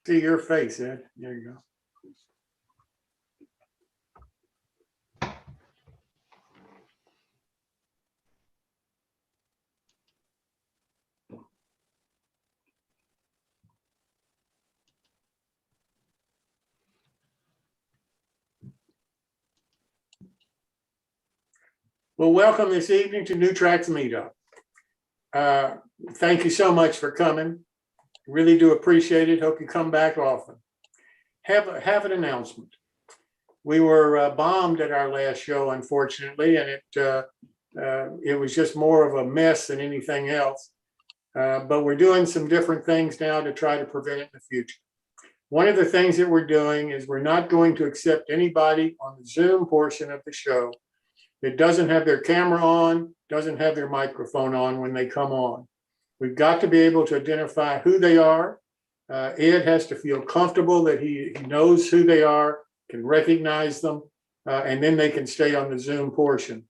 See your face, Ed. There you go. Well, welcome this evening to New Tracks Meetup. Thank you so much for coming. Really do appreciate it. Hope you come back often. Have an announcement. We were bombed at our last show, unfortunately, and it was just more of a mess than anything else. But we're doing some different things now to try to prevent it in the future. One of the things that we're doing is we're not going to accept anybody on the Zoom portion of the show that doesn't have their camera on, doesn't have their microphone on when they come on. We've got to be able to identify who they are. Ed has to feel comfortable that he knows who they are, can recognize them, and then they can stay on the Zoom portion.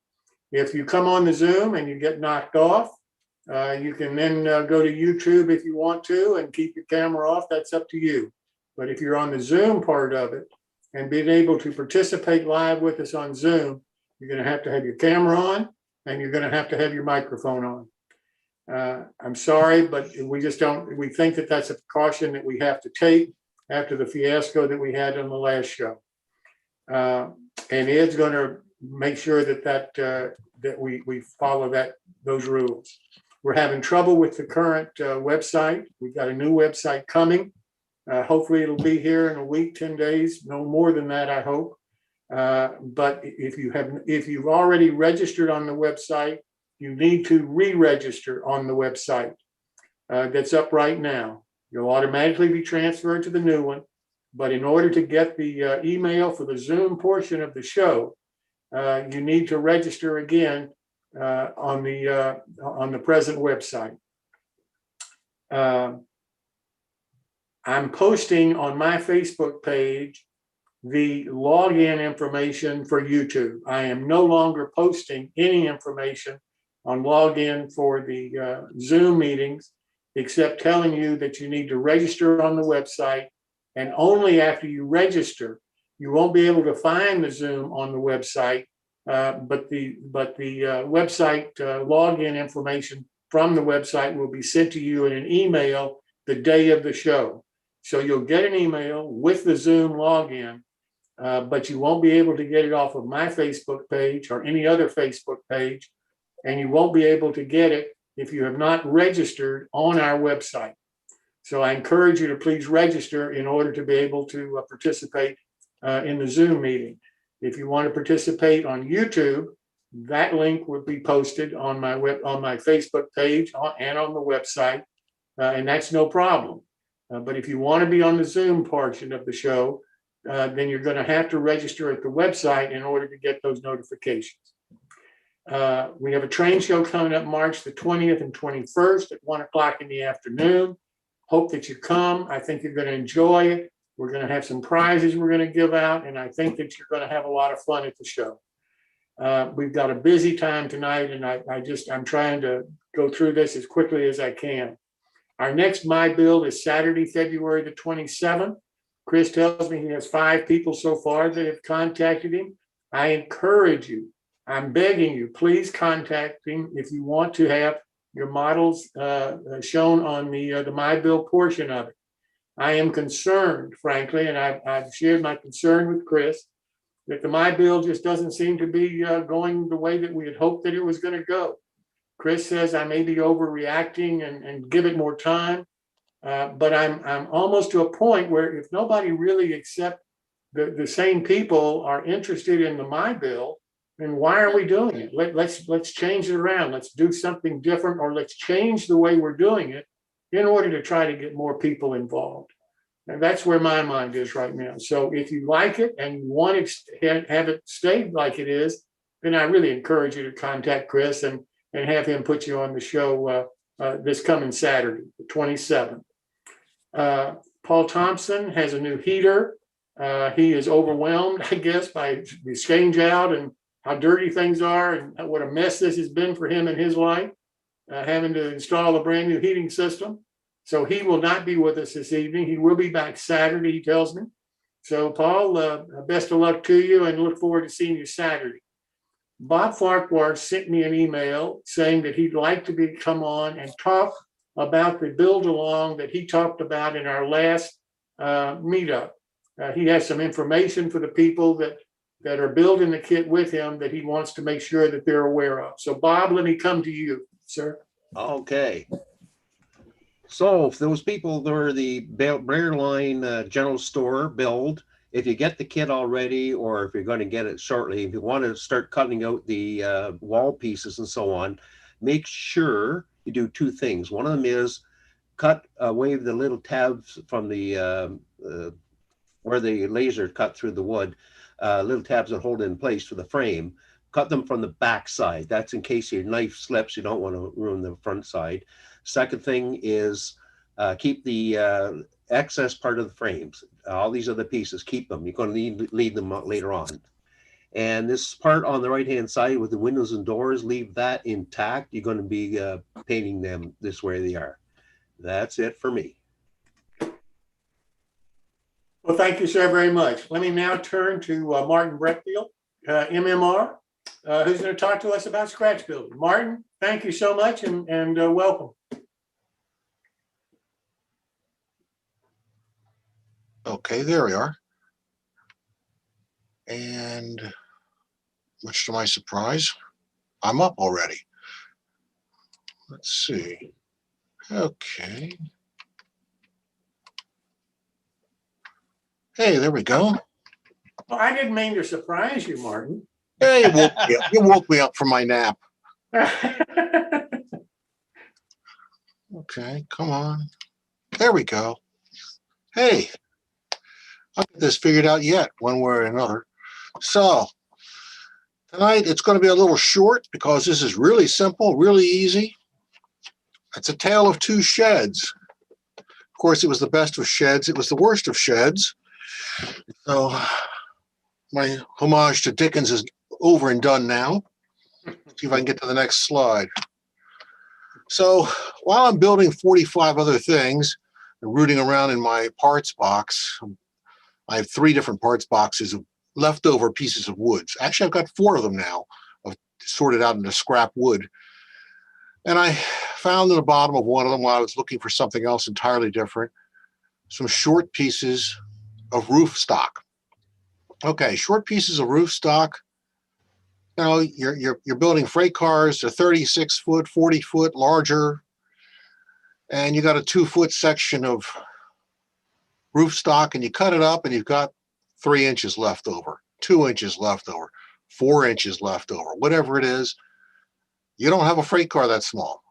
If you come on the Zoom and you get knocked off, you can then go to YouTube if you want to and keep your camera off. That's up to you. But if you're on the Zoom part of it and being able to participate live with us on Zoom, you're going to have your camera on and you're going to have your microphone on. I'm sorry, but we think that that's a precaution that we have to take after the fiasco that we had on the last show. And Ed's going to make sure that we follow those rules. We're having trouble with the current website. We've got a new website coming. Hopefully it'll be here in a week, 10 days, no more than that, I hope. But if you've already registered on the website, you need to re-register on the website that's up right now. You'll automatically be transferred to the new one. But in order to get the email for the Zoom portion of the show, you need to register again on the present website. I'm posting on my Facebook page the login information for YouTube. I am no longer posting any information on login for the Zoom meetings, except telling you that you need to register on the website. And only after you register, you won't be able to find the Zoom on the website, but the website login information from the website will be sent to you in an email the day of the show. So you'll get an email with the Zoom login, but you won't be able to get it off of my Facebook page or any other Facebook page, and you won't be able to get it if you have not registered on our website. So I encourage you to please register in order to be able to participate in the Zoom meeting. If you want to participate on YouTube, that link will be posted on my Facebook page and on the website, and that's no problem. But if you want to be on the Zoom portion of the show, then you're going to have to register at the website in order to get those notifications. We have a train show coming up March the 20th and 21st at 1 o'clock in the afternoon. Hope that you come. I think you're going to enjoy it. We're going to have some prizes we're going to give out, and I think that you're going to have a lot of fun at the show. We've got a busy time tonight, and I'm trying to go through this as quickly as I can. Our next My Build is Saturday, February the 27th. Chris tells me he has 5 people so far that have contacted him. I encourage you, I'm begging you, please contact him if you want to have your models shown on the My Build portion of it. I am concerned, frankly, and I've shared my concern with Chris, that the My Build just doesn't seem to be going the way that we had hoped that it was going to go. Chris says I may be overreacting and give it more time, but I'm almost to a point where if nobody really except the same people are interested in the My Build, then why are we doing it? Let's change it around. Let's do something different, or let's change the way we're doing it in order to try to get more people involved. And that's where my mind is right now. So if you like it and you want to have it stay like it is, then I really encourage you to contact Chris and have him put you on the show this coming Saturday, the 27th. Paul Thompson has a new heater. He is overwhelmed, I guess, by the exchange out and how dirty things are and what a mess this has been for him in his life, having to install a brand new heating system. So he will not be with us this evening. He will be back Saturday, he tells me. So Paul, best of luck to you and look forward to seeing you Saturday. Bob Farquhar sent me an email saying that he'd like to come on and talk about the build along that he talked about in our last meetup. He has some information for the people that are building the kit with him that he wants to make sure that they're aware of. So Bob, let me come to you, sir. Okay. So if those people that are the Bear Line General Store build, if you get the kit already, or if you're going to get it shortly, if you want to start cutting out the wall pieces and so on, make sure you do two things. One of them is cut away the little tabs from the where the laser cut through the wood, little tabs that hold it in place for the frame. Cut them from the back side. That's in case your knife slips, you don't want to ruin the front side. Second thing is keep the excess part of the frames. All these other pieces, keep them. You're going to leave them later on. And this part on the right-hand side with the windows and doors, leave that intact. You're going to be painting them this way they are. That's it for me. Well, thank you, sir, very much. Let me now turn to Martin Bretfield, MMR, who's going to talk to us about scratch building. Martin, thank you so much and welcome. Okay, there we are. And much to my surprise, I'm up already. Let's see. Okay. Hey, there we go. Well, I didn't mean to surprise you, Martin. Hey, you woke me up from my nap. Okay, come on. There we go. Hey, I'll get this figured out yet, one way or another. So, tonight it's going to be a little short because this is really simple, really easy. It's a tale of two sheds. Of course, it was the best of sheds. It was the worst of sheds. So, my homage to Dickens is over and done now. See if I can get to the next slide. So, while I'm building 45 other things and rooting around in my parts box, I have 3 different parts boxes of leftover pieces of wood. Actually, I've got 4 of them now, sorted out into scrap wood. And I found in the bottom of one of them, while I was looking for something else entirely different, some short pieces of roof stock. Okay, short pieces of roof stock. You know, you're building freight cars. They're 36 foot, 40 foot, larger, and you got a 2-foot section of roof stock, and you cut it up, and you've got 3 inches left over, 2 inches left over, 4 inches left over, whatever it is. You don't have a freight car that small.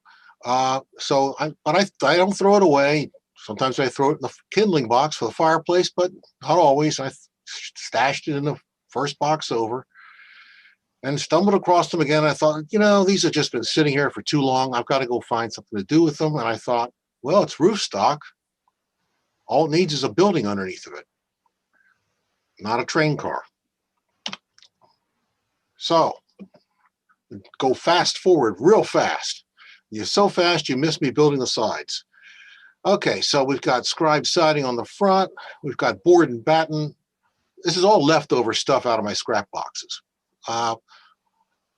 But I don't throw it away. Sometimes I throw it in the kindling box for the fireplace, but not always. I stashed it in the first box over and stumbled across them again. I thought, you know, these have just been sitting here for too long. I've got to go find something to do with them. And I thought, well, it's roof stock. All it needs is a building underneath of it, not a train car. So go fast forward real fast. You're so fast, you miss me building the sides. Okay, so we've got scribe siding on the front. We've got board and batten. This is all leftover stuff out of my scrap boxes.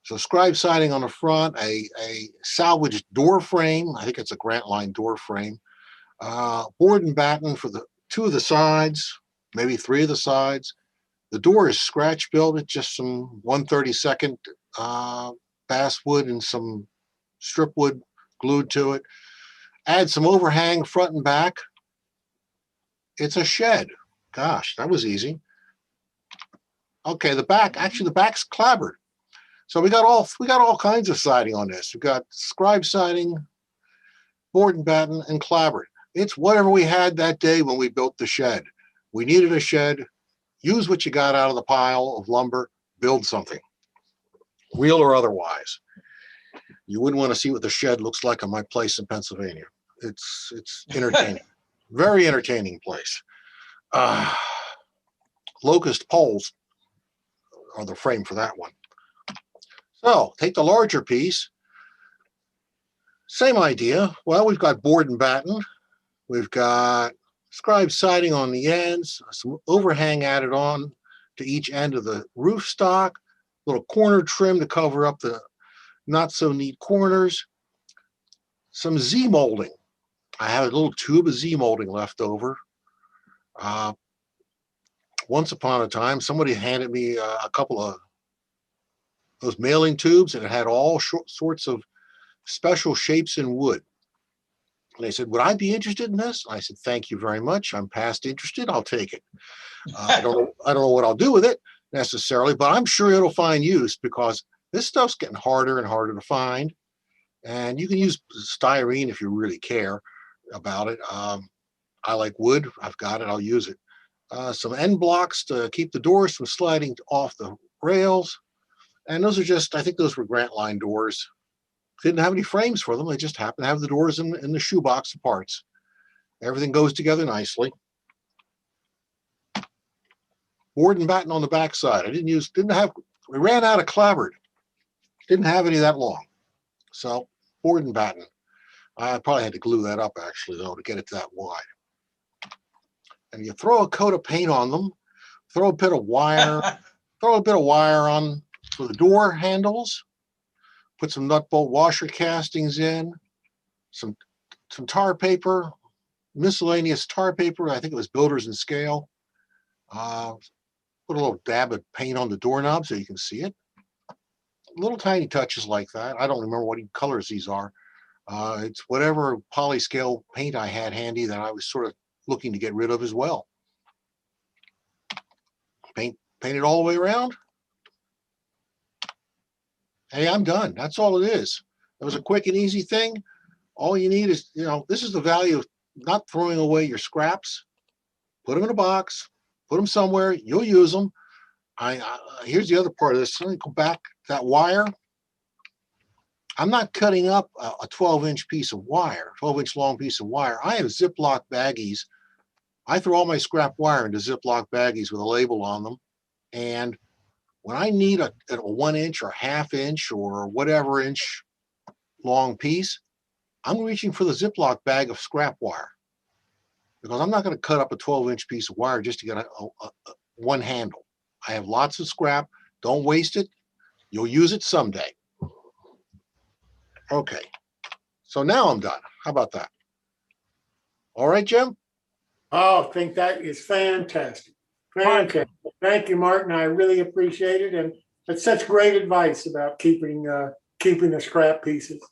So scribe siding on the front, a salvaged door frame. I think it's a Grant Line door frame. Board and batten for the 2 of the sides, maybe 3 of the sides. The door is scratch built. It's just some 1/32 basswood and some strip wood glued to it. Add some overhang front and back. It's a shed. Gosh, that was easy. Okay, the back's clapboard. So we got all kinds of siding on this. We've got scribe siding, board and batten, and clapboard. It's whatever we had that day when we built the shed. We needed a shed. Use what you got out of the pile of lumber. Build something, real or otherwise. You wouldn't want to see what the shed looks like on my place in Pennsylvania. It's entertaining. Very entertaining place. Locust poles are the frame for that one. So take the larger piece. Same idea. Well, we've got board and batten. We've got scribe siding on the ends, some overhang added on to each end of the roof stock, little corner trim to cover up the not so neat corners, some Z molding. I have a little tube of Z molding left over. Once upon a time, somebody handed me a couple of those mailing tubes, and it had all sorts of special shapes in wood. And they said, would I be interested in this? I said, thank you very much. I'm past interested. I'll take it. I don't know what I'll do with it necessarily, but I'm sure it'll find use because this stuff's getting harder and harder to find. And you can use styrene if you really care about it. I like wood. I've got it. I'll use it. Some end blocks to keep the doors from sliding off the rails. And those are just, I think those were Grant Line doors. Didn't have any frames for them. They just happened to have the doors in the shoebox of parts. Everything goes together nicely. Board and batten on the backside. We ran out of clapboard. Didn't have any that long. So board and batten. I probably had to glue that up actually though to get it that wide. And you throw a coat of paint on them, throw a bit of wire on for the door handles, put some nut bolt washer castings in, some tar paper, miscellaneous tar paper. I think it was Builders and Scale. Put a little dab of paint on the doorknob so you can see it. Little tiny touches like that. I don't remember what colors these are. It's whatever polyscale paint I had handy that I was sort of looking to get rid of as well. Paint it all the way around. Hey, I'm done. That's all it is. It was a quick and easy thing. All you need is, this is the value of not throwing away your scraps. Put them in a box, put them somewhere, you'll use them. Here's the other part of this. Let me go back. That wire, I'm not cutting up a 12-inch piece of wire, 12-inch long piece of wire. I have Ziploc baggies. I throw all my scrap wire into Ziploc baggies with a label on them. And when I need a 1-inch or ½ inch or whatever inch long piece, I'm reaching for the Ziploc bag of scrap wire because I'm not going to cut up a 12-inch piece of wire just to get one handle. I have lots of scrap. Don't waste it. You'll use it someday. Okay. So now I'm done. How about that? All right, Jim? Oh, I think that is fantastic. Fantastic. Thank you, Martin. I really appreciate it. And that's such great advice about keeping the scrap pieces.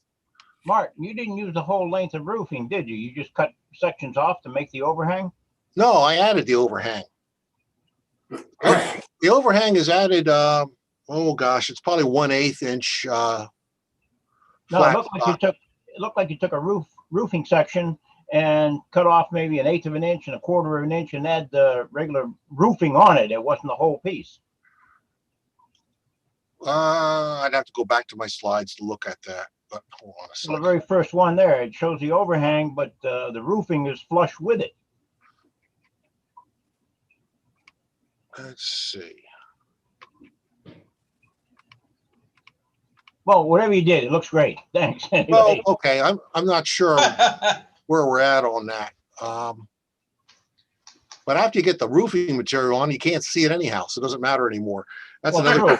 Martin, you didn't use the whole length of roofing, did you? You just cut sections off to make the overhang? No, I added the overhang. The overhang is added, oh gosh, it's probably 1/8 inch. No, it looked like you took a roofing section and cut off maybe 1/8 of an inch and 1/4 of an inch and add the regular roofing on it. It wasn't the whole piece. I'd have to go back to my slides to look at that. But hold on a second. Well, the very first one there, it shows the overhang, but the roofing is flush with it. Let's see. Well, whatever you did, it looks great. Thanks. Anyway. Well, okay, I'm not sure where we're at on that. But after you get the roofing material on, you can't see it anyhow, so it doesn't matter anymore. That's another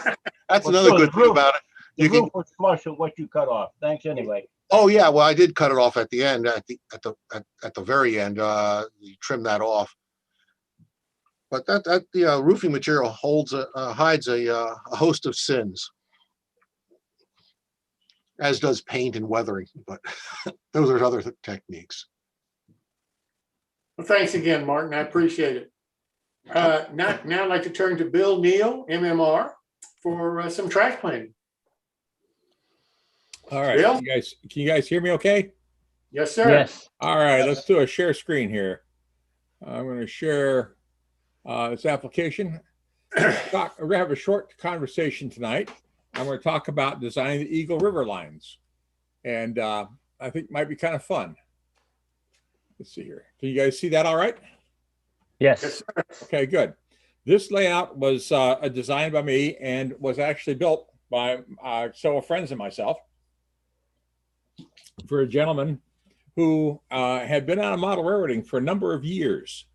good thing about it. The roof was flush with what you cut off. Thanks anyway. Oh yeah, well I did cut it off at the end, at the very end. You trim that off. But the roofing material hides a host of sins, as does paint and weathering. But those are other techniques. Well, thanks again, Martin. I appreciate it. Now I'd like to turn to Bill Neal, MMR, for some trash planning. All right, Bill? can you guys hear me okay? Yes, sir. Yes. All right, let's do a share screen here. I'm going to share this application. We're going to have a short conversation tonight. I'm going to talk about designing the Eagle River lines. And I think it might be kind of fun. Let's see here. Can you guys see that all right? Yes. Yes, sir. Okay, good. This layout was designed by me and was actually built by several friends and myself for a gentleman who had been on a model railroading for a number of years.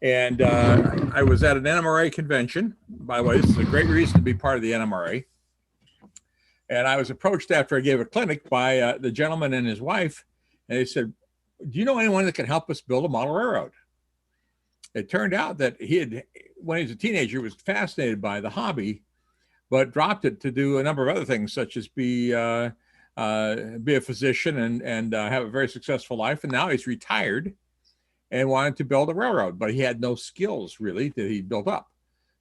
And I was at an NMRA convention. By the way, this is a great reason to be part of the NMRA. And I was approached after I gave a clinic by the gentleman and his wife. And they said, do you know anyone that can help us build a model railroad? It turned out that he had, when he was a teenager, was fascinated by the hobby, but dropped it to do a number of other things, such as be a physician and have a very successful life. And now he's retired and wanted to build a railroad, but he had no skills really that he built up.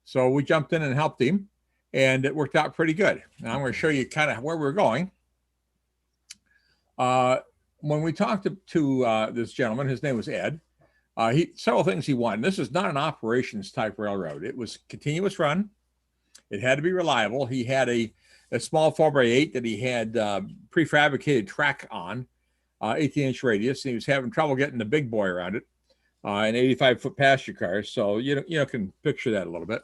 So we jumped in and helped him, and it worked out pretty good. Now I'm going to show you kind of where we're going. When we talked to this gentleman, his name was Ed. Several things he wanted. This is not an operations type railroad. It was continuous run. It had to be reliable. He had a small 4x8 that he had prefabricated track on, 18-inch radius, and he was having trouble getting the big boy around it, an 85-foot passenger car. So you can picture that a little bit.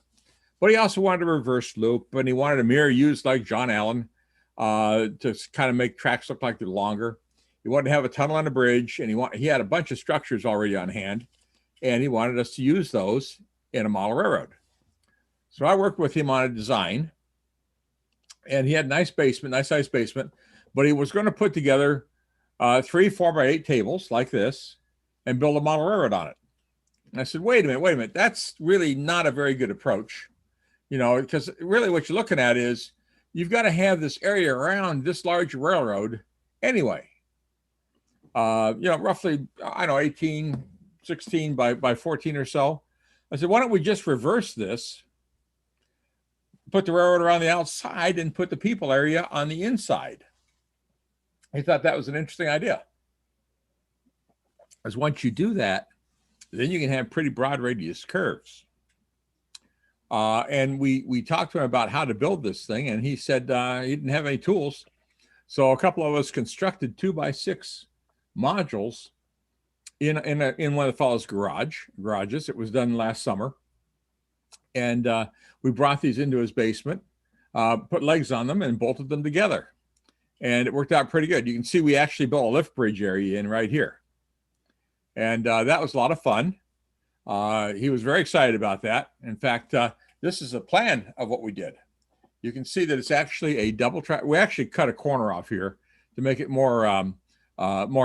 But he also wanted a reverse loop, and he wanted a mirror used like John Allen to kind of make tracks look like they're longer. He wanted to have a tunnel on the bridge, and he had a bunch of structures already on hand, and he wanted us to use those in a model railroad. So I worked with him on a design, and he had a nice sized basement, but he was going to put together 3 4x8 tables like this and build a model railroad on it. And I said, wait a minute, that's really not a very good approach, because really what you're looking at is you've got to have this area around this large railroad anyway. Roughly, 18, 16 by 14 or so. I said, why don't we just reverse this, put the railroad around the outside and put the people area on the inside? He thought that was an interesting idea. Because once you do that, then you can have pretty broad radius curves. And we talked to him about how to build this thing, and he said he didn't have any tools. So a couple of us constructed 2x6 modules in one of the fellow's garages. It was done last summer. And we brought these into his basement, put legs on them and bolted them together. And it worked out pretty good. You can see we actually built a lift bridge area in right here. And that was a lot of fun. He was very excited about that. In fact, this is a plan of what we did. You can see that it's actually a double track. We actually cut a corner off here to make it more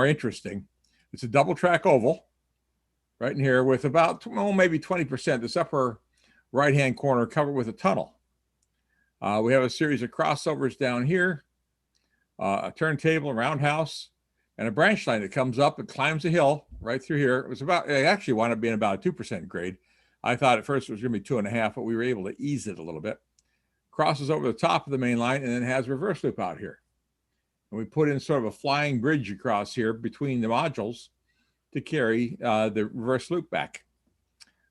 interesting. It's a double track oval right in here with about maybe 20%, this upper right-hand corner covered with a tunnel. We have a series of crossovers down here, a turntable, a roundhouse, and a branch line that comes up and climbs a hill right through here. It actually wound up being about a 2% grade. I thought at first it was going to be 2.5, but we were able to ease it a little bit. Crosses over the top of the main line and then has reverse loop out here. And we put in sort of a flying bridge across here between the modules to carry the reverse loop back.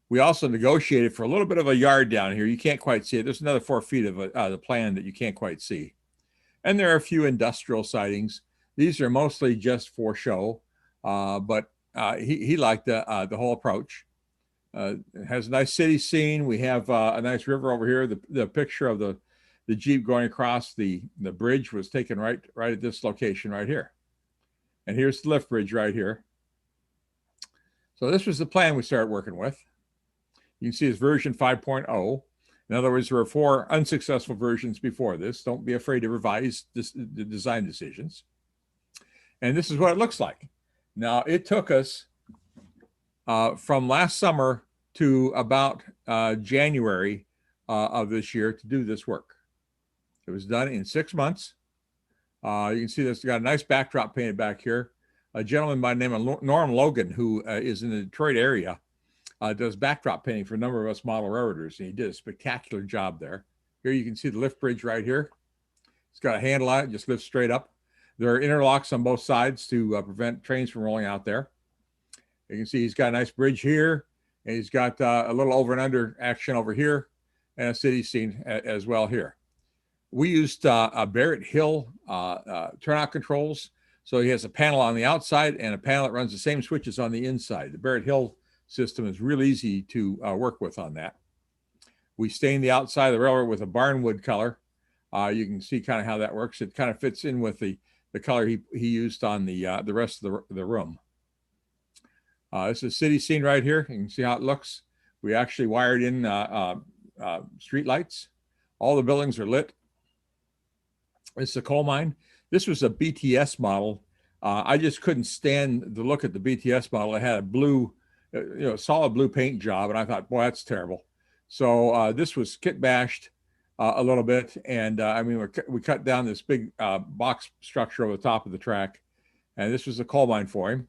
We also negotiated for a little bit of a yard down here. You can't quite see it. There's another 4 feet of the plan that you can't quite see. And there are a few industrial sidings. These are mostly just for show, but he liked the whole approach. It has a nice city scene. We have a nice river over here. The picture of the Jeep going across the bridge was taken right at this location right here. And here's the lift bridge right here. So this was the plan we started working with. You can see it's version 5.0. In other words, there were 4 unsuccessful versions before this. Don't be afraid to revise the design decisions. And this is what it looks like. Now, it took us from last summer to about January of this year to do this work. It was done in 6 months. You can see this got a nice backdrop painted back here. A gentleman by the name of Norm Logan, who is in the Detroit area, does backdrop painting for a number of us model railroaders, and he did a spectacular job there. Here you can see the lift bridge right here. It's got a handle on it, just lifts straight up. There are interlocks on both sides to prevent trains from rolling out there. You can see he's got a nice bridge here, and he's got a little over and under action over here, and a city scene as well here. We used a Barrett Hill turnout controls. So he has a panel on the outside and a panel that runs the same switches on the inside. The Barrett Hill system is real easy to work with on that. We stained the outside of the railroad with a barnwood color. You can see kind of how that works. It kind of fits in with the the color he used on the rest of the room. This is a city scene right here. You can see how it looks. We actually wired in street lights. All the buildings are lit. It's a coal mine. This was a BTS model. I just couldn't stand the look at the BTS model. It had a blue, solid blue paint job, and I thought, boy, that's terrible. So this was kit bashed a little bit, and I mean, we cut down this big box structure over the top of the track, and this was a coal mine for him.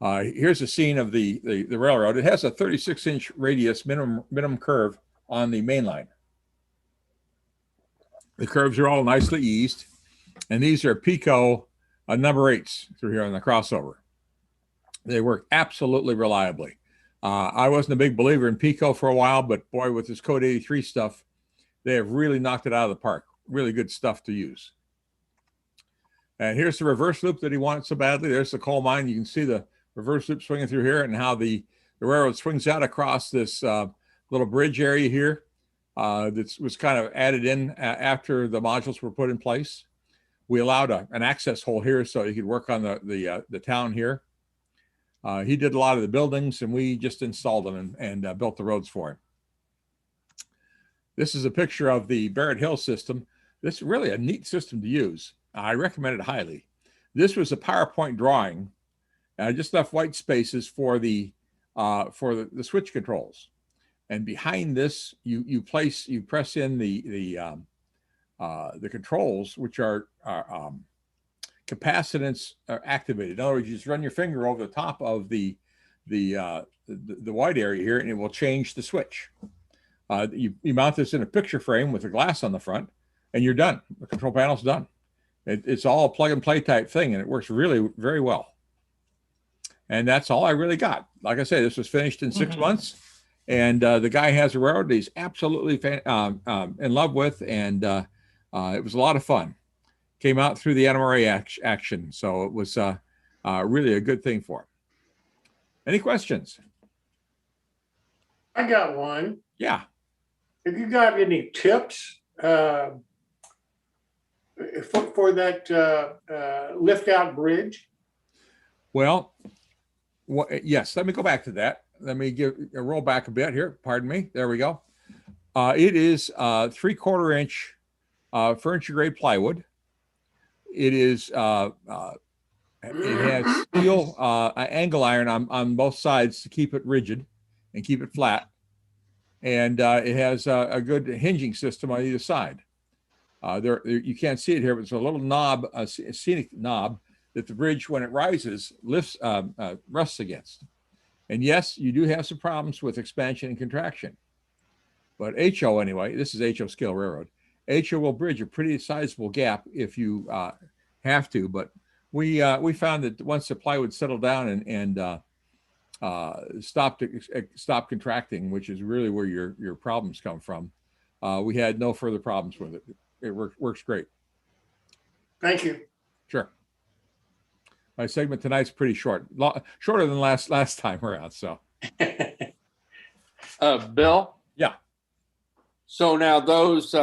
Here's a scene of the railroad. It has a 36-inch radius minimum curve on the main line. The curves are all nicely eased, and these are Pico number 8s through here on the crossover. They work absolutely reliably. I wasn't a big believer in Pico for a while, but boy, with this Code 83 stuff, they have really knocked it out of the park. Really good stuff to use. And here's the reverse loop that he wanted so badly. There's the coal mine. You can see the reverse loop swinging through here, and how the railroad swings out across this little bridge area here. That was kind of added in after the modules were put in place. We allowed an access hole here so he could work on the town here. He did a lot of the buildings, and we just installed them and built the roads for him. This is a picture of the Barrett Hill system. This is really a neat system to use. I recommend it highly. This was a PowerPoint drawing. I just left white spaces for the switch controls. And behind this, you press in the controls, which are capacitance activated. In other words, you just run your finger over the top of the white area here, and it will change the switch. You mount this in a picture frame with a glass on the front, and you're done. The control panel's done. It's all a plug and play type thing, and it works really very well. And that's all I really got. Like I say, this was finished in 6 months. And the guy has a railroad that he's absolutely in love with, and it was a lot of fun. Came out through the NMRA action, so it was really a good thing for him. Any questions? I got one. Yeah. Have you got any tips for that lift out bridge? Well, yes. Let me go back to that. Let me roll back a bit here. Pardon me. There we go. It is 3/4 inch furniture grade plywood. It is it has steel angle iron on both sides to keep it rigid and keep it flat, and it has a good hinging system on either side. There you can't see it here, but it's a little knob, a scenic knob that the bridge, when it rises, lifts rests against. And yes, you do have some problems with expansion and contraction. But HO, anyway, this is HO scale railroad. HO will bridge a pretty sizable gap if you have to. But we found that once the plywood settled down and stopped contracting, which is really where your problems come from, we had no further problems with it. It works great. Thank you. Sure. My segment tonight's pretty short, shorter than last time around. So, Bill. Yeah. So now those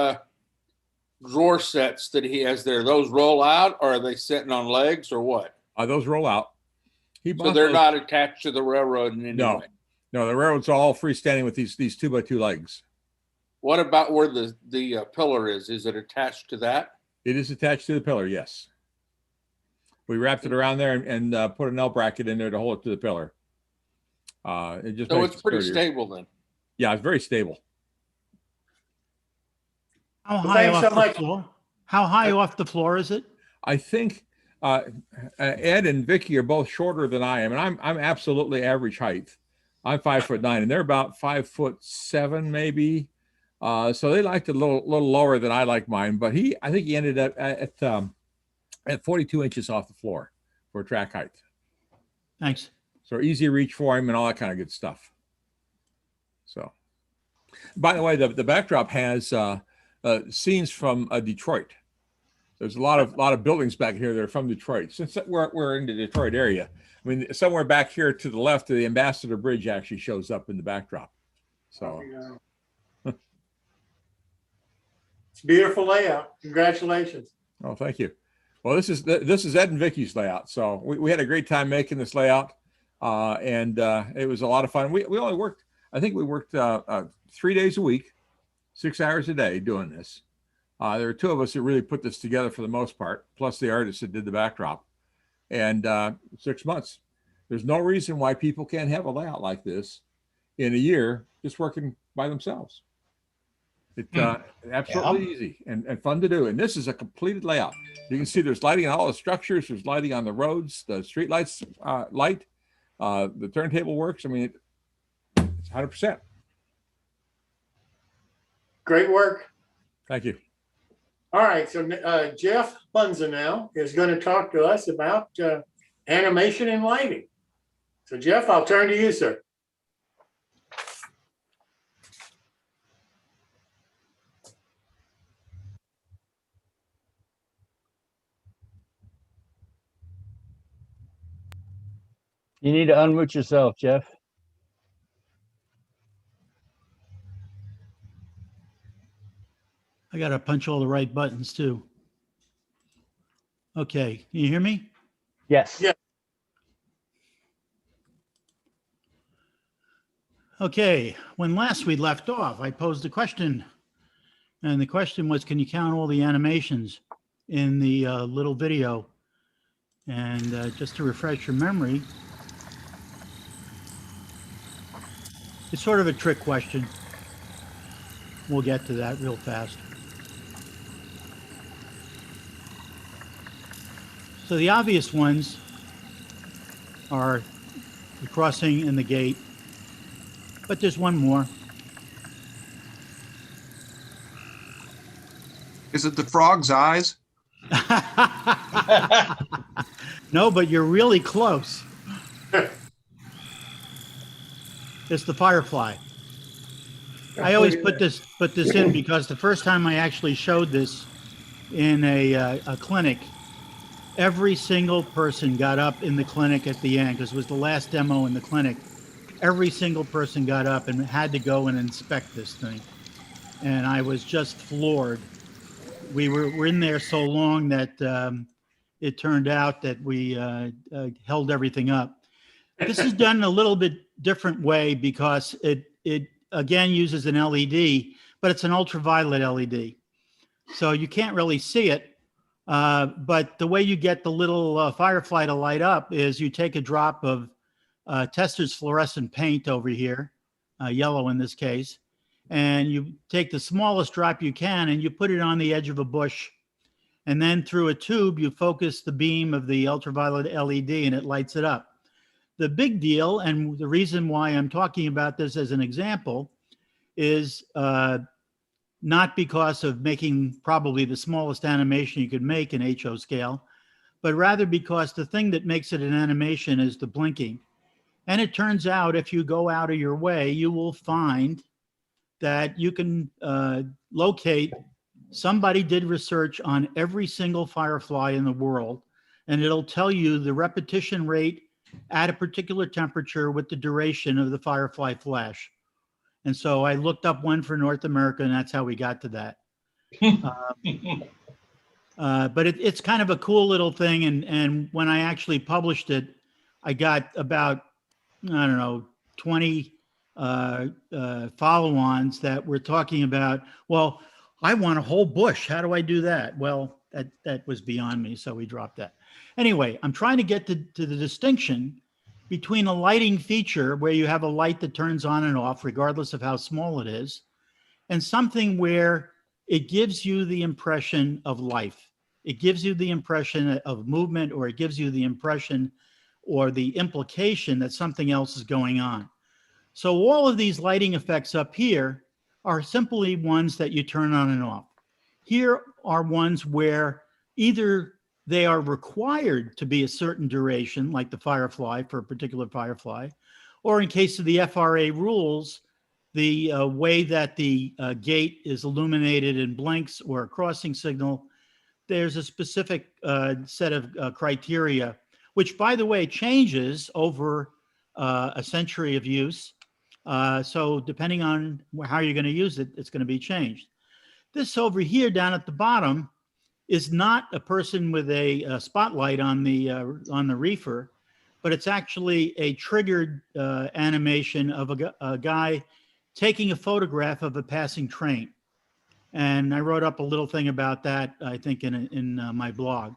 drawer sets that he has there, those roll out, or are they sitting on legs, or what? Those roll out. So they're not attached to the railroad in any way. No, the railroad's all freestanding with these 2x2 legs. What about where the pillar is? Is it attached to that? It is attached to the pillar. Yes. We wrapped it around there and put an L bracket in there to hold it to the pillar. It just So makes it's pretty sturdier. stable then. Yeah, it's very stable. How Well, high thanks off so the much. floor? How high off the floor is it? I think Ed and Vicky are both shorter than I am, and I'm absolutely average height. I'm 5'9", and they're about 5'7", maybe. So they liked it a little lower than I like mine, but I think he ended up at 42 inches off the floor for track height. Thanks. So easy reach for him and all that kind of good stuff. So, by the way, the backdrop has scenes from Detroit. There's a lot of buildings back here that are from Detroit. Since we're in the Detroit area, I mean, somewhere back here to the left of the Ambassador Bridge actually shows up in the backdrop. So, It's a beautiful layout. Congratulations. oh, thank you. Well, this is Ed and Vicky's layout. So we had a great time making this layout, and it was a lot of fun. We only worked, I think we worked 3 days a week, 6 hours a day doing this. There were 2 of us that really put this together for the most part, plus the artist that did the backdrop. And 6 months. There's no reason why people can't have a layout like this in a year, just working by themselves. It's absolutely easy and fun to do. And this is a completed layout. You can see there's lighting on all the structures. There's lighting on the roads, the street lights, light, the turntable works. I mean, it's 100%. Great work. Thank you. All right, so Jeff Bunza now is going to talk to us about animation and lighting. So Jeff, I'll turn to you, sir. You need to unmute yourself, Jeff. I got to punch all the right buttons too. Okay, can you hear me? Yes. Yeah. Okay, when last we left off, I posed a question. And the question was, can you count all the animations in the little video? And just to refresh your memory, it's sort of a trick question. We'll get to that real fast. So the obvious ones are the crossing and the gate, but there's one more. Is it the frog's eyes? No, but you're really close. It's the firefly. I always put this in because the first time I actually showed this in a clinic, every single person got up in the clinic at the end, because it was the last demo in the clinic. Every single person got up and had to go and inspect this thing. And I was just floored. We were in there so long that it turned out that we held everything up. This is done in a little bit different way because it again uses an LED, but it's an ultraviolet LED. So you can't really see it. But the way you get the little firefly to light up is you take a drop of Tester's fluorescent paint over here, yellow in this case, and you take the smallest drop you can and you put it on the edge of a bush. And then through a tube, you focus the beam of the ultraviolet LED and it lights it up. The big deal, and the reason why I'm talking about this as an example, is not because of making probably the smallest animation you could make in HO scale, but rather because the thing that makes it an animation is the blinking. And it turns out if you go out of your way, you will find that you can locate, somebody did research on every single firefly in the world, and it'll tell you the repetition rate at a particular temperature with the duration of the firefly flash. And so I looked up one for North America, and that's how we got to that. But it's kind of a cool little thing. And when I actually published it, I got about, I don't know, 20 follow-ons that were talking about, well, I want a whole bush. How do I do that? Well, that was beyond me, so we dropped that. Anyway, I'm trying to get to the distinction between a lighting feature where you have a light that turns on and off, regardless of how small it is, and something where it gives you the impression of life. It gives you the impression of movement, or it gives you the impression or the implication that something else is going on. So all of these lighting effects up here are simply ones that you turn on and off. Here are ones where either they are required to be a certain duration, like the firefly for a particular firefly, or in case of the FRA rules, the way that the gate is illuminated and blinks, or a crossing signal, there's a specific set of criteria, which, by the way, changes over a century of use. So depending on how you're going to use it, it's going to be changed. This over here down at the bottom is not a person with a spotlight on the reefer, but it's actually a triggered animation of a guy taking a photograph of a passing train. And I wrote up a little thing about that, I think, in my blog.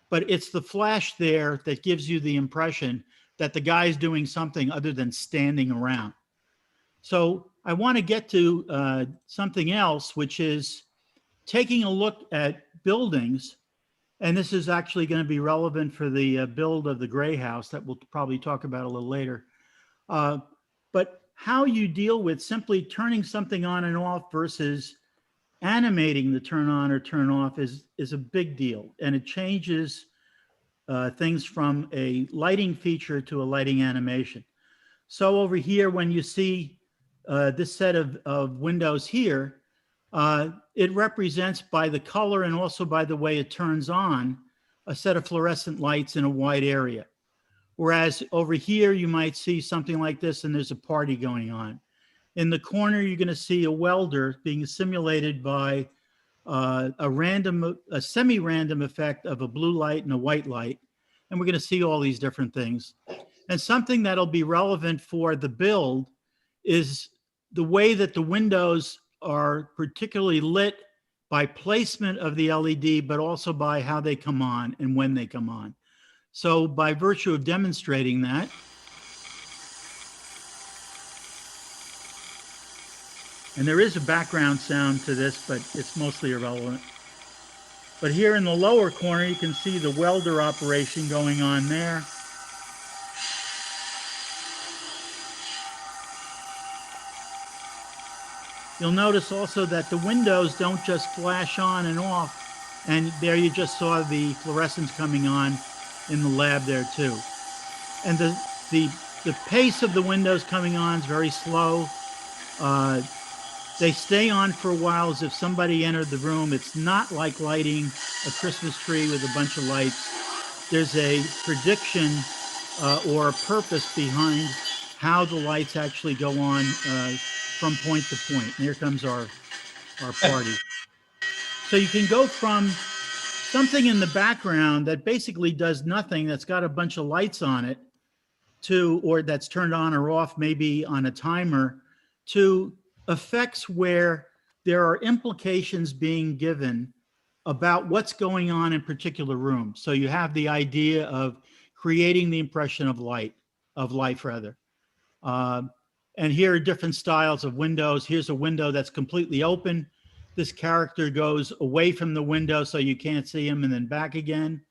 But it's the flash there that gives you the impression that the guy's doing something other than standing around. So I want to get to something else, which is taking a look at buildings. And this is actually going to be relevant for the build of the Gray House that we'll probably talk about a little later. But how you deal with simply turning something on and off versus animating the turn on or turn off is a big deal. And it changes things from a lighting feature to a lighting animation. So over here, when you see this set of windows here, it represents by the color and also by the way it turns on a set of fluorescent lights in a wide area. Whereas over here, you might see something like this and there's a party going on. In the corner, you're going to see a welder being simulated by a semi-random effect of a blue light and a white light. And we're going to see all these different things. And something that'll be relevant for the build is the way that the windows are particularly lit by placement of the LED, but also by how they come on and when they come on. So by virtue of demonstrating that, and there is a background sound to this, but it's mostly irrelevant. But here in the lower corner, you can see the welder operation going on there. You'll notice also that the windows don't just flash on and off. And there you just saw the fluorescence coming on in the lab there too. And the pace of the windows coming on is very slow. They stay on for a while as if somebody entered the room. It's not like lighting a Christmas tree with a bunch of lights. There's a prediction or a purpose behind how the lights actually go on from point to point. And here comes our party. So you can go from something in the background that basically does nothing, that's got a bunch of lights on it, or that's turned on or off maybe on a timer, to effects where there are implications being given about what's going on in particular rooms. So you have the idea of creating the impression of life rather. And here are different styles of windows. Here's a window that's completely open. This character goes away from the window so you can't see him and then back again.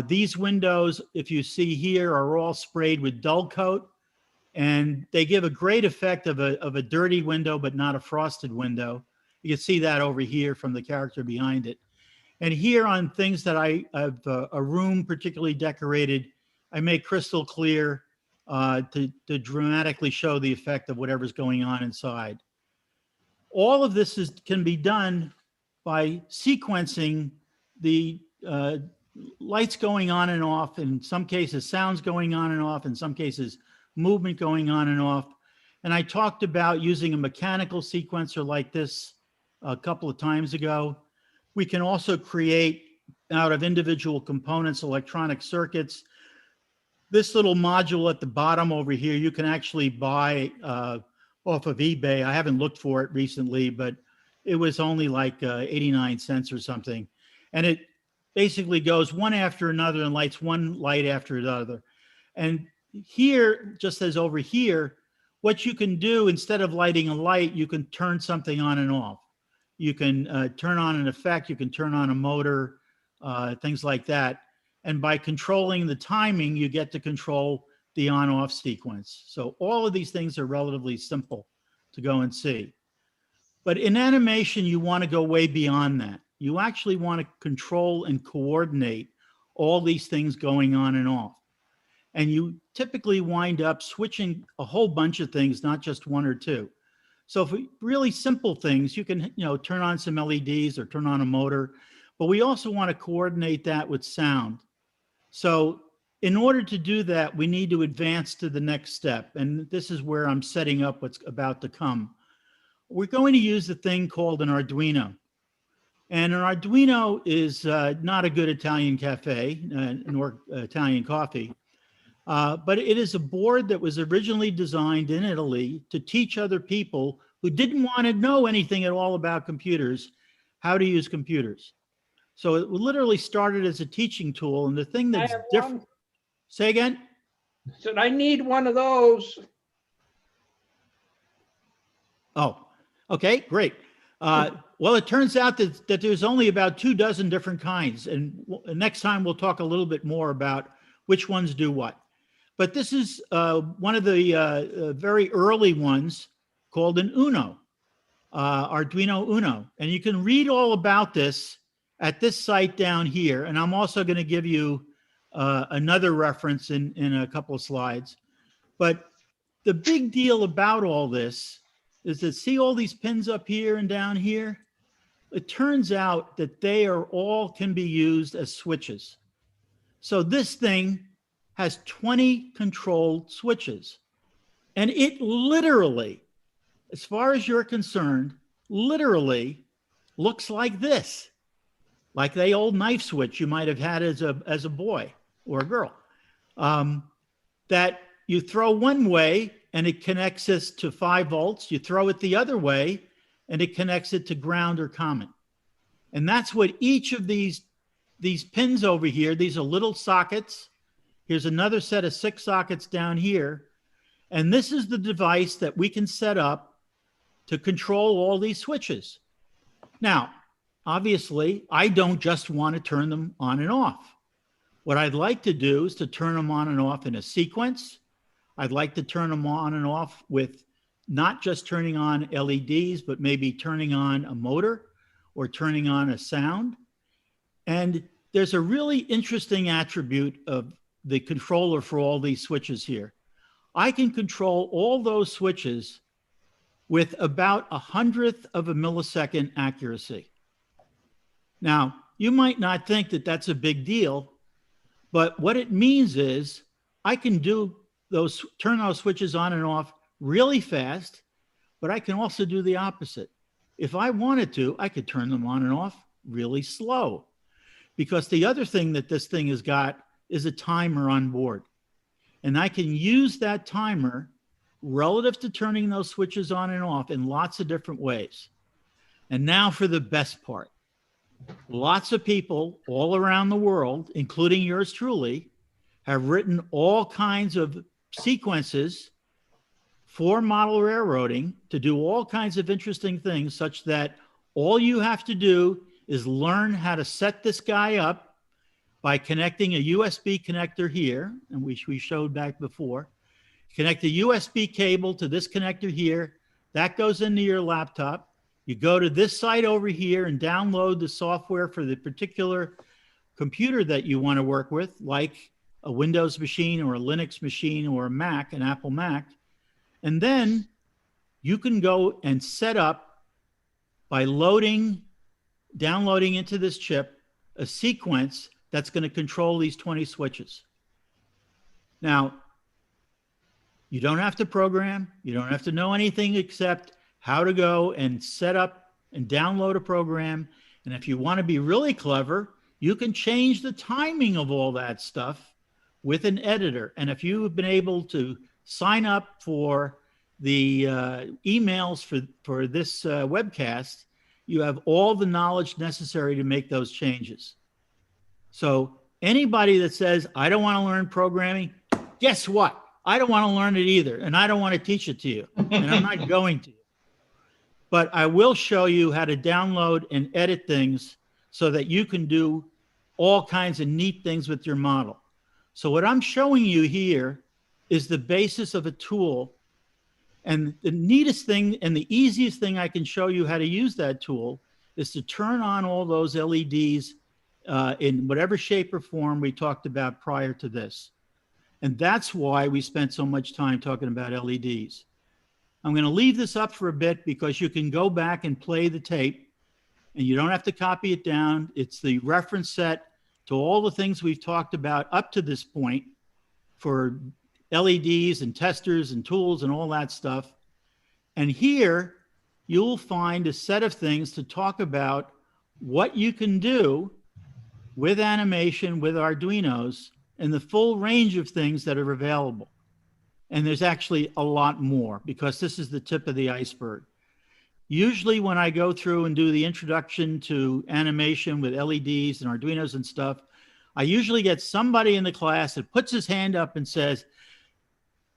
These windows, if you see here, are all sprayed with dull coat, and they give a great effect of a dirty window, but not a frosted window. You can see that over here from the character behind it. And here on things that I have a room particularly decorated, I make crystal clear to dramatically show the effect of whatever's going on inside. All of this can be done by sequencing the lights going on and off, in some cases sounds going on and off, in some cases movement going on and off. And I talked about using a mechanical sequencer like this a couple of times ago. We can also create out of individual components, electronic circuits. This little module at the bottom over here, you can actually buy off of eBay. I haven't looked for it recently, but it was only like 89 cents or something. And it basically goes one after another and lights one light after another. And here, just as over here, what you can do instead of lighting a light, you can turn something on and off. You can turn on an effect, you can turn on a motor, things like that. And by controlling the timing, you get to control the on-off sequence. So all of these things are relatively simple to go and see. But in animation, you want to go way beyond that. You actually want to control and coordinate all these things going on and off. And you typically wind up switching a whole bunch of things, not just one or two. So for really simple things, you can turn on some LEDs or turn on a motor, but we also want to coordinate that with sound. So in order to do that, we need to advance to the next step. And this is where I'm setting up what's about to come. We're going to use a thing called an Arduino. And an Arduino is not a good Italian cafe nor Italian coffee, but it is a board that was originally designed in Italy to teach other people who didn't want to know anything at all about computers how to use computers. So it literally started as a teaching tool, and the thing I that's have different. one. Say again? Said I need one of those. Oh, okay, great. Well, it turns out that there's only about 24 different kinds. And next time we'll talk a little bit more about which ones do what. But this is one of the very early ones called an Uno, Arduino Uno. And you can read all about this at this site down here. And I'm also going to give you another reference in a couple of slides. But the big deal about all this is that see all these pins up here and down here? It turns out that they are all can be used as switches. So this thing has 20 controlled switches. And it literally, as far as you're concerned, literally looks like this, like the old knife switch you might have had as a boy or a girl. That you throw one way and it connects us to 5 volts. You throw it the other way and it connects it to ground or common. And that's what each of these pins over here, these are little sockets. Here's another set of 6 sockets down here. And this is the device that we can set up to control all these switches. Now, obviously, I don't just want to turn them on and off. What I'd like to do is to turn them on and off in a sequence. I'd like to turn them on and off with not just turning on LEDs, but maybe turning on a motor or turning on a sound. And there's a really interesting attribute of the controller for all these switches here. I can control all those switches with about 1/100th of a millisecond accuracy. Now, you might not think that that's a big deal, but what it means is I can turn those switches on and off really fast, but I can also do the opposite. If I wanted to, I could turn them on and off really slow, because the other thing that this thing has got is a timer on board. And I can use that timer relative to turning those switches on and off in lots of different ways. And now for the best part. Lots of people all around the world, including yours truly, have written all kinds of sequences for model railroading to do all kinds of interesting things, such that all you have to do is learn how to set this guy up by connecting a USB connector here, and we showed back before. Connect the USB cable to this connector here. That goes into your laptop. You go to this site over here and download the software for the particular computer that you want to work with, like a Windows machine or a Linux machine or a Mac, an Apple Mac. And then you can go and set up by downloading into this chip, a sequence that's going to control these 20 switches. Now, you don't have to program. You don't have to know anything except how to go and set up and download a program. And if you want to be really clever, you can change the timing of all that stuff with an editor. And if you have been able to sign up for the emails for this webcast, you have all the knowledge necessary to make those changes. So anybody that says, I don't want to learn programming, guess what? I don't want to learn it either. And I don't want to teach it to you. And I'm not going to. But I will show you how to download and edit things so that you can do all kinds of neat things with your model. So what I'm showing you here is the basis of a tool. And the neatest thing and the easiest thing I can show you how to use that tool is to turn on all those LEDs in whatever shape or form we talked about prior to this. And that's why we spent so much time talking about LEDs. I'm going to leave this up for a bit because you can go back and play the tape and you don't have to copy it down. It's the reference set to all the things we've talked about up to this point for LEDs and testers and tools and all that stuff. And here you'll find a set of things to talk about what you can do with animation, with Arduinos, and the full range of things that are available. And there's actually a lot more because this is the tip of the iceberg. Usually when I go through and do the introduction to animation with LEDs and Arduinos and stuff, I usually get somebody in the class that puts his hand up and says,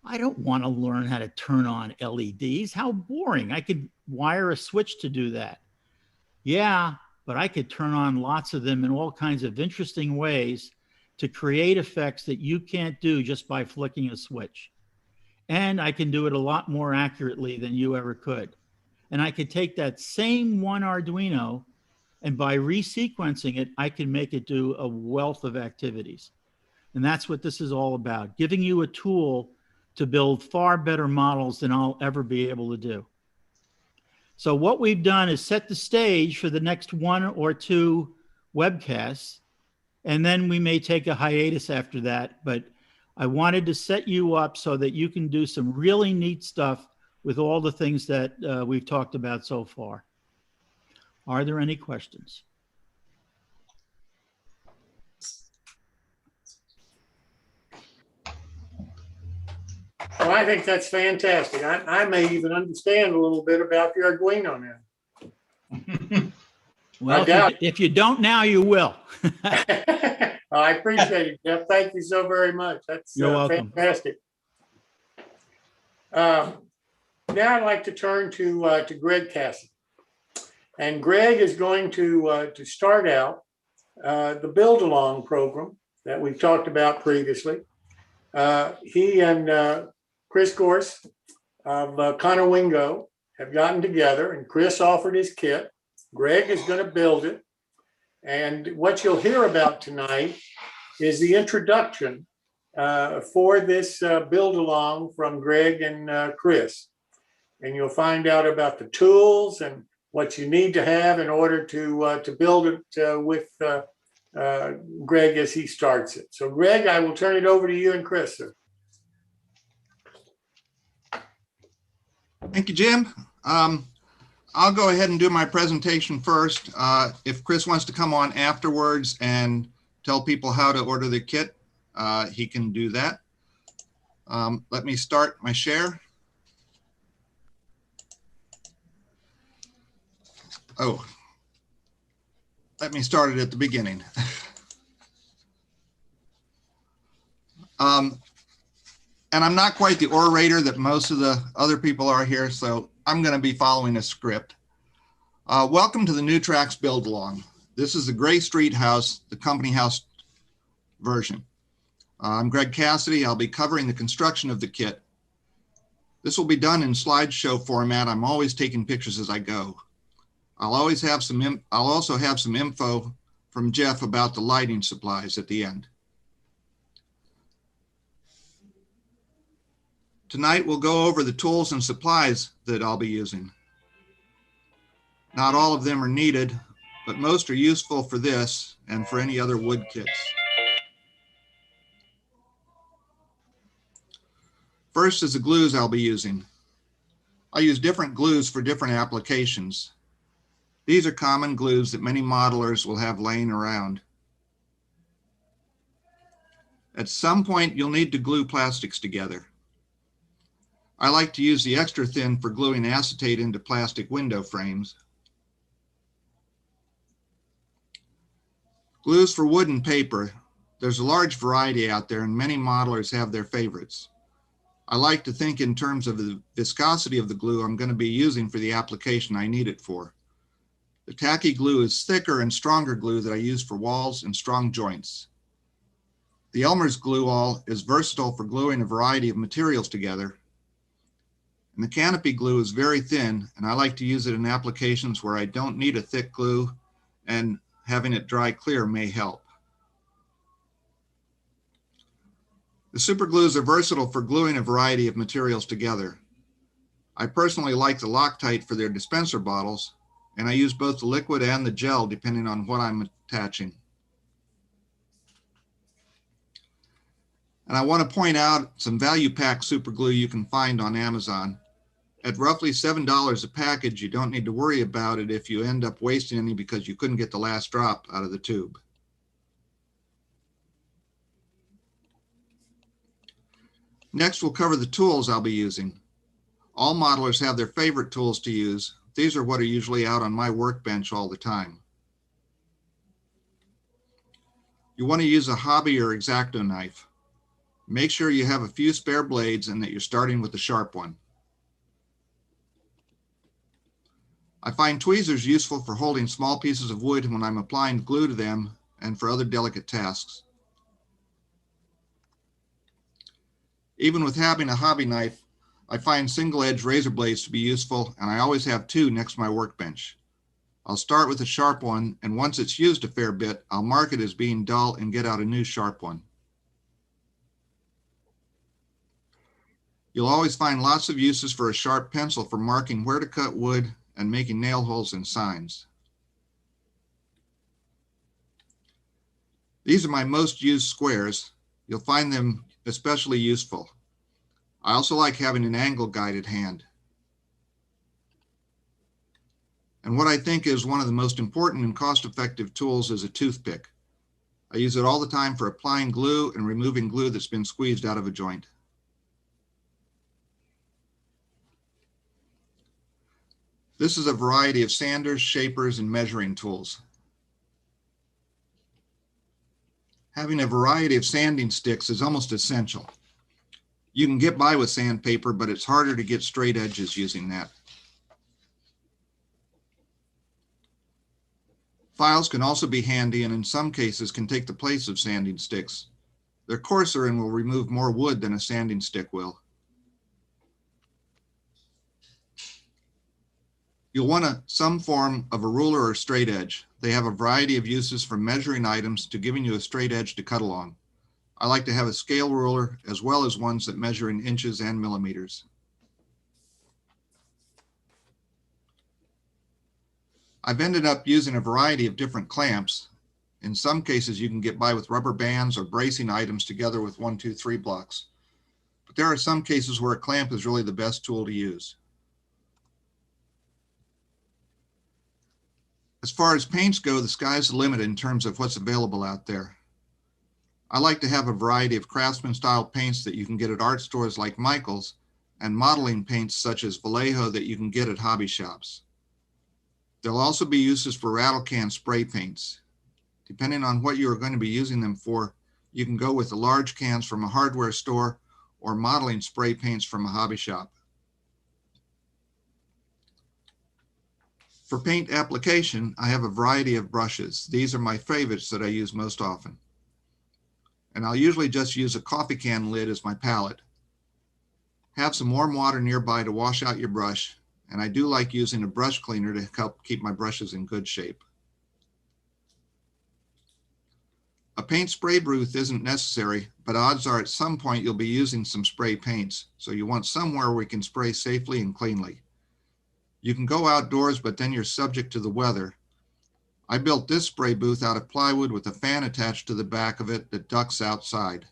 I don't want to learn how to turn on LEDs. How boring. I could wire a switch to do that. Yeah, but I could turn on lots of them in all kinds of interesting ways to create effects that you can't do just by flicking a switch. And I can do it a lot more accurately than you ever could. And I could take that same one Arduino, and by resequencing it, I can make it do a wealth of activities. And that's what this is all about, giving you a tool to build far better models than I'll ever be able to do. So what we've done is set the stage for the next 1 or 2 webcasts, and then we may take a hiatus after that. But I wanted to set you up so that you can do some really neat stuff with all the things that we've talked about so far. Are there any questions? Well, I think that's fantastic. I may even understand a little bit about the Arduino now. Well, if you don't now, you will. I appreciate it, Jeff. Thank you so very much. That's You're welcome. fantastic. Now I'd like to turn to Greg Cassidy. And Greg is going to start out the Build Along program that we've talked about previously. He and Chris Gorse of Conowingo have gotten together, and Chris offered his kit. Greg is going to build it. And what you'll hear about tonight is the introduction for this build along from Greg and Chris. And you'll find out about the tools and what you need to have in order to build it with Greg as he starts it. So Greg, I will turn it over to you and Chris, sir. Thank you, Jim. I'll go ahead and do my presentation first. If Chris wants to come on afterwards and tell people how to order the kit, he can do that. Let me start my share. Oh, let me start it at the beginning. And I'm not quite the orator that most of the other people are here, so I'm going to be following a script. Welcome to the New Tracks Build Along. This is the Gray Street House, the company house version. I'm Greg Cassidy. I'll be covering the construction of the kit. This will be done in slideshow format. I'm always taking pictures as I go. I'll also have some info from Jeff about the lighting supplies at the end. Tonight, we'll go over the tools and supplies that I'll be using. Not all of them are needed, but most are useful for this and for any other wood kits. First is the glues I'll be using. I use different glues for different applications. These are common glues that many modelers will have laying around. At some point, you'll need to glue plastics together. I like to use the extra thin for gluing acetate into plastic window frames. Glues for wood and paper. There's a large variety out there and many modelers have their favorites. I like to think in terms of the viscosity of the glue I'm going to be using for the application I need it for. The tacky glue is thicker and stronger glue that I use for walls and strong joints. The Elmer's glue all is versatile for gluing a variety of materials together. And the canopy glue is very thin, and I like to use it in applications where I don't need a thick glue, and having it dry clear may help. The super glues are versatile for gluing a variety of materials together. I personally like the Loctite for their dispenser bottles, and I use both the liquid and the gel depending on what I'm attaching. And I want to point out some value pack super glue you can find on Amazon. At roughly $7 a package, you don't need to worry about it if you end up wasting any because you couldn't get the last drop out of the tube. Next, we'll cover the tools I'll be using. All modelers have their favorite tools to use. These are what are usually out on my workbench all the time. You want to use a hobby or X-Acto knife. Make sure you have a few spare blades and that you're starting with a sharp one. I find tweezers useful for holding small pieces of wood when I'm applying glue to them and for other delicate tasks. Even with having a hobby knife, I find single-edged razor blades to be useful, and I always have two next to my workbench. I'll start with a sharp one, and once it's used a fair bit, I'll mark it as being dull and get out a new sharp one. You'll always find lots of uses for a sharp pencil for marking where to cut wood and making nail holes and signs. These are my most used squares. You'll find them especially useful. I also like having an angle guide at hand. And what I think is one of the most important and cost-effective tools is a toothpick. I use it all the time for applying glue and removing glue that's been squeezed out of a joint. This is a variety of sanders, shapers, and measuring tools. Having a variety of sanding sticks is almost essential. You can get by with sandpaper, but it's harder to get straight edges using that. Files can also be handy and in some cases can take the place of sanding sticks. They're coarser and will remove more wood than a sanding stick will. You'll want some form of a ruler or straight edge. They have a variety of uses from measuring items to giving you a straight edge to cut along. I like to have a scale ruler as well as ones that measure in inches and millimeters. I've ended up using a variety of different clamps. In some cases, you can get by with rubber bands or bracing items together with 1, 2, 3 blocks. But there are some cases where a clamp is really the best tool to use. As far as paints go, the sky's the limit in terms of what's available out there. I like to have a variety of craftsman style paints that you can get at art stores like Michael's and modeling paints such as Vallejo that you can get at hobby shops. There'll also be uses for rattle can spray paints. Depending on what you are going to be using them for, you can go with the large cans from a hardware store or modeling spray paints from a hobby shop. For paint application, I have a variety of brushes. These are my favorites that I use most often. And I'll usually just use a coffee can lid as my palette. Have some warm water nearby to wash out your brush, and I do like using a brush cleaner to help keep my brushes in good shape. A paint spray booth isn't necessary, but odds are at some point you'll be using some spray paints, so you want somewhere where you can spray safely and cleanly. You can go outdoors, but then you're subject to the weather. I built this spray booth out of plywood with a fan attached to the back of it that ducks outside.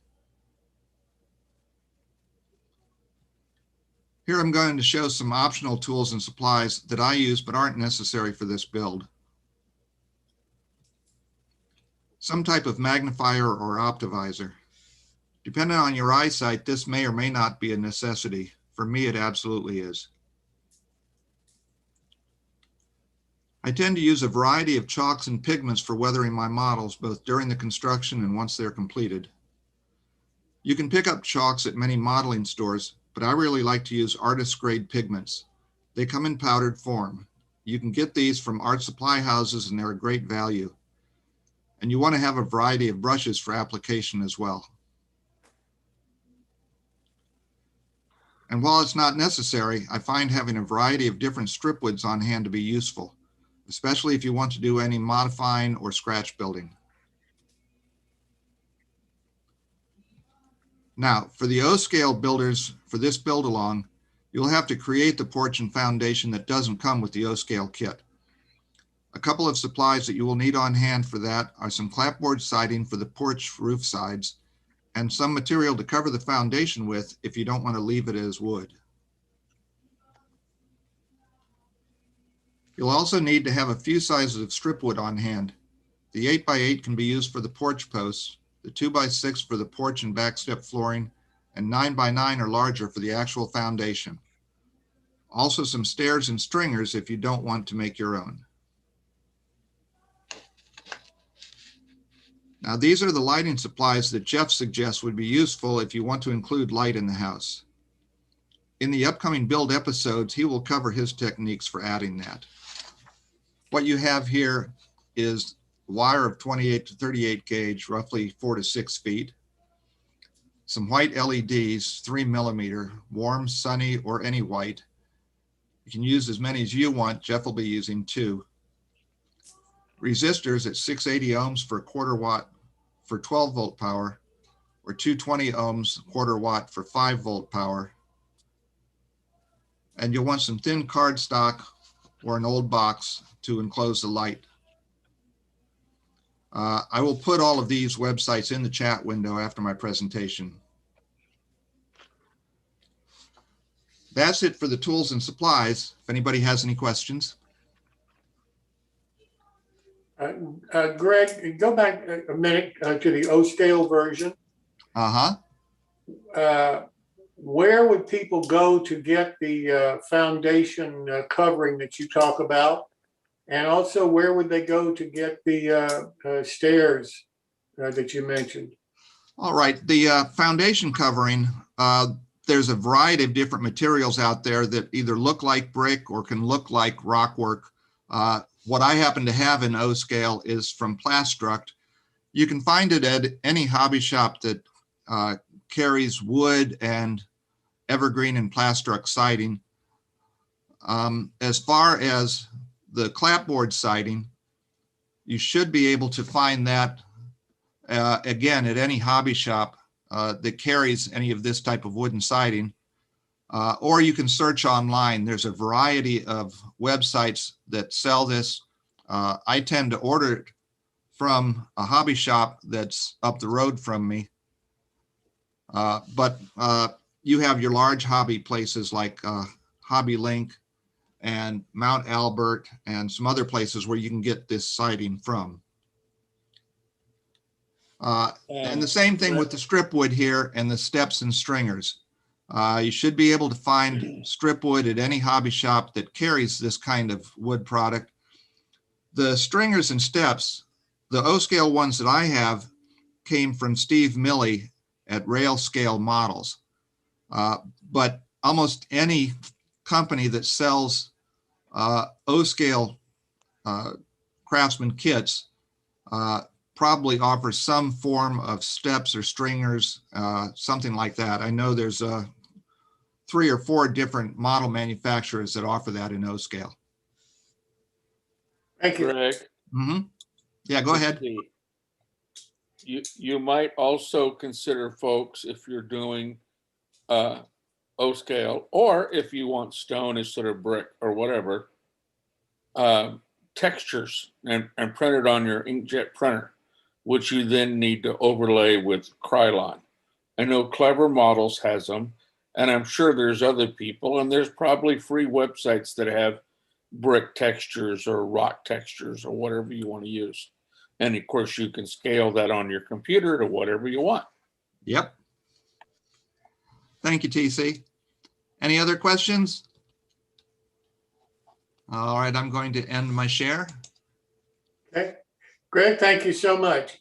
Here I'm going to show some optional tools and supplies that I use but aren't necessary for this build. Some type of magnifier or optivisor. Depending on your eyesight, this may or may not be a necessity. For me, it absolutely is. I tend to use a variety of chalks and pigments for weathering my models, both during the construction and once they're completed. You can pick up chalks at many modeling stores, but I really like to use artist grade pigments. They come in powdered form. You can get these from art supply houses and they're a great value. And you want to have a variety of brushes for application as well. And while it's not necessary, I find having a variety of different strip woods on hand to be useful, especially if you want to do any modifying or scratch building. Now, for the O-scale builders for this build along, you'll have to create the porch and foundation that doesn't come with the O-scale kit. A couple of supplies that you will need on hand for that are some clapboard siding for the porch roof sides and some material to cover the foundation with if you don't want to leave it as wood. You'll also need to have a few sizes of strip wood on hand. The 8x8 can be used for the porch posts, the 2x6 for the porch and back step flooring, and 9x9 or larger for the actual foundation. Also some stairs and stringers if you don't want to make your own. Now these are the lighting supplies that Jeff suggests would be useful if you want to include light in the house. In the upcoming build episodes, he will cover his techniques for adding that. What you have here is wire of 28 to 38 gauge, roughly 4 to 6 feet. Some white LEDs, 3 millimeter, warm, sunny, or any white. You can use as many as you want. Jeff will be using 2. Resistors at 680 ohms for a quarter watt for 12 volt power, or 220 ohms, quarter watt for 5 volt power. And you'll want some thin cardstock or an old box to enclose the light. I will put all of these websites in the chat window after my presentation. That's it for the tools and supplies. If anybody has any questions. Greg, go back a minute to the O-scale version. Where would people go to get the foundation covering that you talk about? And also, where would they go to get the stairs that you mentioned? All right, the foundation covering, there's a variety of different materials out there that either look like brick or can look like rock work. What I happen to have in O-scale is from Plastruct. You can find it at any hobby shop that carries wood and evergreen and Plastruct siding. As far as the clapboard siding, you should be able to find that again at any hobby shop that carries any of this type of wooden siding, or you can search online. There's a variety of websites that sell this. I tend to order it from a hobby shop that's up the road from me, but you have your large hobby places like Hobby Link and Mount Albert and some other places where you can get this siding from. And the same thing with the strip wood here and the steps and stringers. You should be able to find strip wood at any hobby shop that carries this kind of wood product. The stringers and steps, the O-scale ones that I have came from Steve Milley at Rail Scale Models. But almost any company that sells O-scale Craftsman kits probably offers some form of steps or stringers, something like that. I know there's 3 or 4 different model manufacturers that offer that in O-scale. Thank you. Greg, Yeah, go ahead. You might also consider, folks, if you're doing O-scale, or if you want stone instead of brick or whatever, textures and print it on your inkjet printer, which you then need to overlay with Krylon. I know Clever Models has them, and I'm sure there's other people, and there's probably free websites that have brick textures or rock textures or whatever you want to use. And of course, you can scale that on your computer to whatever you want. Yep. Thank you, TC. Any other questions? All right, I'm going to end my share. Okay. Greg, thank you so much.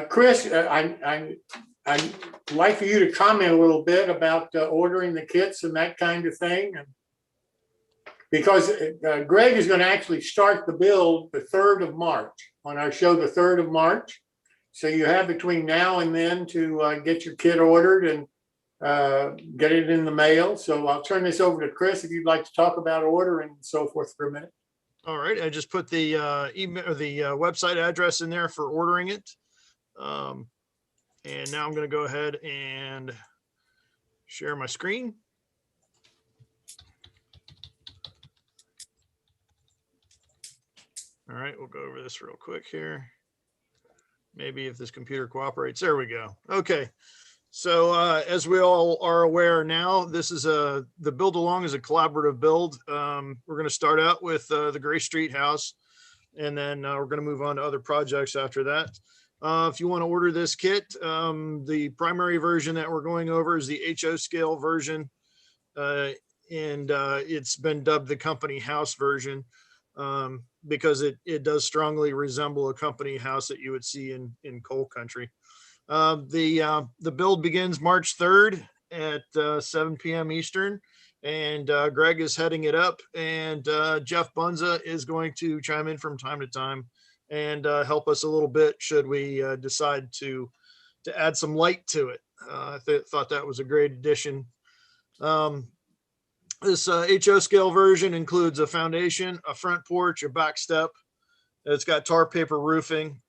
Chris, I'd like for you to comment a little bit about ordering the kits and that kind of thing. Because Greg is going to actually start the build the 3rd of March, on our show the 3rd of March. So you have between now and then to get your kit ordered and get it in the mail. So I'll turn this over to Chris if you'd like to talk about ordering and so forth for a minute. All right, I just put the email or the website address in there for ordering it. And now I'm going to go ahead and share my screen. All right, we'll go over this real quick here. Maybe if this computer cooperates. There we go. Okay. So as we all are aware now, this is the build along is a collaborative build. We're going to start out with the Gray Street house, and then we're going to move on to other projects after that. If you want to order this kit, the primary version that we're going over is the HO scale version, and it's been dubbed the company house version because it does strongly resemble a company house that you would see in coal country. The build begins March 3rd at 7 p.m. Eastern, and Greg is heading it up, and Jeff Bunza is going to chime in from time to time and help us a little bit should we decide to add some light to it. I thought that was a great addition. This HO scale version includes a foundation, a front porch, a back step. It's got tar paper roofing.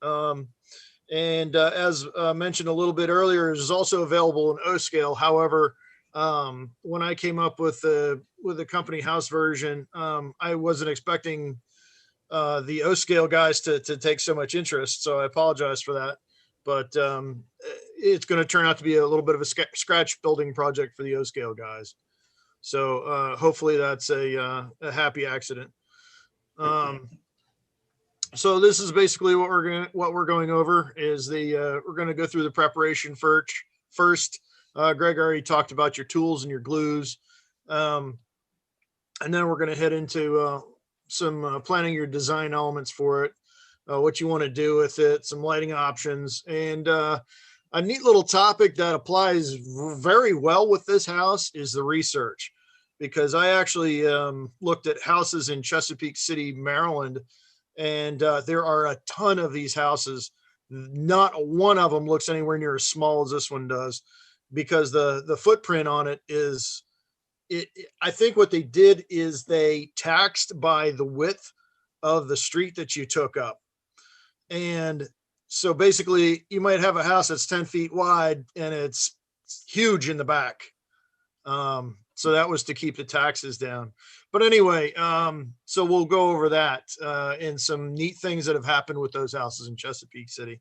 And as mentioned a little bit earlier, it is also available in O scale. However, when I came up with the company house version, I wasn't expecting the O scale guys to take so much interest. So I apologize for that. But it's going to turn out to be a little bit of a scratch building project for the O scale guys. So hopefully that's a happy accident. So this is basically what we're going over is we're going to go through the preparation first. Greg already talked about your tools and your glues. And then we're going to head into some planning your design elements for it, what you want to do with it, some lighting options, and a neat little topic that applies very well with this house is the research, because I actually looked at houses in Chesapeake City, Maryland, and there are a ton of these houses. Not one of them looks anywhere near as small as this one does, because the footprint on it is, I think what they did is they taxed by the width of the street that you took up. And so basically you might have a house that's 10 feet wide and it's huge in the back. So that was to keep the taxes down. But anyway, so we'll go over that and some neat things that have happened with those houses in Chesapeake City.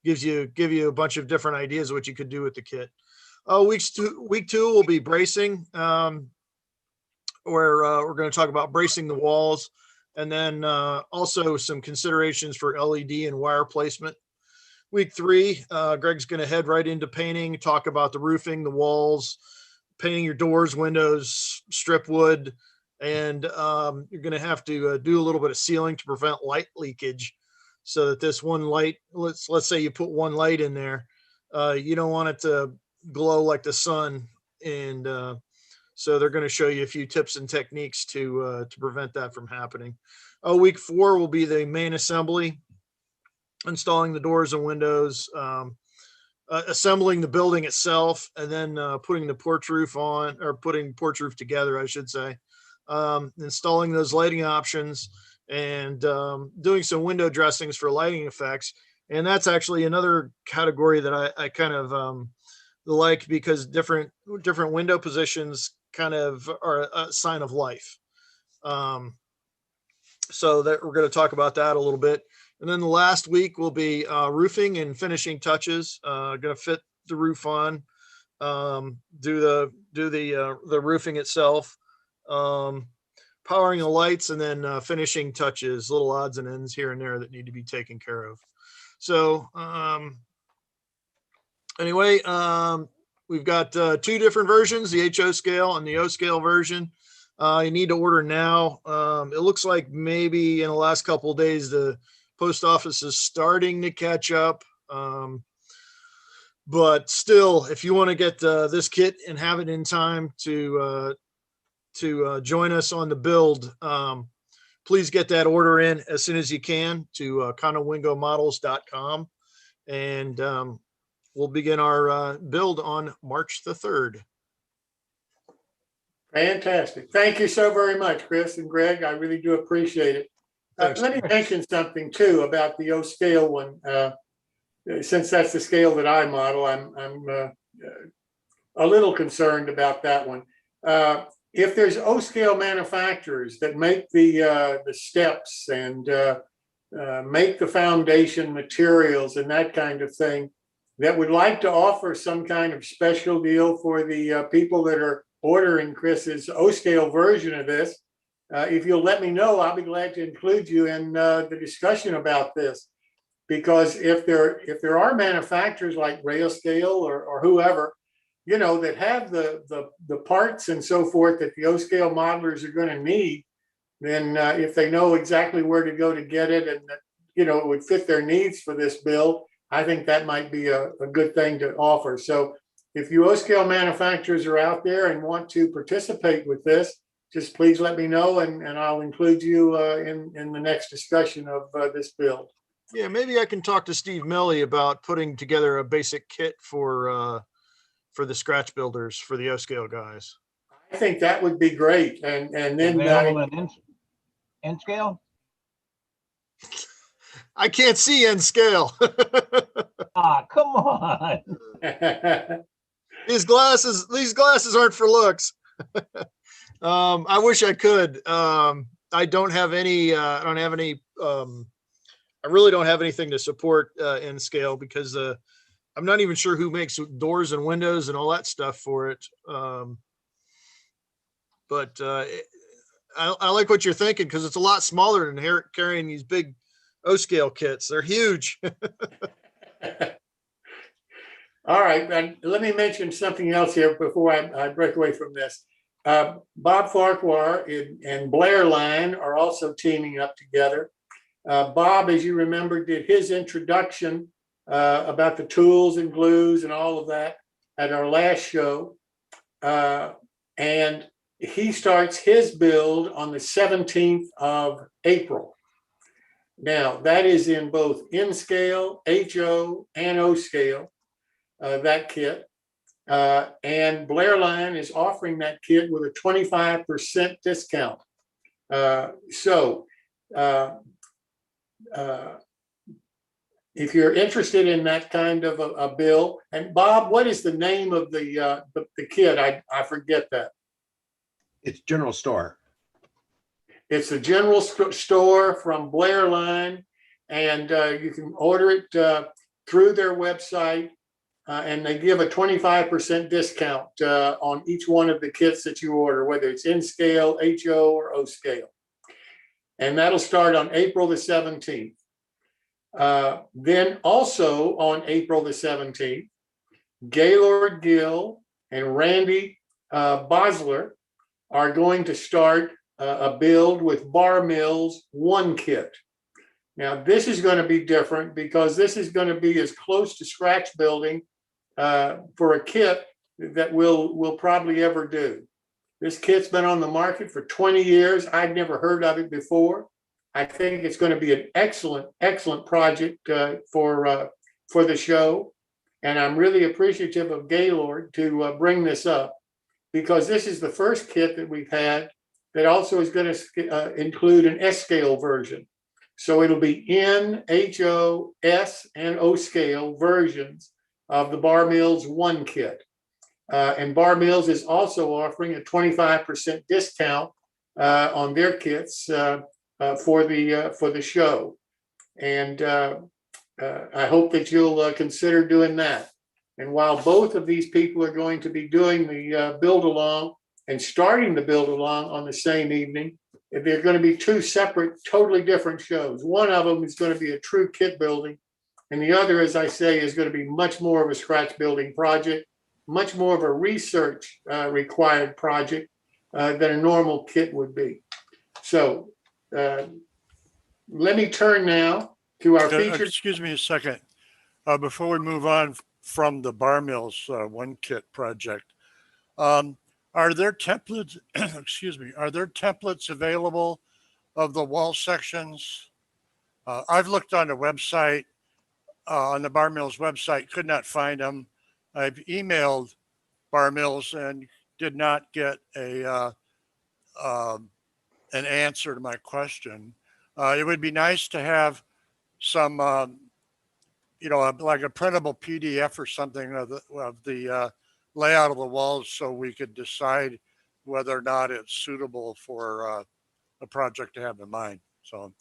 Give you a bunch of different ideas of what you could do with the kit. Week two will be bracing, where we're going to talk about bracing the walls, and then also some considerations for LED and wire placement. Week three, Greg's going to head right into painting, talk about the roofing, the walls, painting your doors, windows, strip wood, and you're going to have to do a little bit of sealing to prevent light leakage, so that this one light, let's say you put one light in there, you don't want it to glow like the sun, and so they're going to show you a few tips and techniques to prevent that from happening. Week four will be the main assembly, installing the doors and windows, assembling the building itself, and then putting the porch roof on, or putting porch roof together, I should say, installing those lighting options, and doing some window dressings for lighting effects. And that's actually another category that I kind of like, because different window positions kind of are a sign of life. So that we're going to talk about that a little bit. And then the last week will be roofing and finishing touches. Going to fit the roof on, do the roofing itself, powering the lights, and then finishing touches, little odds and ends here and there that need to be taken care of. So anyway, we've got two different versions, the HO scale and the O scale version. You need to order now. It looks like maybe in the last couple of days, the post office is starting to catch up. But still, if you want to get this kit and have it in time to join us on the build, please get that order in as soon as you can to conowingomodels.com, and we'll begin our build on March the 3rd. Fantastic. Thank you so very much, Chris and Greg. I really do appreciate it. Thanks. Let me mention something too about the O scale one. Since that's the scale that I model, I'm a little concerned about that one. If there's O scale manufacturers that make the steps and make the foundation materials and that kind of thing, that would like to offer some kind of special deal for the people that are ordering Chris's O-scale version of this. If you'll let me know, I'll be glad to include you in the discussion about this. Because if there are manufacturers like Railscale or whoever, you know, that have the parts and so forth that the O-scale modelers are going to need, then if they know exactly where to go to get it and that, you know, it would fit their needs for this build, I think that might be a good thing to offer. So if you O-scale manufacturers are out there and want to participate with this, just please let me know and I'll include you in the next discussion of this build. Yeah, maybe I can talk to Steve Melly about putting together a basic kit for the scratch builders, for the O-scale guys. I think that would be great. And then Available in N scale? I can't see N scale. Ah, come on. These glasses aren't for looks. I wish I could. I don't have any, I really don't have anything to support N scale because I'm not even sure who makes doors and windows and all that stuff for it. But I like what you're thinking because it's a lot smaller than carrying these big O-scale kits. They're huge. All right, and let me mention something else here before I break away from this. Bob Farquhar and Blair Line are also teaming up together. Bob, as you remember, did his introduction about the tools and glues and all of that at our last show. And he starts his build on the 17th of April. Now, that is in both N scale, HO, and O scale, that kit. And Blair Line is offering that kit with a 25% discount. If you're interested in that kind of a bill, and Bob, what is the name of the kit? I forget that. It's General Store. It's a general store from Blair Line, and you can order it through their website, and they give a 25% discount on each one of the kits that you order, whether it's N scale, HO, or O scale. And that'll start on April the 17th. Then also on April the 17th, Gaylord Gill and Randy Bosler are going to start a build with Bar Mills 1 kit. Now, this is going to be different because this is going to be as close to scratch building for a kit that we'll probably ever do. This kit's been on the market for 20 years. I'd never heard of it before. I think it's going to be an excellent project for the show. And I'm really appreciative of Gaylord to bring this up because this is the first kit that we've had that also is going to include an S scale version. So it'll be N, HO, S, and O scale versions of the Bar Mills 1 kit. And Bar Mills is also offering a 25% discount on their kits for the show. And I hope that you'll consider doing that. And while both of these people are going to be doing the build along and starting the build along on the same evening, they're going to be 2 separate, totally different shows. One of them is going to be a true kit building. And the other, as I say, is going to be much more of a scratch building project, much more of a research required project than a normal kit would be. So let me turn now to our featured. Excuse me a second. Before we move on from the Bar Mills 1 kit project, are there templates, excuse me, are there templates available of the wall sections? I've looked on the website, on the Bar Mills website, could not find them. I've emailed Bar Mills and did not get an answer to my question. It would be nice to have some, like a printable PDF or something of the layout of the walls so we could decide whether or not it's suitable for a project to have in mind. So,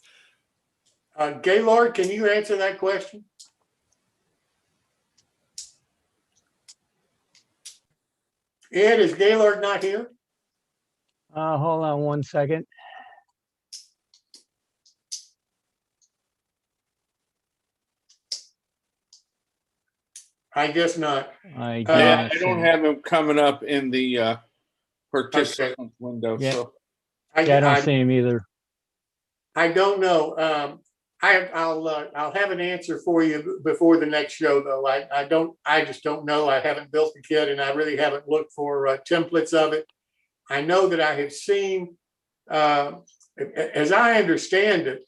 Gaylord, can you answer that question? Ed, is Gaylord not here? Hold on one second. I guess not. I do Yeah, not I see don't him. have him coming up in the participant window, Yeah. so. Yeah, I don't see him either. I don't know. I'll have an answer for you before the next show, though. I just don't know. I haven't built the kit, and I really haven't looked for templates of it. I know that I have seen, as I understand it,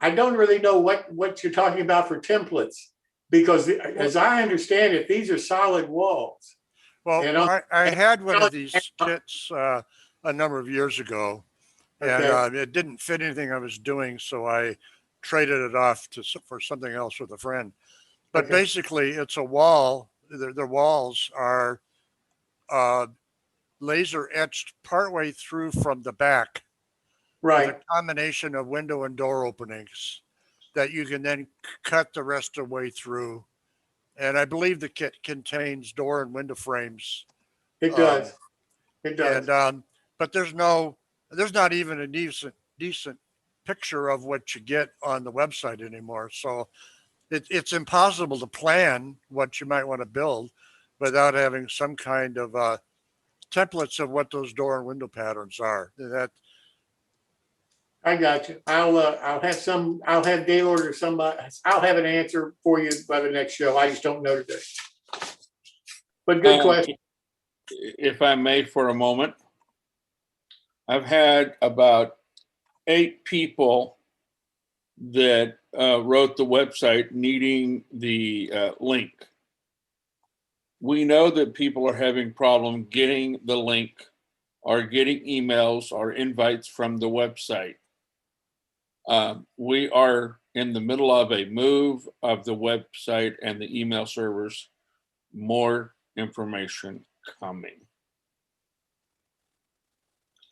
I don't really know what you're talking about for templates, because as I understand it, these are solid walls. Well, I had one of these kits a number of years ago, and Okay. it didn't fit anything I was doing, so I traded it off for something else with a friend. But Okay. basically, it's a wall. The walls are laser etched partway through from the back, with Right. a combination of window and door openings that you can then cut the rest of the way through. And I believe the kit contains door and window frames. It does. It does. And but there's not even a decent picture of what you get on the website anymore. So it's impossible to plan what you might want to build without having some kind of templates of what those door and window patterns are. That I got you. I'll have Gaylord or somebody. I'll have an answer for you by the next show. I just don't know today. But good question. If I may, for a moment, I've had about 8 people that wrote the website needing the link. We know that people are having problem getting the link or getting emails or invites from the website. We are in the middle of a move of the website and the email servers. More information coming.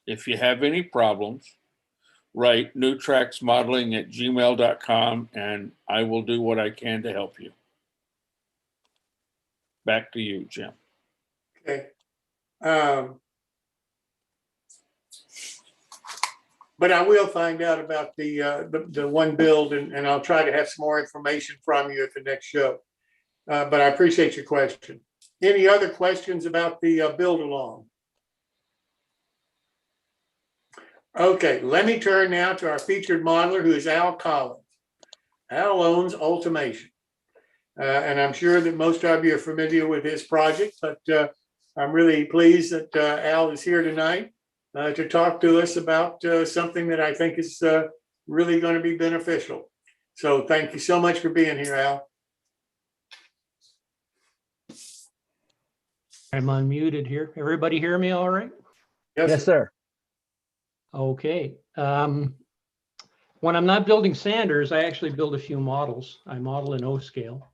If you have any problems, write newtracksmodeling@gmail.com and I will do what I can to help you. Back to you, Jim. Okay. But I will find out about the one build, and I'll try to have some more information from you at the next show. But I appreciate your question. Any other questions about the build along? Okay, let me turn now to our featured modeler, who is Al Collins. Al owns Ultimation. And I'm sure that most of you are familiar with his project, but I'm really pleased that Al is here tonight to talk to us about something that I think is really going to be beneficial. So thank you so much for being here, Al. I'm unmuted here. Everybody hear me all right? Yes, sir. Okay. When I'm not building Sanders, I actually build a few models. I model in O scale.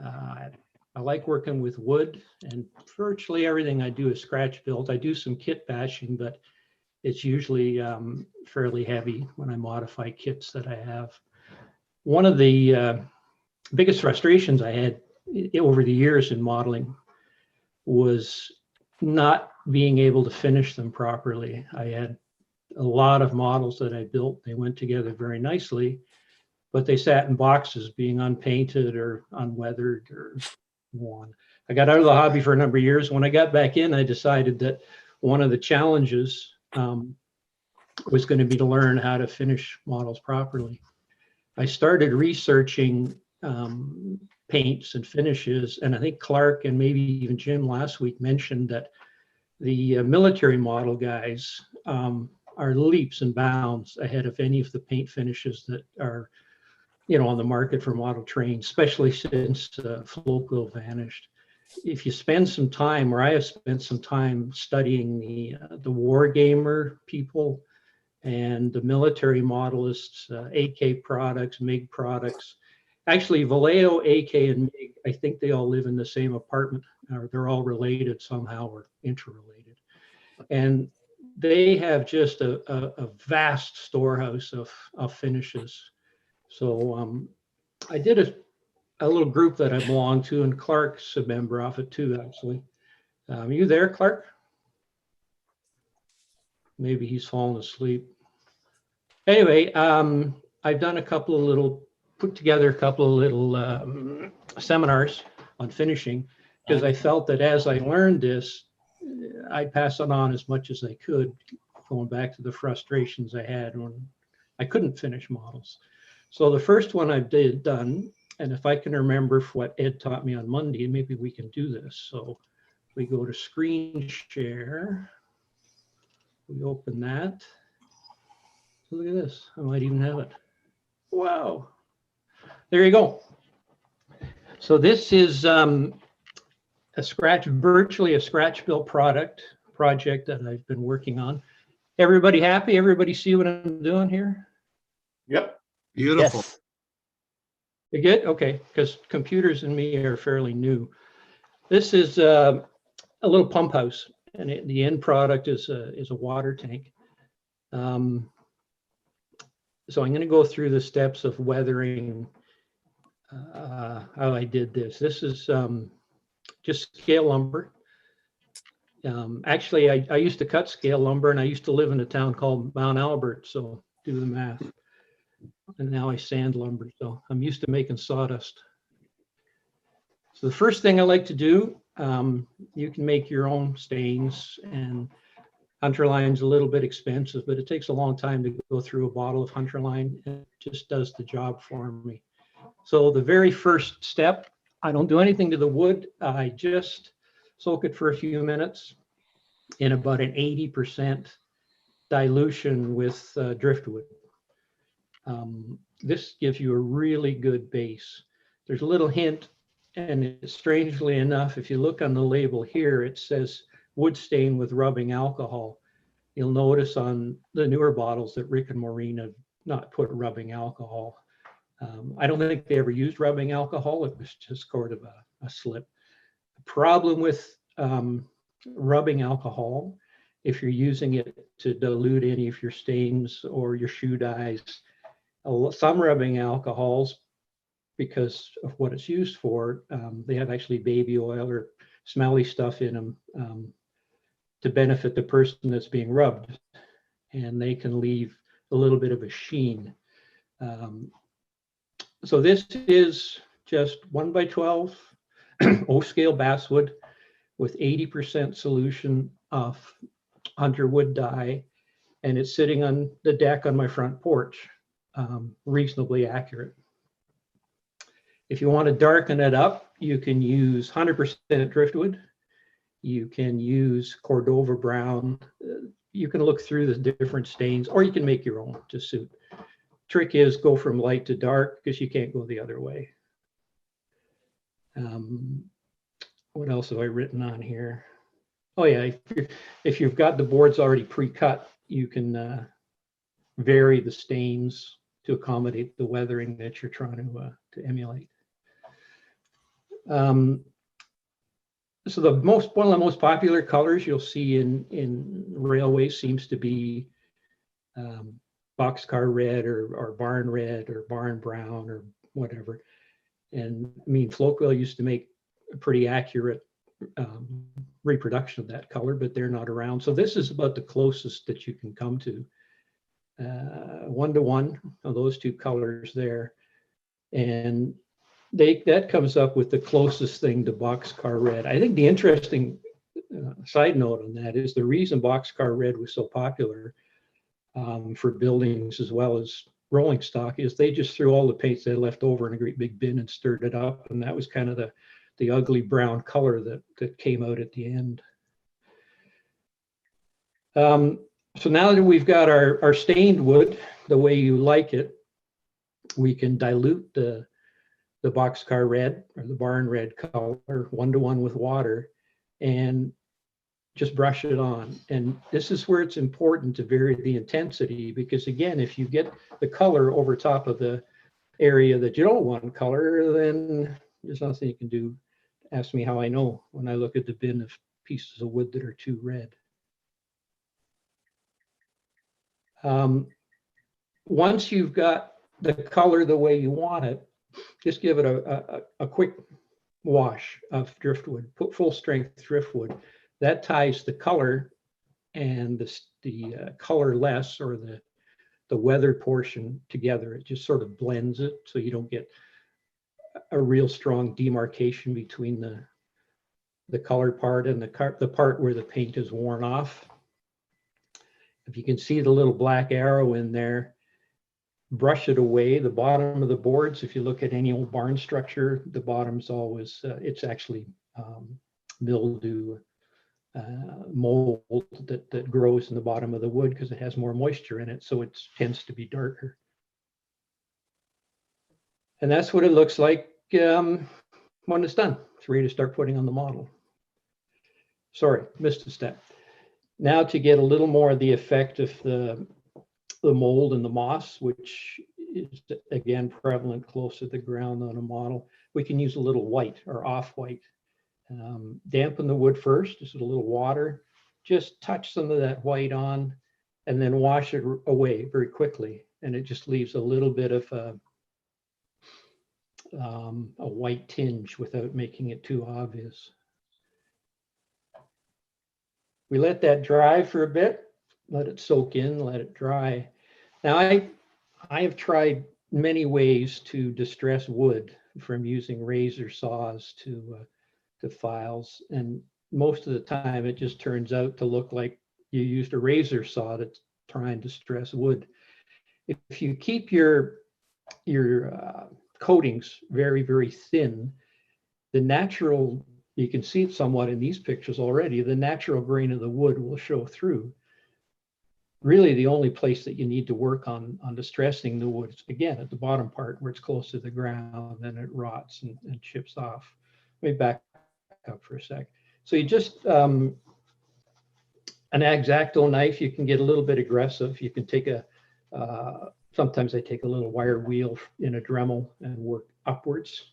I like working with wood, and virtually everything I do is scratch built. I do some kit bashing, but it's usually fairly heavy when I modify kits that I have. One of the biggest frustrations I had over the years in modeling was not being able to finish them properly. I had a lot of models that I built. They went together very nicely, but they sat in boxes being unpainted or unweathered or worn. I got out of the hobby for a number of years. When I got back in, I decided that one of the challenges was going to be to learn how to finish models properly. I started researching paints and finishes, and I think Clark and maybe even Jim last week mentioned that the military model guys are leaps and bounds ahead of any of the paint finishes that are, on the market for model trains, especially since Floquil vanished. If you spend some time, or I have spent some time studying the war gamer people and the military modelists, AK products, MiG products. Actually, Vallejo, AK, and MiG, I think they all live in the same apartment, or they're all related somehow or interrelated. And they have just a vast storehouse of finishes. So I did a little group that I belong to, and Clark's a member of it too, actually. You there, Clark? Maybe he's fallen asleep. Anyway, I've done put together a couple of little seminars on finishing, because I felt that as I learned this, I'd pass it on as much as I could, going back to the frustrations I had when I couldn't finish models. So the first one I've done, and if I can remember what Ed taught me on Monday, maybe we can do this. So we go to screen share. We open that. Look at this. I might even have it. Wow. There you go. So this is virtually a scratch built project that I've been working on. Everybody happy? Everybody see what I'm doing here? Yep. Beautiful. Yes. You good? Okay, because computers and me are fairly new. This is a little pump house, and the end product is a water tank. So I'm going to go through the steps of weathering how I did this. This is just scale lumber. Actually, I used to cut scale lumber, and I used to live in a town called Mount Albert, so do the math. And now I sand lumber, so I'm used to making sawdust. So the first thing I like to do, you can make your own stains, and Hunterline's a little bit expensive, but it takes a long time to go through a bottle of Hunterline, and it just does the job for me. So the very first step, I don't do anything to the wood. I just soak it for a few minutes in about an 80% dilution with driftwood. This gives you a really good base. There's a little hint, and strangely enough, if you look on the label here, it says wood stain with rubbing alcohol. You'll notice on the newer bottles that Rick and Maureen have not put rubbing alcohol. I don't think they ever used rubbing alcohol. It was just sort of a slip. The problem with rubbing alcohol, if you're using it to dilute any of your stains or your shoe dyes, some rubbing alcohols, because of what it's used for, they have actually baby oil or smelly stuff in them to benefit the person that's being rubbed, and they can leave a little bit of a sheen. So this is just 1x12 O-scale basswood with 80% solution of hunter wood dye, and it's sitting on the deck on my front porch, reasonably accurate. If you want to darken it up, you can use 100% driftwood. You can use Cordova brown. You can look through the different stains, or you can make your own to suit. Trick is go from light to dark, because you can't go the other way. What else have I written on here? Oh yeah, if you've got the boards already pre-cut, you can vary the stains to accommodate the weathering that you're trying to emulate. So one of the most popular colors you'll see in railways seems to be boxcar red or barn red or barn brown or whatever. And I mean, Floquil used to make a pretty accurate reproduction of that color, but they're not around. So this is about the closest that you can come to. 1-to-1 of those two colors there. And that comes up with the closest thing to boxcar red. I think the interesting side note on that is the reason boxcar red was so popular for buildings as well as rolling stock is they just threw all the paints they left over in a great big bin and stirred it up, and that was kind of the ugly brown color that came out at the end. So now that we've got our stained wood the way you like it, we can dilute the boxcar red or the barn red color 1-to-1 with water and just brush it on. And this is where it's important to vary the intensity, because again, if you get the color over top of the area that you don't want color, then there's nothing you can do. Ask me how I know when I look at the bin of pieces of wood that are too red. Once you've got the color the way you want it, just give it a quick wash of driftwood, put full strength driftwood. That ties the color and the colorless or the weathered portion together. It just sort of blends it so you don't get a real strong demarcation between the color part and the part where the paint is worn off. If you can see the little black arrow in there, brush it away. The bottom of the boards, if you look at any old barn structure, the bottom's always, it's actually mildew, mold that grows in the bottom of the wood because it has more moisture in it, so it tends to be darker. And that's what it looks like when it's done. It's ready to start putting on the model. Sorry, missed a step. Now to get a little more of the effect of the mold and the moss, which is again prevalent close to the ground on a model, we can use a little white or off-white. Dampen the wood first, just with a little water, just touch some of that white on and then wash it away very quickly. And it just leaves a little bit of a white tinge without making it too obvious. We let that dry for a bit, let it soak in, let it dry. Now I have tried many ways to distress wood, from using razor saws to files, and most of the time it just turns out to look like you used a razor saw to try and distress wood. If you keep your coatings very, very thin, the natural, you can see it somewhat in these pictures already, the natural grain of the wood will show through. Really the only place that you need to work on distressing the wood is, again, at the bottom part where it's close to the ground, and it rots and chips off. Let me back up for a sec. So you just, an X-Acto knife, you can get a little bit aggressive. You can take sometimes I take a little wire wheel in a Dremel and work upwards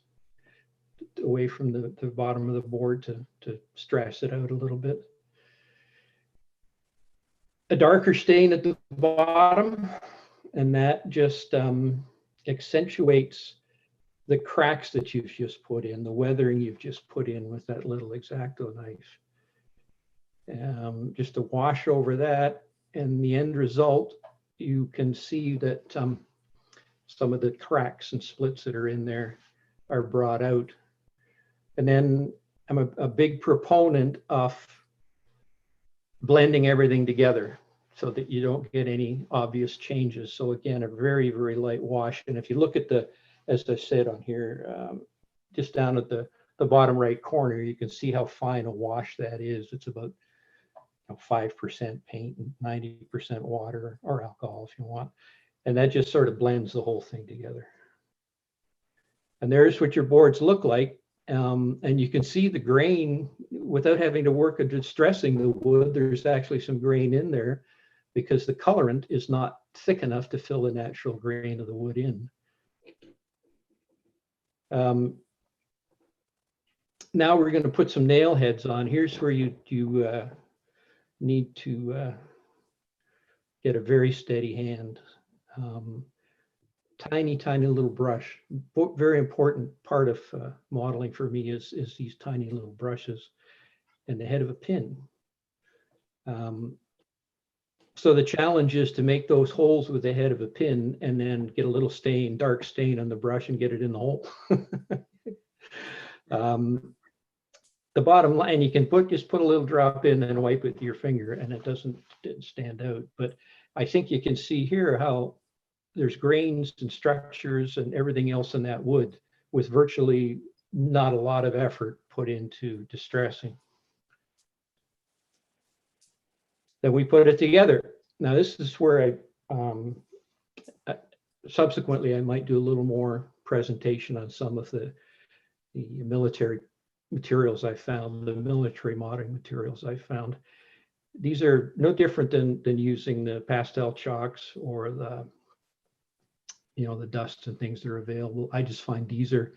away from the bottom of the board to stress it out a little bit. A darker stain at the bottom, and that just accentuates the cracks that you've just put in, the weathering you've just put in with that little X-Acto knife. Just to wash over that, and the end result, you can see that some of the cracks and splits that are in there are brought out. And then I'm a big proponent of blending everything together so that you don't get any obvious changes. So again, a very, very light wash. And if you look at as I said on here, just down at the bottom right corner, you can see how fine a wash that is. It's about 5% paint and 90% water or alcohol if you want. And that just sort of blends the whole thing together. And there's what your boards look like. And you can see the grain without having to work at distressing the wood. There's actually some grain in there because the colorant is not thick enough to fill the natural grain of the wood in. Now we're going to put some nail heads on. Here's where you need to get a very steady hand. Tiny little brush. Very important part of modeling for me is these tiny little brushes and the head of a pin. So the challenge is to make those holes with the head of a pin and then get a little stain, dark stain on the brush and get it in the hole. The bottom line, you can just put a little drop in and wipe it with your finger and it doesn't stand out. But I think you can see here how there's grains and structures and everything else in that wood with virtually not a lot of effort put into distressing. Then we put it together. Now this is where subsequently I might do a little more presentation on some of the military materials I found, the military modding materials I found. These are no different than using the pastel chalks or the dust and things that are available. I just find these are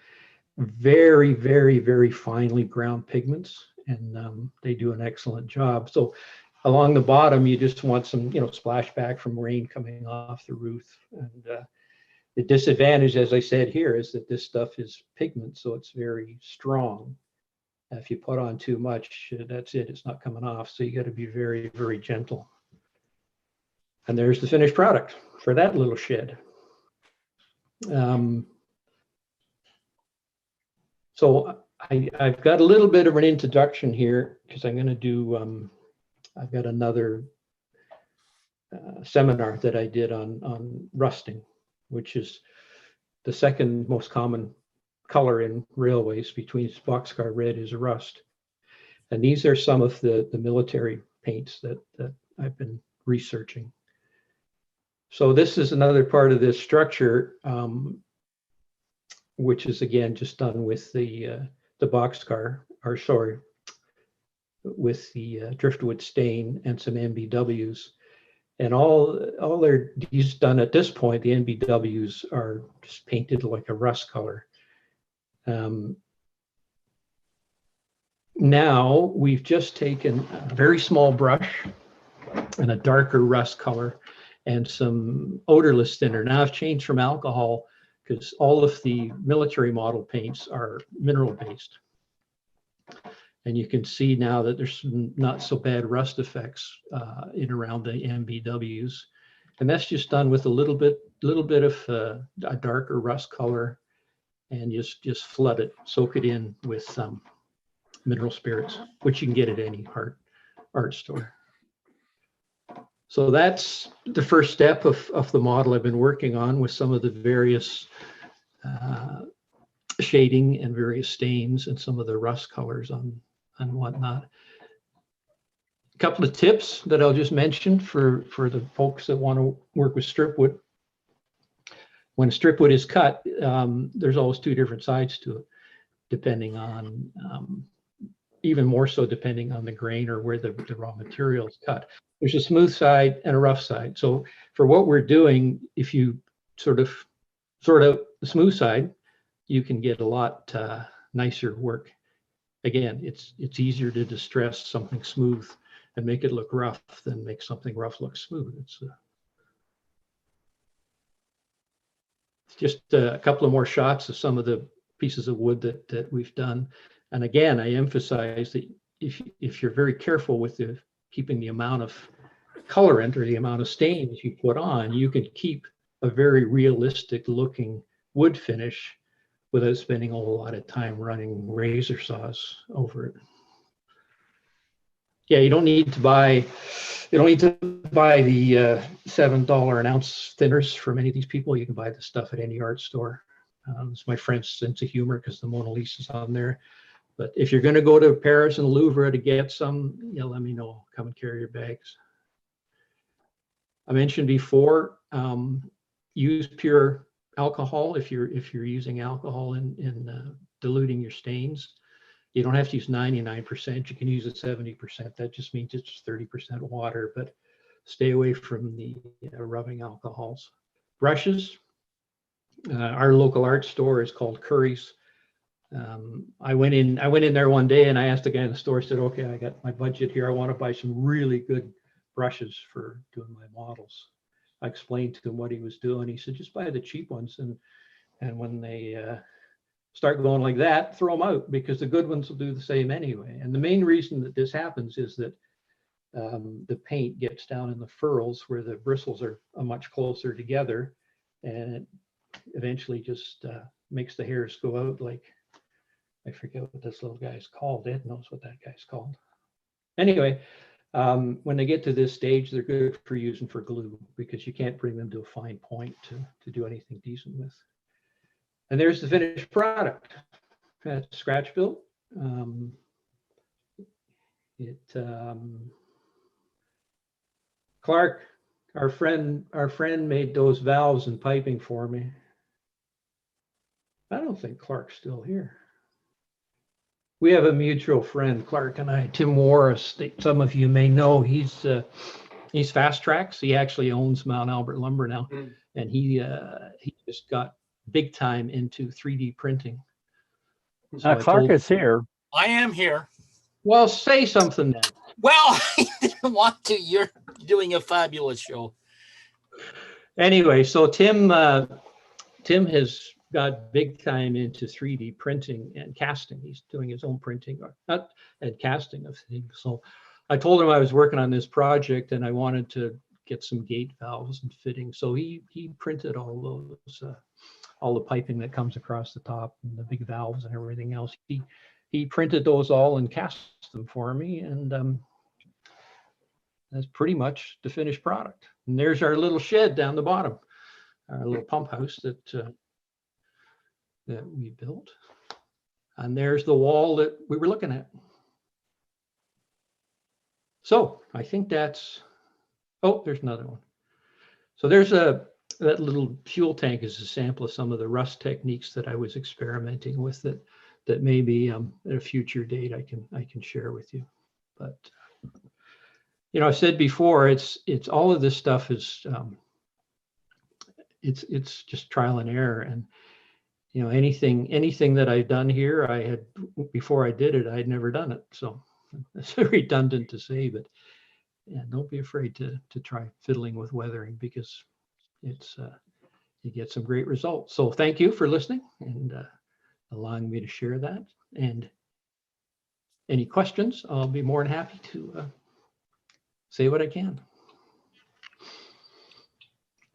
very, very, very finely ground pigments, and they do an excellent job. So along the bottom, you just want some, splashback from rain coming off the roof. And The disadvantage, as I said here, is that this stuff is pigment, so it's very strong. If you put on too much, that's it. It's not coming off. So you got to be very, very gentle. And there's the finished product for that little shed. So I've got a little bit of an introduction here because I'm going to do, I've got another seminar that I did on rusting, which is the second most common color in railways between boxcar red is rust. And these are some of the military paints that I've been researching. So this is another part of this structure, which is again just done with the boxcar, or sorry, with the driftwood stain and some MBWs. And all they're just done at this point, the NBWs are just painted like a rust color. Now we've just taken a very small brush and a darker rust color and some odorless thinner. Now I've changed from alcohol because all of the military model paints are mineral based. And you can see now that there's not so bad rust effects in around the MBWs. And that's just done with a little bit of a darker rust color, and just flood it, soak it in with some mineral spirits, which you can get at any art store. So that's the first step of the model I've been working on with some of the various shading and various stains and some of the rust colors on and whatnot. A couple of tips that I'll just mention for the folks that want to work with strip wood. When strip wood is cut, there's always two different sides to it, depending on, even more so depending on the grain or where the raw material is cut. There's a smooth side and a rough side. So for what we're doing, if you sort of the smooth side, you can get a lot nicer work. Again, it's easier to distress something smooth and make it look rough than make something rough look smooth. It's just a couple of more shots of some of the pieces of wood that we've done. And again, I emphasize that if you're very careful with keeping the amount of colorant or the amount of stains you put on, you can keep a very realistic looking wood finish without spending a whole lot of time running razor saws over it. Yeah, you don't need to buy the $7 an ounce thinners for many of these people. You can buy the stuff at any art store. It's my French sense of humor because the Mona Lisa's on there. But if you're going to go to Paris and the Louvre to get some, let me know. Come and carry your bags. I mentioned before, use pure alcohol if you're using alcohol in diluting your stains. You don't have to use 99%. You can use it 70%. That just means it's 30% water, but stay away from the rubbing alcohols. Brushes. Our local art store is called Curry's. I went in there one day and I asked the guy in the store, I said, okay, I got my budget here. I want to buy some really good brushes for doing my models. I explained to him what he was doing. He said, just buy the cheap ones. And when they start going like that, throw them out because the good ones will do the same anyway. And the main reason that this happens is that the paint gets down in the furrows where the bristles are much closer together, and it eventually just makes the hairs go out like, I forget what this little guy's called. Ed knows what that guy's called. Anyway, when they get to this stage, they're good for using for glue because you can't bring them to a fine point to do anything decent with. And there's the finished product. That's scratch built. Clark, our friend made those valves and piping for me. I don't think Clark's still here. We have a mutual friend, Clark and I, Tim Warris, that some of you may know. He's Fast Tracks. He actually owns Mount Albert Lumber now, and he just got big time into 3D printing. So Clark is here. I am here. Well, say something then. Well, I didn't want to. You're doing a fabulous show. Anyway, so Tim Tim has got big time into 3D printing and casting. He's doing his own printing, or not, and casting of things. So I told him I was working on this project and I wanted to get some gate valves and fittings. So he printed all those, all the piping that comes across the top and the big valves and everything else. He printed those all and cast them for me, and that's pretty much the finished product. And there's our little shed down the bottom, our little pump house that we built. And there's the wall that we were looking at. So I think that's, oh, there's another one. So there's that little fuel tank is a sample of some of the rust techniques that I was experimenting with that maybe at a future date I can share with you. But you know, I've said before, it's all of this stuff is it's just trial and error. And you know, anything that I've done here, I had before I did it, I'd never done it. So it's redundant to say, but yeah, don't be afraid to try fiddling with weathering, because it's you get some great results. So thank you for listening and allowing me to share that. And any questions, I'll be more than happy to say what I can.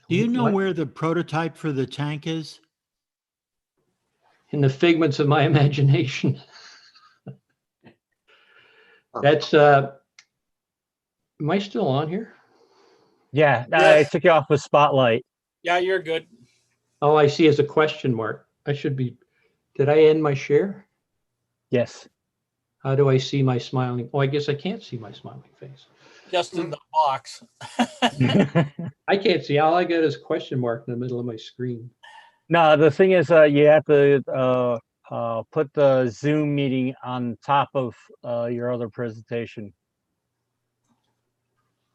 Do you know where the prototype for the tank is? In the figments of my imagination. That's am I still on here? Yeah, I took you off with spotlight. Yeah, you're good. Oh, I see, as a question mark. I should be, did I end my share? Yes. How do I see my smiling? Oh, I guess I can't see my smiling face. Just in the box. I can't see. All I got is a question mark in the middle of my screen. No, the thing is, you have to put the Zoom meeting on top of your other presentation.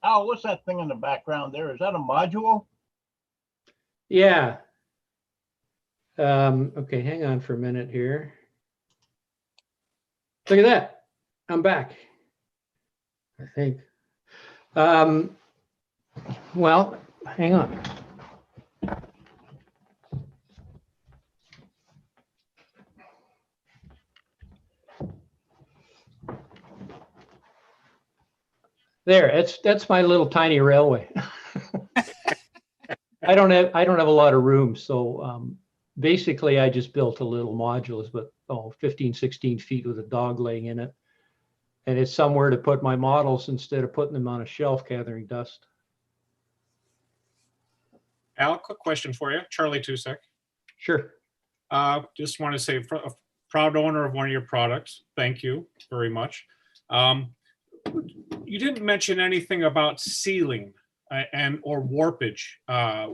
Oh, what's that thing in the background there? Is that a module? Yeah. Okay, hang on for a minute here. Look at that. I'm back, I think. Well, hang on. There, that's my little tiny railway. I don't have a lot of room, so basically I just built a little module. It's about 15, 16 feet with a dog laying in it. And it's somewhere to put my models instead of putting them on a shelf gathering dust. Al, quick question for you. Charlie Tusek. Sure. Just want to say, a proud owner of one of your products. Thank you very much. You didn't mention anything about sealing or warpage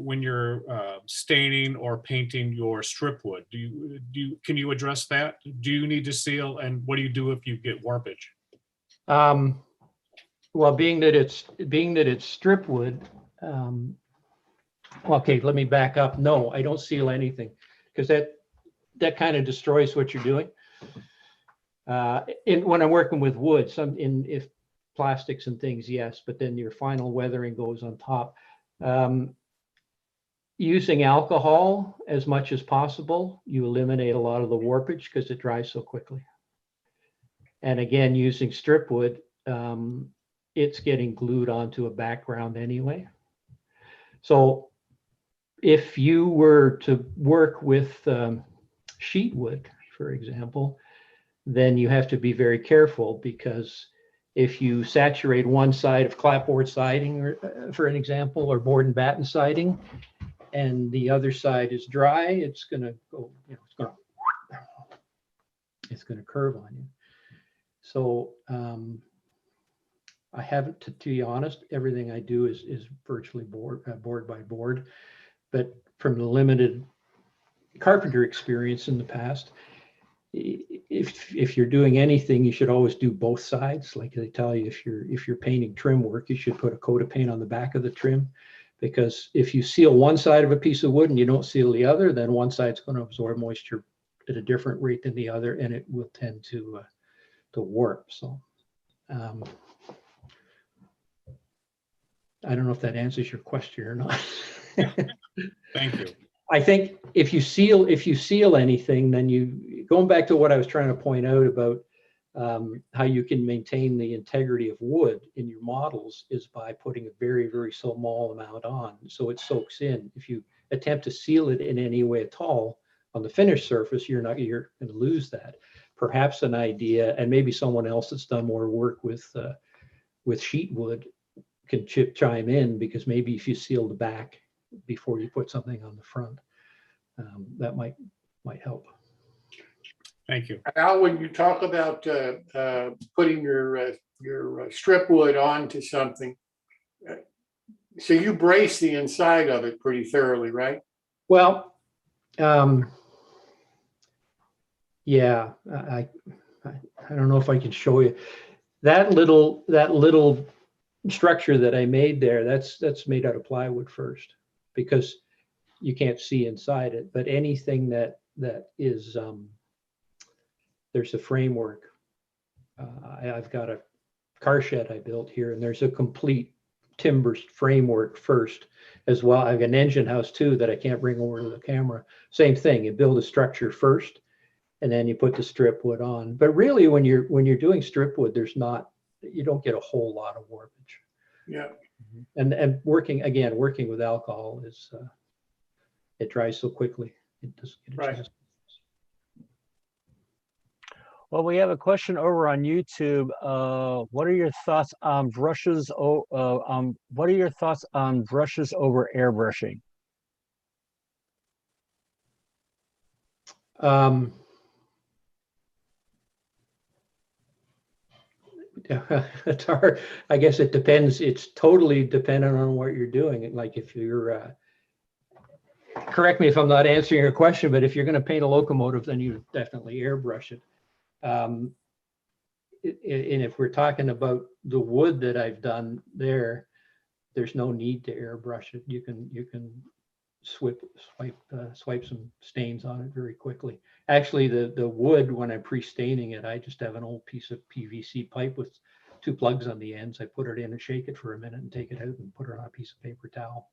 when you're staining or painting your strip wood. Can you address that? Do you need to seal, and what do you do if you get warpage? Well, being that it's strip wood, okay, let me back up. No, I don't seal anything, because that kind of destroys what you're doing. When I'm working with wood, if plastics and things, yes, but then your final weathering goes on top. Using alcohol as much as possible, you eliminate a lot of the warpage because it dries so quickly. And again, using strip wood, it's getting glued onto a background anyway. So if you were to work with sheet wood, for example, then you have to be very careful, because if you saturate one side of clapboard siding, or, for an example, or board and batten siding, and the other side is dry, it's going to go, it's going to curve on you. So I haven't, to be honest, everything I do is virtually board by board. But from the limited carpenter experience in the past, if you're doing anything, you should always do both sides. Like they tell you, if you're painting trim work, you should put a coat of paint on the back of the trim, because if you seal one side of a piece of wood and you don't seal the other, then one side's going to absorb moisture at a different rate than the other, and it will tend to warp. So I don't know if that answers your question or not. Thank you. I think if you seal anything, then you, going back to what I was trying to point out about how you can maintain the integrity of wood in your models is by putting a very, very small amount on, so it soaks in. If you attempt to seal it in any way at all on the finished surface, you're going to lose that. Perhaps an idea, and maybe someone else that's done more work with sheet wood can chime in, because maybe if you seal the back before you put something on the front, that might help. Thank you. Al, when you talk about putting your strip wood onto something, so you brace the inside of it pretty thoroughly, right? Well, yeah, I don't know if I can show you that little structure that I made there. That's made out of plywood first, because you can't see inside it. But anything that is there's a framework. I've got a car shed I built here, and there's a complete timber framework first as well. I've got an engine house too that I can't bring over to the camera. Same thing, you build a structure first, and then you put the strip wood on. But really, when you're doing strip wood, you don't get a whole lot of warpage. Yeah. And working with alcohol is it dries so quickly. It doesn't get a chance. Well, we have a question over on YouTube. What are your thoughts on brushes? What are your thoughts on brushes over airbrushing? It's hard. I guess it depends. It's totally dependent on what you're doing. Like if you're, correct me if I'm not answering your question, but if you're going to paint a locomotive, then you definitely airbrush it. And if we're talking about the wood that I've done there, there's no need to airbrush it. You can swipe some stains on it very quickly. Actually, the wood, when I'm pre-staining it, I just have an old piece of PVC pipe with 2 plugs on the ends. I put it in and shake it for a minute and take it out and put it on a piece of paper towel.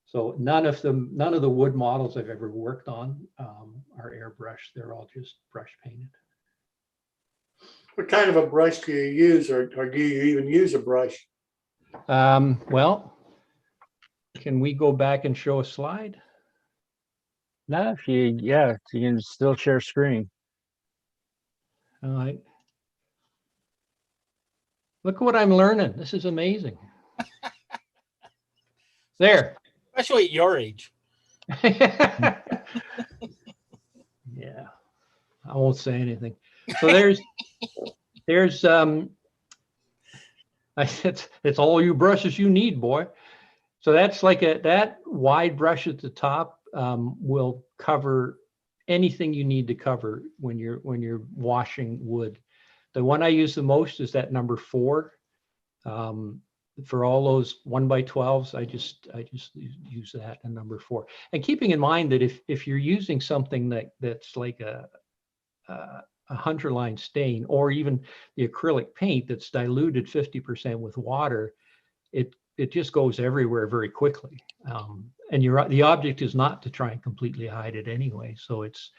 So none of the wood models I've ever worked on are airbrushed. They're all just brush painted. What kind of a brush do you use, or do you even use a brush? Well, can we go back and show a slide? No, you can still share screen. All right. Look what I'm learning. This is amazing. There. Especially at your age. Yeah, I won't say anything. So there's it's all you brushes you need, boy. So that's like that wide brush at the top will cover anything you need to cover when you're washing wood. The one I use the most is that number 4. For all those 1x12s, I just use that and number 4. And keeping in mind that if you're using something that's like a hunter line stain, or even the acrylic paint that's diluted 50% with water, it just goes everywhere very quickly. And the object is not to try and completely hide it anyway. So it's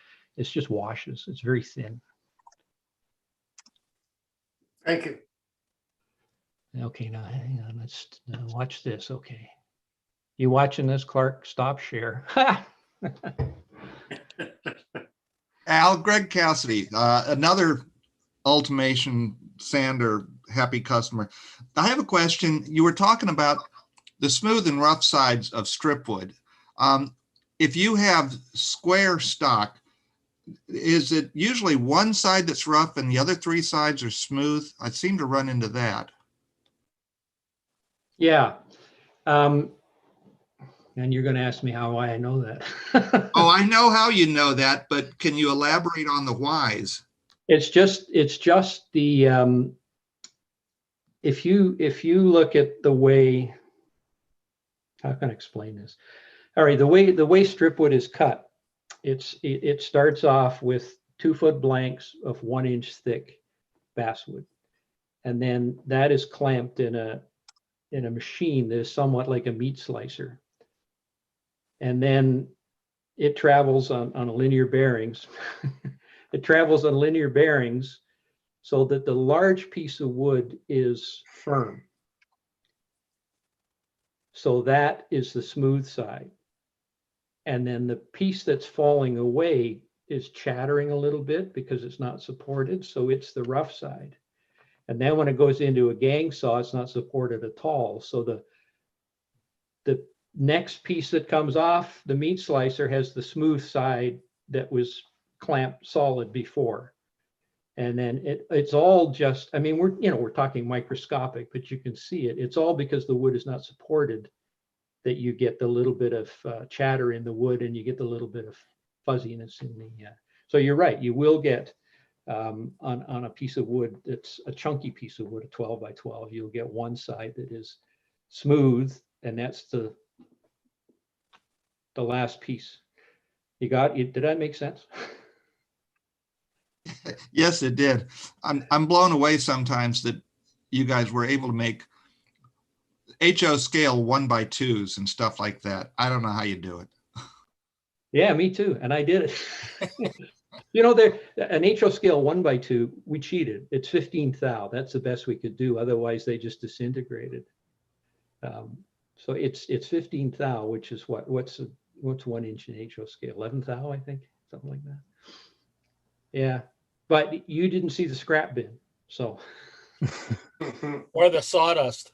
just washes. It's very thin. Thank you. Okay, now hang on. Let's watch this. Okay. You watching this, Clark? Stop share. Al, Greg Cassidy, another Ultimation Sander happy customer. I have a question. You were talking about the smooth and rough sides of strip wood. If you have square stock, is it usually one side that's rough and the other 3 sides are smooth? I seem to run into that. Yeah. And you're going to ask me how I know that. Oh, I know how you know that, but can you elaborate on the whys? It's just the if you look at the way, how can I explain this? All right, the way strip wood is cut, it starts off with 2-foot blanks of 1 inch thick basswood, and then that is clamped in a machine that is somewhat like a meat slicer. And then it travels on linear bearings. It travels on linear bearings so that the large piece of wood is firm. So that is the smooth side. And then the piece that's falling away is chattering a little bit because it's not supported. So it's the rough side. And then when it goes into a gang saw, it's not supported at all. So the next piece that comes off the meat slicer has the smooth side that was clamped solid before. And then it's all just, I mean, we're talking microscopic, but you can see it. It's all because the wood is not supported that you get the little bit of chatter in the wood, and you get the little bit of fuzziness in the. So you're right. You will get on a piece of wood that's a chunky piece of wood, a 12 by 12. You'll get one side that is smooth, and that's the last piece. You got it? Did that make sense? Yes, it did. I'm blown away sometimes that you guys were able to make HO scale 1x2s and stuff like that. I don't know how you do it. Yeah, me too. And I did it. You know, there an HO scale 1x2, we cheated. It's 15 thou. That's the best we could do. Otherwise, they just disintegrated. So it's 15 thou, which is what's 1 inch in HO scale? 11 thou, I think, something like that. Yeah, but you didn't see the scrap bin, so. Or the sawdust.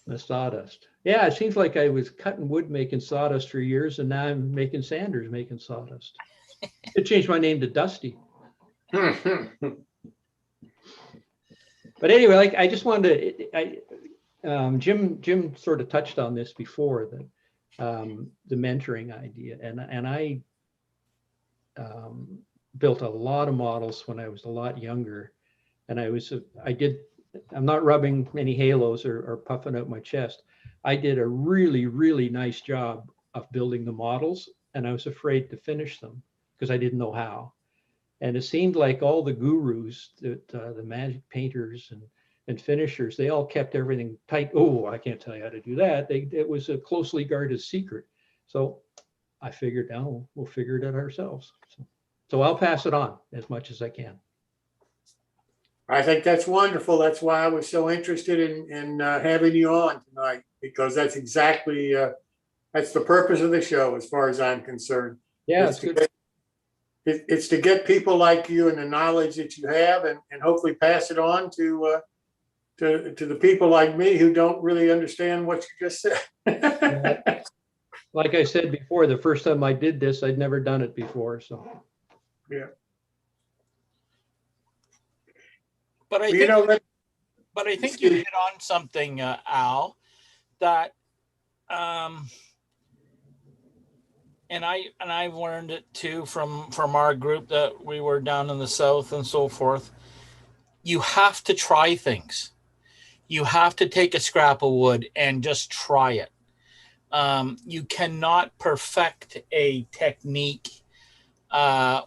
The sawdust. Yeah, it seems like I was cutting wood making sawdust for years, and now I'm making sanders making sawdust. I changed my name to Dusty. But anyway, like I just wanted to, Jim sort of touched on this before, the mentoring idea, and I built a lot of models when I was a lot younger, and I'm not rubbing any halos or puffing out my chest. I did a really, really nice job of building the models, and I was afraid to finish them because I didn't know how. And it seemed like all the gurus, the magic painters and finishers, they all kept everything tight. Oh, I can't tell you how to do that. It was a closely guarded secret. So I figured, oh, we'll figure it out ourselves. So I'll pass it on as much as I can. I think that's wonderful. That's why I was so interested in having you on tonight, because that's exactly, that's the purpose of the show as far as I'm concerned. Yeah, it's good. It's to get people like you and the knowledge that you have, and hopefully pass it on to the people like me who don't really understand what you just said. Like I said before, the first time I did this, I'd never done it before. So yeah. But I think you hit on something, Al, that and I've learned it too from our group that we were down in the south and so forth. You have to try things. You have to take a scrap of wood and just try it. You cannot perfect a technique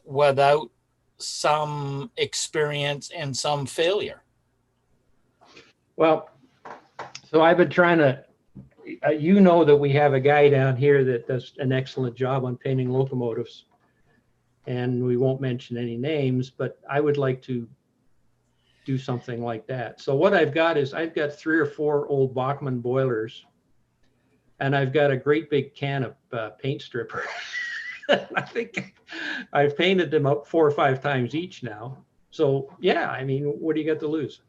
without some experience and some failure. Well, so I've been trying to, you know, that we have a guy down here that does an excellent job on painting locomotives, and we won't mention any names, but I would like to do something like that. So what I've got is I've got 3 or 4 old Bachmann boilers, and I've got a great big can of paint stripper. I think I've painted them up 4 or 5 times each now. So yeah, I mean, what do you got to lose?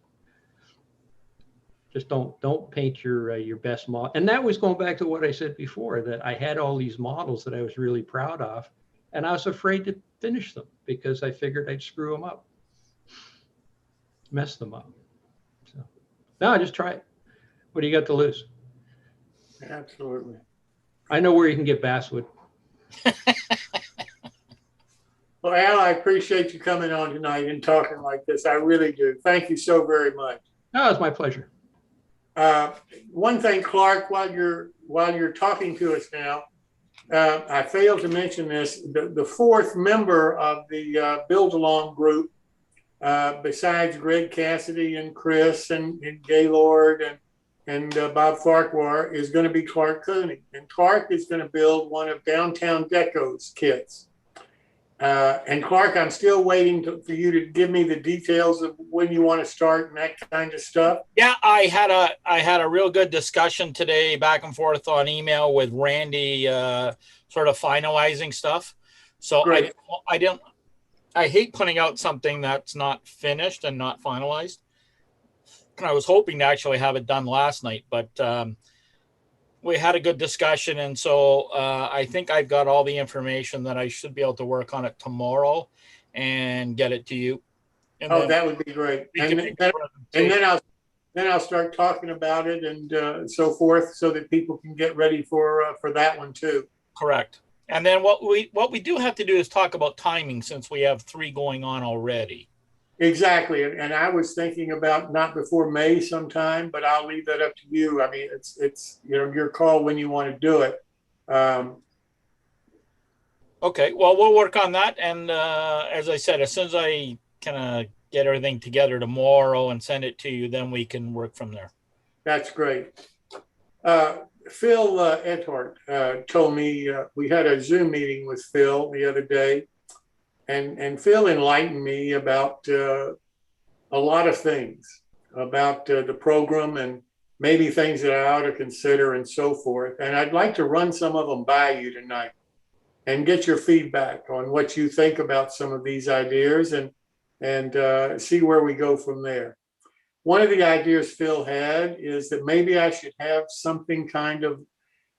Just don't paint your best model. And that was going back to what I said before, that I had all these models that I was really proud of, and I was afraid to finish them because I figured I'd screw them up, mess them up. So no, just try it. What do you got to lose? Absolutely. I know where you can get basswood. Well, Al, I appreciate you coming on tonight and talking like this. I really do. Thank you so very much. No, it's my pleasure. One thing, Clark, while you're talking to us now, I failed to mention this. The 4th member of the Build Along group, besides Greg Cassidy and Chris and Gaylord and Bob Farquhar is going to be Clark Cooney. And Clark is going to build one of Downtown Deco's kits. And Clark, I'm still waiting for you to give me the details of when you want to start and that kind of stuff. Yeah, I had a real good discussion today, back and forth on email with Randy, sort of finalizing stuff. So Great. I hate putting out something that's not finished and not finalized. And I was hoping to actually have it done last night, but we had a good discussion, and so I think I've got all the information that I should be able to work on it tomorrow and get it to you. And oh, that would be great. And then I'll start talking about it and so forth, so that people can get ready for that one too. Correct. And then what we do have to do is talk about timing, since we have 3 going on already. Exactly. And I was thinking about not before May sometime, but I'll leave that up to you. I mean, it's your call when you want to do it. Okay, well, we'll work on that. And as I said, as soon as I kind of get everything together tomorrow and send it to you, then we can work from there. That's great. Phil Edhart told me we had a Zoom meeting with Phil the other day. And Phil enlightened me about a lot of things about the program and maybe things that I ought to consider and so forth. And I'd like to run some of them by you tonight and get your feedback on what you think about some of these ideas and see where we go from there. One of the ideas Phil had is that maybe I should have something kind of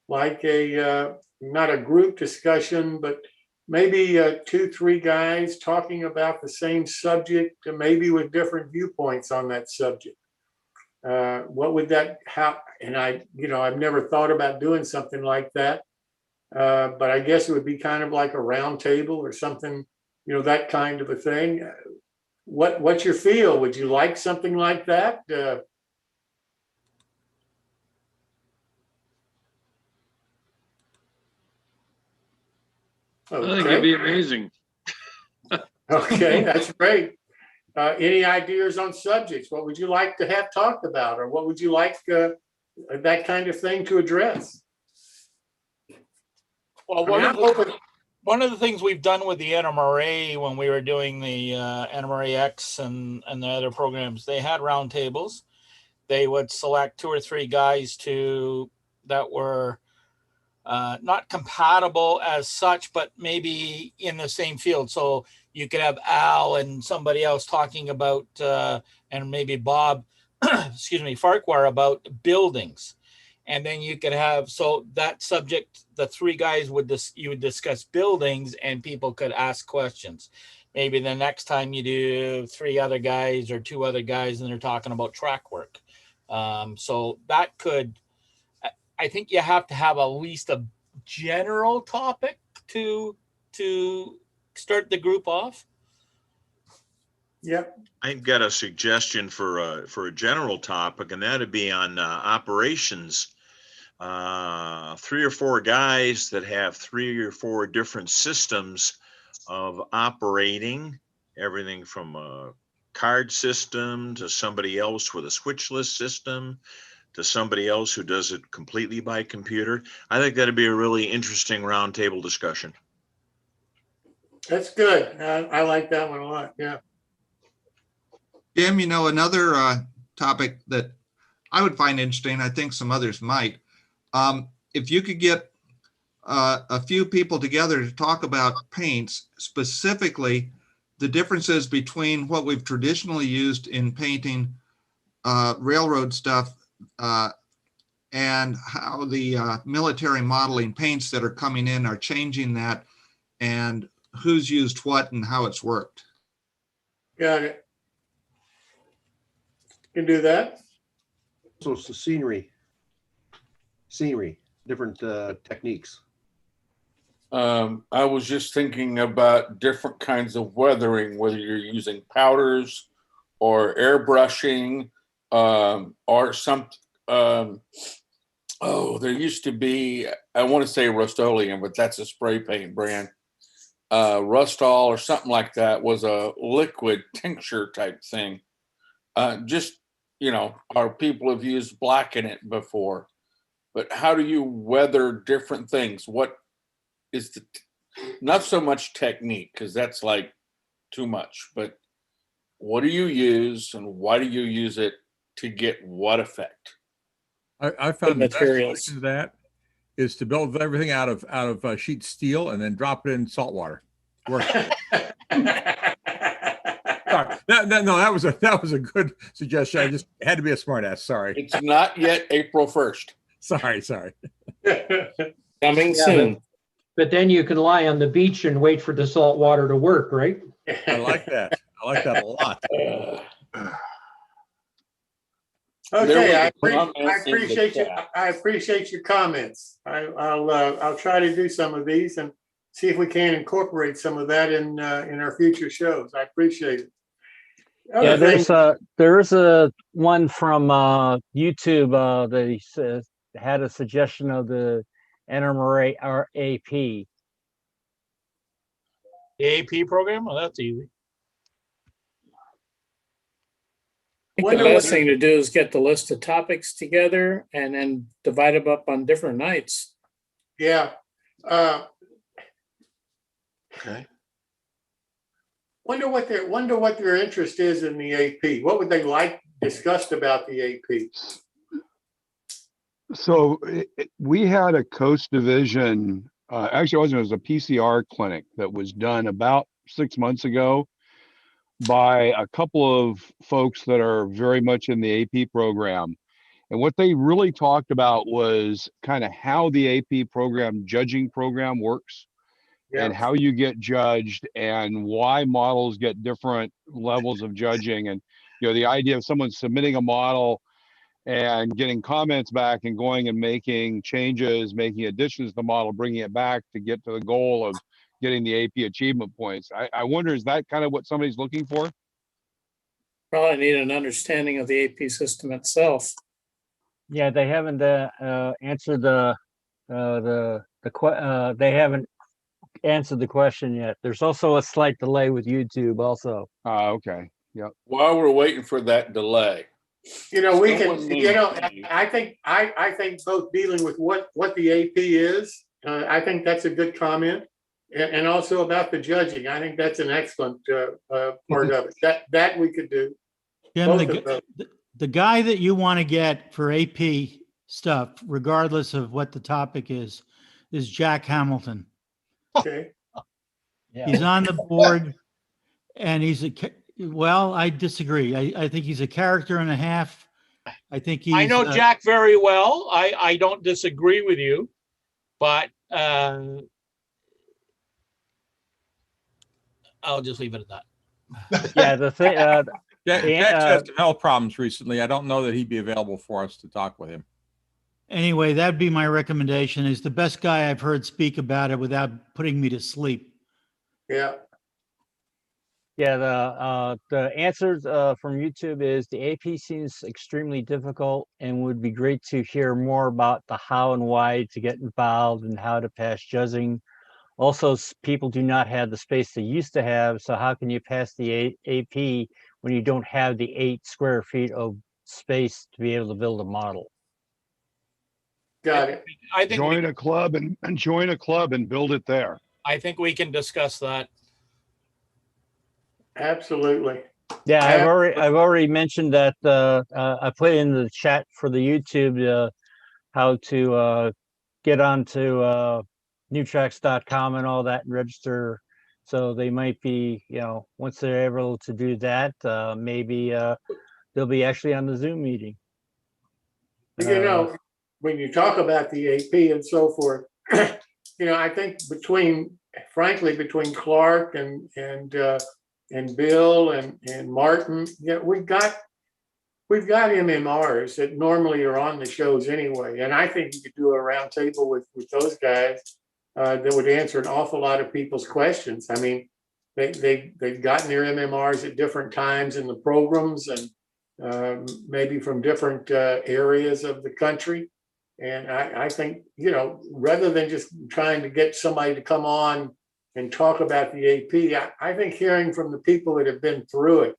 like not a group discussion, but maybe 2-3 guys talking about the same subject, maybe with different viewpoints on that subject. What would that, how, and I've never thought about doing something like that, but I guess it would be kind of like a round table or something, that kind of a thing. What's your feel? Would you like something like that? Okay. I think it'd be amazing. Okay, that's great. Any ideas on subjects? What would you like to have talked about, or what would you like that kind of thing to address? Well, one of the things we've done with the NMRA when we were doing the NMRA X and the other programs, they had roundtables. They would select 2 or 3 guys that were not compatible as such, but maybe in the same field. So you could have Al and somebody else talking about, and maybe Bob, Farquhar, about buildings. And then you could have, so that subject, the 3 guys you would discuss buildings and people could ask questions. Maybe the next time you do 3 other guys or 2 other guys and they're talking about track work. So that could, I think you have to have at least a general topic to start the group off. Yep. I've got a suggestion for a general topic, and that'd be on operations. 3 or 4 guys that have 3 or 4 different systems of operating, everything from a card system to somebody else with a switch list system to somebody else who does it completely by computer. I think that'd be a really interesting roundtable discussion. That's good. I like that one a lot. Yeah. Jim, another topic that I would find interesting, I think some others might, if you could get a few people together to talk about paints, specifically the differences between what we've traditionally used in painting railroad stuff and how the military modeling paints that are coming in are changing that, and who's used what and how it's worked. Got it. Can do that. So it's the scenery, different techniques. I was just thinking about different kinds of weathering, whether you're using powders or airbrushing, or some. There used to be, I want to say Rust-Oleum, but that's a spray paint brand. Rustol or something like that was a liquid tincture type thing. Just our people have used black in it before, but how do you weather different things? What is not so much technique, because that's like too much, but what do you use and why do you use it to get what effect? I found the best materials. solution to that is to build everything out of sheet steel and then drop it in salt water. Works. Sorry. No, that was a good suggestion. I just had to be a smartass. Sorry. It's not yet April 1st. Sorry. Coming soon. But then you can lie on the beach and wait for the salt water to work, right? I like that. I like that a lot. Okay, I appreciate you. I appreciate your comments. I'll try to do some of these and see if we can incorporate some of that in our future shows. I appreciate it. Yeah, there's a one from YouTube that he says had a suggestion of the NMRA AP. The AP program? Well, that's easy. I think the best thing to do is get the list of topics together and then divide them up on different nights. Yeah. Okay. Wonder what their interest is in the AP. What would they like discussed about the AP? So we had a Coast Division, actually it was a PCR clinic that was done about 6 months ago by a couple of folks that are very much in the AP program. And what they really talked about was kind of how the AP program, judging program works. Yeah. And how you get judged and why models get different levels of judging. And, the idea of someone submitting a model and getting comments back and going and making changes, making additions to the model, bringing it back to get to the goal of getting the AP achievement points. I wonder, is that kind of what somebody's looking for? Probably need an understanding of the AP system itself. Yeah, they haven't answered they haven't answered the question yet. There's also a slight delay with YouTube also. Okay. Yep. While we're waiting for that delay, We can, I think both dealing with what the AP is, I think that's a good comment. And also about the judging. I think that's an excellent part of it. That we could do. Jim, the guy that you want to get for AP stuff, regardless of what the topic is Jack Hamilton. Okay. Yeah. He's on the board and I disagree. I think he's a character and a half. I think he's. I know Jack very well. I don't disagree with you, but I'll just leave it at that. Yeah, the thing. Jack's had some health problems recently. I don't know that he'd be available for us to talk with him. Anyway, that'd be my recommendation. He's the best guy I've heard speak about it without putting me to sleep. Yeah. Yeah, the answer from YouTube is the AP seems extremely difficult and would be great to hear more about the how and why to get involved and how to pass judging. Also, people do not have the space they used to have, so how can you pass the AP when you don't have the 8 square feet of space to be able to build a model? Got it. I think join a club and build it there. I think we can discuss that. Absolutely. Yeah, I've already mentioned that. I put in the chat for the YouTube how to get onto newtracks.com and all that and register. So they might be, once they're able to do that, maybe they'll be actually on the Zoom meeting. When you talk about the AP and so forth, I think between Clark and Bill and Martin, we've got MMRs that normally are on the shows anyway. And I think you could do a round table with those guys that would answer an awful lot of people's questions. I mean, they've gotten their MMRs at different times in the programs and maybe from different areas of the country. And I think, rather than just trying to get somebody to come on and talk about the AP, I think hearing from the people that have been through it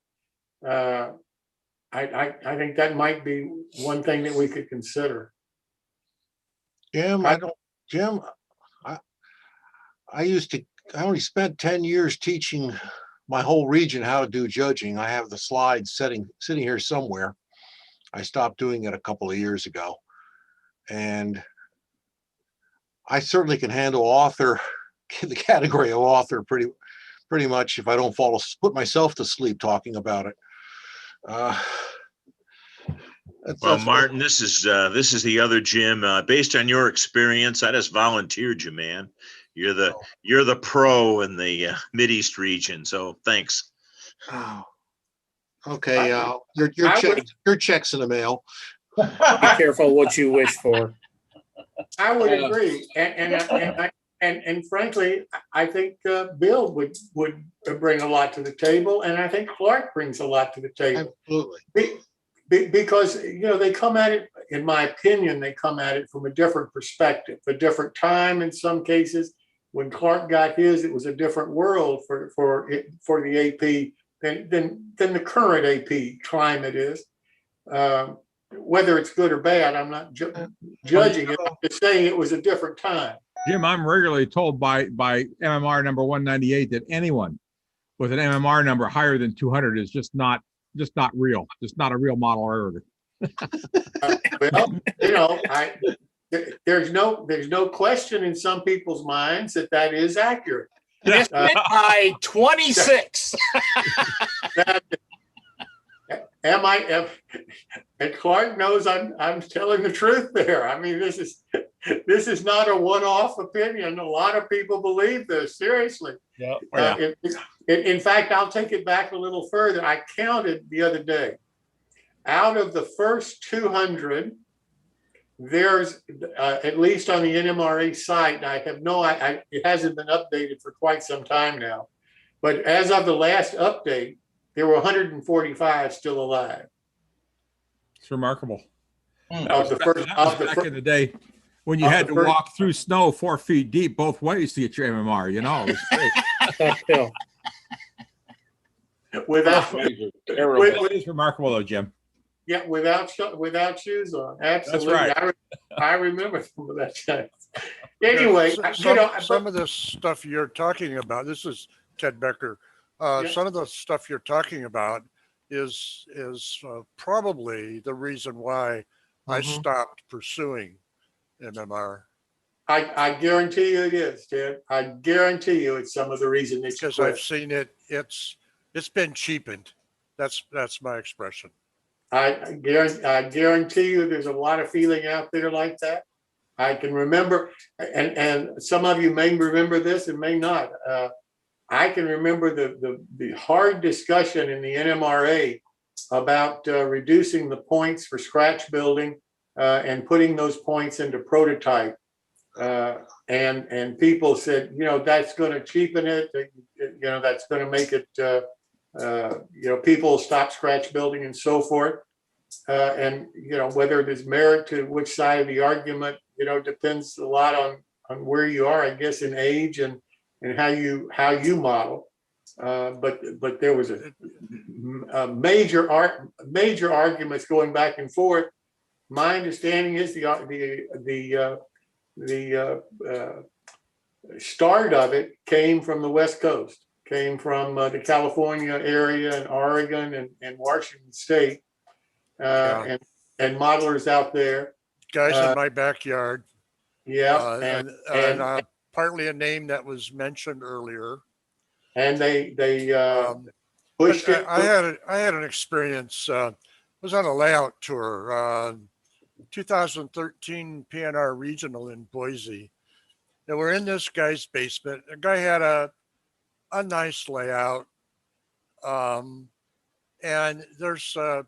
I think that might be one thing that we could consider. Jim, I only spent 10 years teaching my whole region how to do judging. I have the slides sitting here somewhere. I stopped doing it a couple of years ago. And I certainly can handle author, the category of author pretty much if I don't put myself to sleep talking about it. Well, Martin, this is the other Jim. Based on your experience, I just volunteered you, man. You're the pro in the Mideast region. So thanks. Oh, okay. Your check's in the mail. Be careful what you wish for. I would agree, and frankly, I think Bill would bring a lot to the table, and I think Clark brings a lot to the table. Absolutely. Because they come at it, in my opinion, they come at it from a different perspective, a different time in some cases. When Clark got his, it was a different world for the AP than the current AP climate is. Whether it's good or bad, I'm not judging it. I'm just saying it was a different time. Jim, I'm regularly told by MMR number 198 that anyone with an MMR number higher than 200 is just not real, just not a real model aerator. Well, there's no question in some people's minds that is accurate. Yes, by 26. And Clark knows I'm telling the truth there. I mean, this is not a one-off opinion. A lot of people believe this, seriously. Yeah. In fact, I'll take it back a little further. I counted the other day. Out of the first 200, there's at least on the NMRA site, and I have it hasn't been updated for quite some time now, but as of the last update, there were 145 still alive. It's remarkable. Of the first, back in the day when you had to walk through snow 4 feet deep both ways to get your MMR. It was great. It's remarkable though, Jim. Yeah, without shoes on. Absolutely. That's right. I remember some of that time. Anyway, some of the stuff you're talking about, this is Ted Becker. Some of the stuff you're talking about is probably the reason why I stopped pursuing MMR. I guarantee you it is, Ted. I guarantee you it's some of the reason that because I've seen it. It's been cheapened. That's my expression. I guarantee you there's a lot of feeling out there like that. I can remember, and some of you may remember this and may not. I can remember the hard discussion in the NMRA about reducing the points for scratch building and putting those points into prototype. And people said, that's going to cheapen it. That's going to make it, people stop scratch building and so forth. And whether there's merit to which side of the argument, depends a lot on where you are, I guess, in age and how you model. But there was a major arguments going back and forth. My understanding is the start of it came from the West Coast, came from the California area and Oregon and Washington State, and modelers out there. Guys in my backyard. Yeah, and partly a name that was mentioned earlier. And they pushed it. I had an experience. Was on a layout tour, 2013 PNR Regional in Boise. And we're in this guy's basement. The guy had a nice layout. And there's a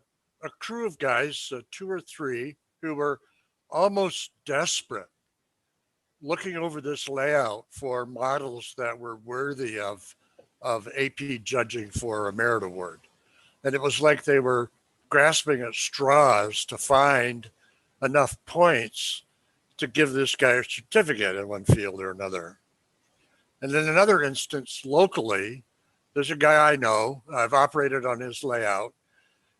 crew of guys, 2 or 3, who were almost desperate looking over this layout for models that were worthy of AP judging for a merit award. And it was like they were grasping at straws to find enough points to give this guy a certificate in one field or another. And in another instance, locally, there's a guy I know, I've operated on his layout.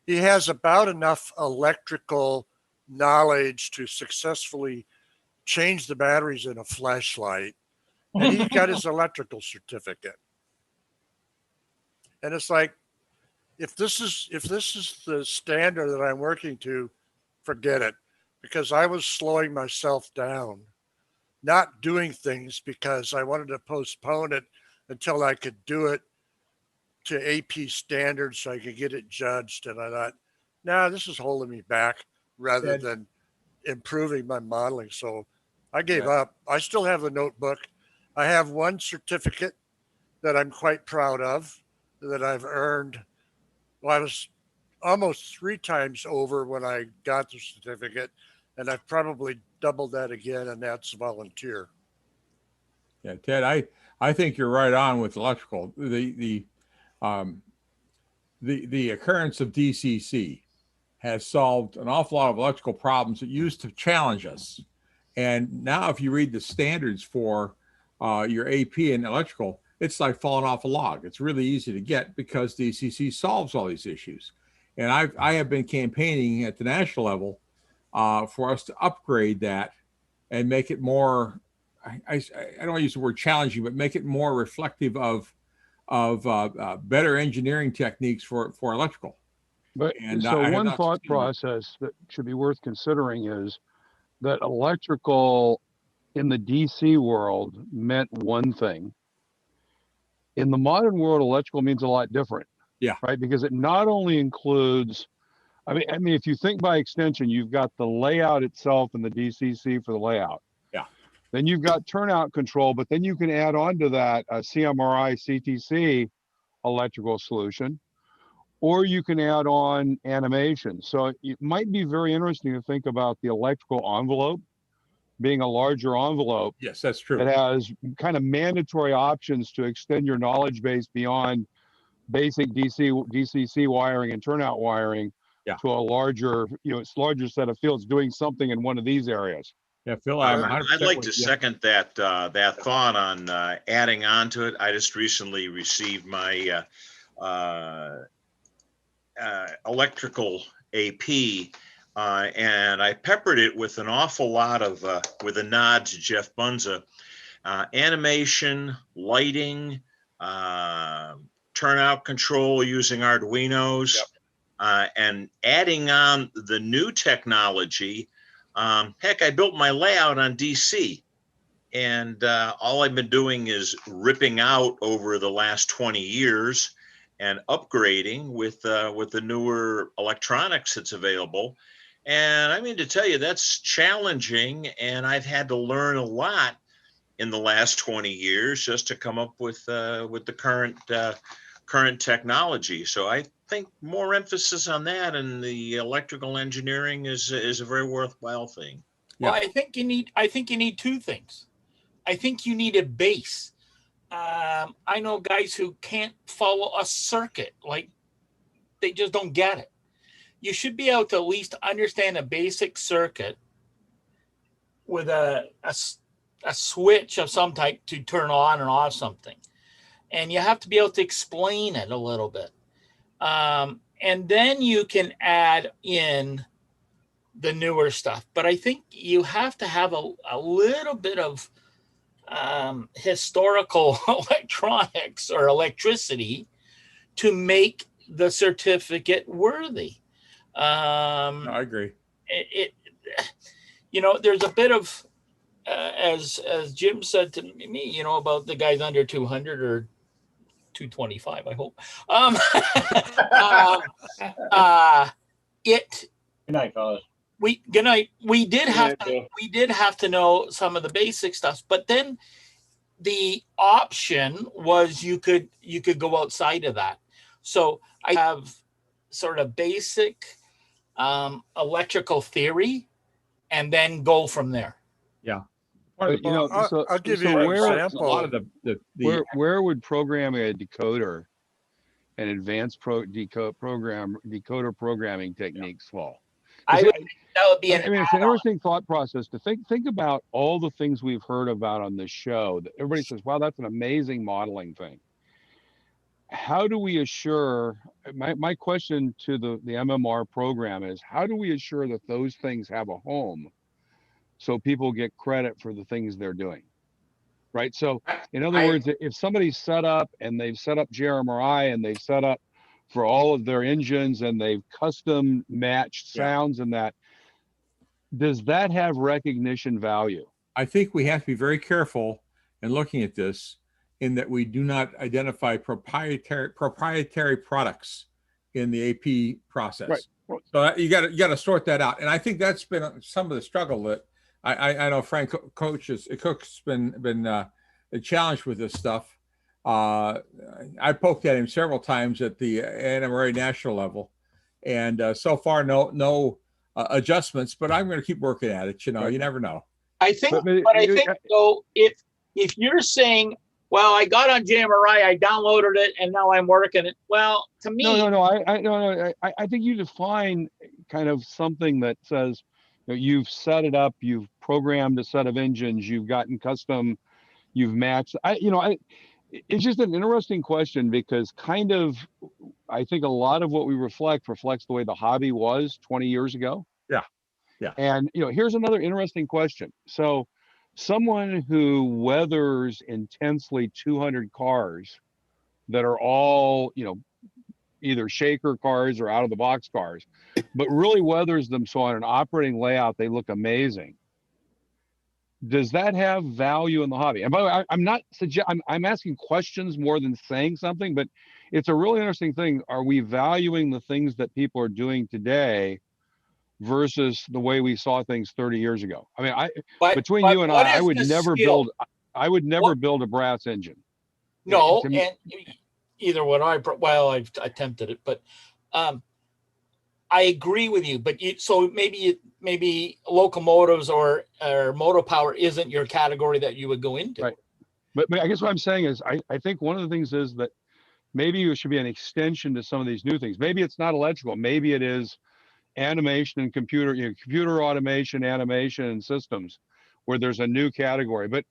he has about enough electrical knowledge to successfully change the batteries in a flashlight, and he got his electrical certificate. And it's like, if this is the standard that I'm working to, forget it, because I was slowing myself down, not doing things because I wanted to postpone it until I could do it to AP standards so I could get it judged. And I thought, nah, this is holding me back rather Ted. than improving my modeling. So I gave up. I still have the notebook. I have one certificate that I'm quite proud of that I've earned. Well, I was almost 3 times over when I got the certificate, and I've probably doubled that again, and that's volunteer. Yeah, Ted, I think you're right on with electrical. The occurrence of DCC has solved an awful lot of electrical problems that used to challenge us. And now if you read the standards for your AP in electrical, it's like falling off a log. It's really easy to get because DCC solves all these issues. And I have been campaigning at the national level for us to upgrade that and make it more, I don't want to use the word challenging, but make it more reflective of better engineering techniques for electrical. But And so I have one not thought succeeded. process that should be worth considering is that electrical in the DC world meant one thing. In the modern world, electrical means a lot different. Yeah. Right. Because it not only includes, I mean, if you think by extension, you've got the layout itself and the DCC for the layout. Yeah. Then you've got turnout control, but then you can add on to that a CMRI CTC electrical solution, or you can add on animation. So it might be very interesting to think about the electrical envelope being a larger envelope. Yes, that's true. That has kind of mandatory options to extend your knowledge base beyond basic DCC wiring and turnout wiring to a larger, it's larger set of fields doing something in one of these areas. Yeah, Phil, I'm 100% I'd like to with you. second that thought on adding on to it. I just recently received my electrical AP, and I peppered it with an awful lot of, with a nod to Jeff Bunza, animation, lighting, turnout control using Arduinos, and adding on the new technology. Heck, I built my layout on DC, and all I've been doing is ripping out over the last 20 years and upgrading with the newer electronics that's available. And I mean, to tell you, that's challenging, and I've had to learn a lot in the last 20 years just to come up with the current technology. So I think more emphasis on that and the electrical engineering is a very worthwhile thing. Well, I think you need 2 things. I think you need a base. I know guys who can't follow a circuit, like they just don't get it. You should be able to at least understand a basic circuit with a switch of some type to turn on and off something. And you have to be able to explain it a little bit. And then you can add in the newer stuff. But I think you have to have a little bit of historical electronics or electricity to make the certificate worthy. No, I agree. There's a bit of, as Jim said to me, about the guys under 200 or 225, I hope. Good night, fellas. Good night. We did have to know some of the basic stuff, but then the option was you could go outside of that. So I have sort of basic electrical theory, and then go from there. Yeah. But, I'll give you an example. A lot of where would programming a decoder and advanced decoder programming techniques fall? I would think that would be it's an interesting thought process to think about all the things we've heard about on this show that everybody says, wow, that's an amazing modeling thing. how do we assure, my question to the MMR program is, how do we assure that those things have a home so people get credit for the things they're doing? Right. So in other words, if somebody's set up and they've set up JRMRI and they've set up for all of their engines and they've custom matched sounds and that, does that have recognition value? I think we have to be very careful in looking at this, in that we do not identify proprietary products in the AP process. Right. So you got to sort that out, and I think that's been some of the struggle that I know Frank Cook's been challenged with this stuff. I poked at him several times at the NMRA national level, and so far no adjustments. But I'm going to keep working at it. You know, you never know. I think, but I think though, if you're saying, well, I got on JMRI, I downloaded it, and now I'm working it. Well, to me, I think you define kind of something that says, you know, you've set it up, you've programmed a set of engines, you've gotten custom, you've matched. It's just an interesting question, because kind of, I think a lot of what we reflects the way the hobby was 20 years ago. Yeah. And, you know, here's another interesting question. So someone who weathers intensely 200 cars that are all, you know, either shaker cars or out of the box cars, but really weathers them so on an operating layout they look amazing. Does that have value in the hobby? And by the way, I'm asking questions more than saying something, but it's a really interesting thing. Are we valuing the things that people are doing today versus the way we saw things 30 years ago? I mean, between you and I would never build a brass engine. No, and either would I. Well, I've attempted it, but I agree with you. But so maybe locomotives or motor power isn't your category that you would go into. Right. But I guess what I'm saying is, I think one of the things is that maybe it should be an extension to some of these new things. Maybe it's not electrical. Maybe it is animation and computer automation, animation and systems, where there's a new category. But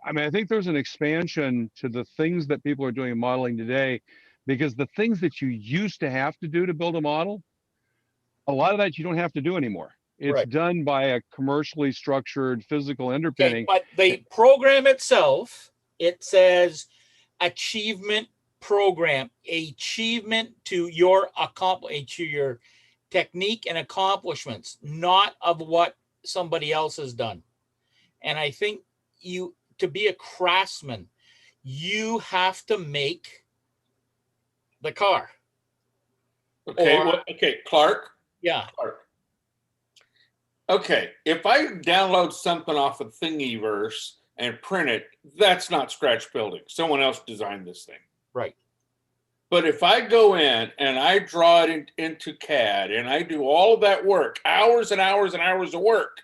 I mean, I think there's an expansion to the things that people are doing in modeling today, because the things that you used to have to do to build a model, a lot of that you don't have to do anymore. It's done by a commercially structured physical underpinning. Okay, but the program itself, it says achievement program, achievement to your technique and accomplishments, not of what somebody else has done. And I think to be a craftsman, you have to make the car. Okay, Clark. Yeah. Clark. Okay, if I download something off of Thingiverse and print it, that's not scratch building. Someone else designed this thing. Right. But if I go in and I draw it into CAD and I do all of that work, hours and hours and hours of work,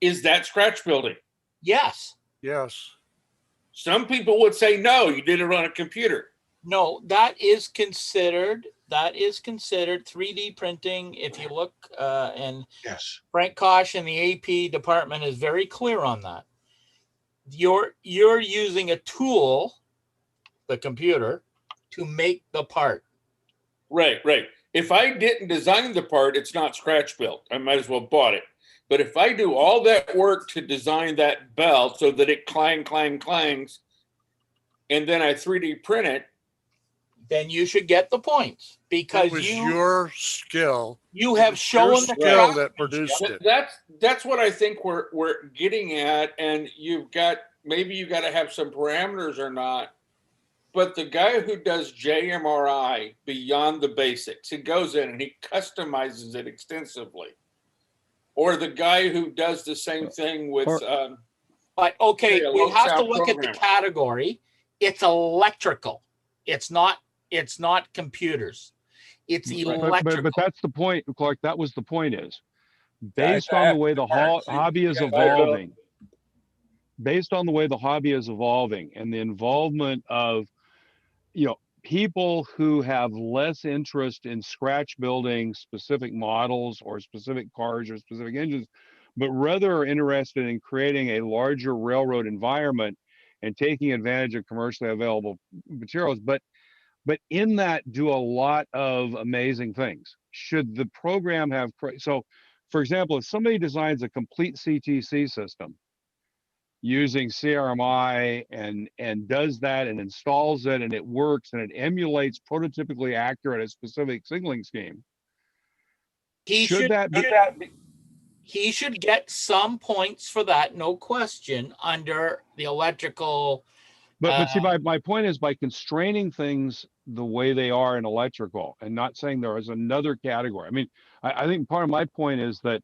is that scratch building? Yes. Yes. Some people would say, no, you did it on a computer. No, that is considered 3D printing. If you look, and yes, Frank Kosh in the AP department is very clear on that. You're using a tool, the computer, to make the part. Right. If I didn't design the part, it's not scratch built. I might as well bought it. But if I do all that work to design that bell so that it clangs, and then I 3D print it, then you should get the points, because it was your skill. You have shown the skill that produced it. That's what I think we're getting at, and you got to have some parameters or not. But the guy who does JMRI beyond the basics, he goes in and he customizes it extensively. Or the guy who does the same thing with. But okay, we have to look at the category. It's electrical. It's not computers. It's electrical. But that's the point, Clark. That was the point. Is based on the way the hobby is evolving. Based on the way the hobby is evolving and the involvement of, people who have less interest in scratch building specific models or specific cars or specific engines, but rather are interested in creating a larger railroad environment and taking advantage of commercially available materials. But but in that do a lot of amazing things. Should the program have, so for example, if somebody designs a complete CTC system using CRMI and does that and installs it and it works and it emulates prototypically accurate a specific signaling scheme, should that be, he should get some points for that, no question, under the electrical. but see, my point is, by constraining things the way they are in electrical and not saying there is another category. I mean, I think part of my point is that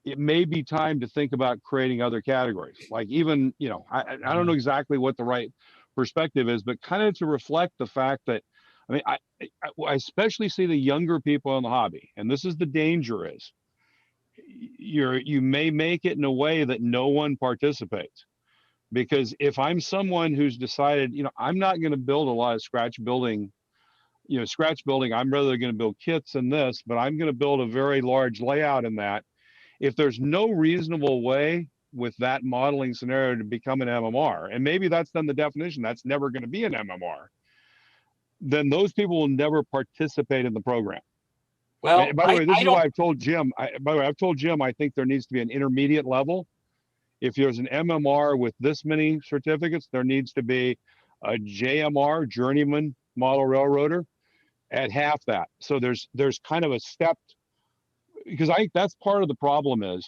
it may be time to think about creating other categories. Like even, you know, I don't know exactly what the right perspective is, but kind of to reflect the fact that, I mean, I especially see the younger people in the hobby, and this is the danger is, you may make it in a way that no one participates. Because if I'm someone who's decided, you know, I'm not going to build a lot of scratch building, I'm rather going to build kits in this, but I'm going to build a very large layout in that. If there's no reasonable way with that modeling scenario to become an MMR, and maybe that's then the definition, that's never going to be an MMR, then those people will never participate in the program. Well, and by the way, this is why I've told Jim, I've told Jim, I think there needs to be an intermediate level. If there's an MMR with this many certificates, there needs to be a JMR, journeyman model railroader, at half that. So there's kind of a step, because I think that's part of the problem is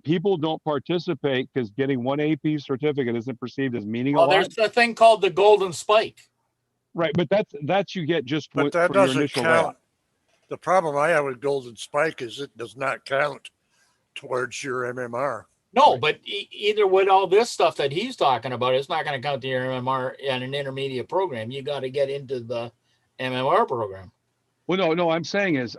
people don't participate because getting one AP certificate isn't perceived as meaning a lot. There's a thing called the golden spike. Right, but that's you get just But that for your doesn't initial count. layout. The problem I have with Golden Spike is it does not count towards your MMR. No, but either with all this stuff that he's talking about, it's not going to count to your MMR and an intermediate program. You got to get into the MMR program. Well, no, I'm saying is,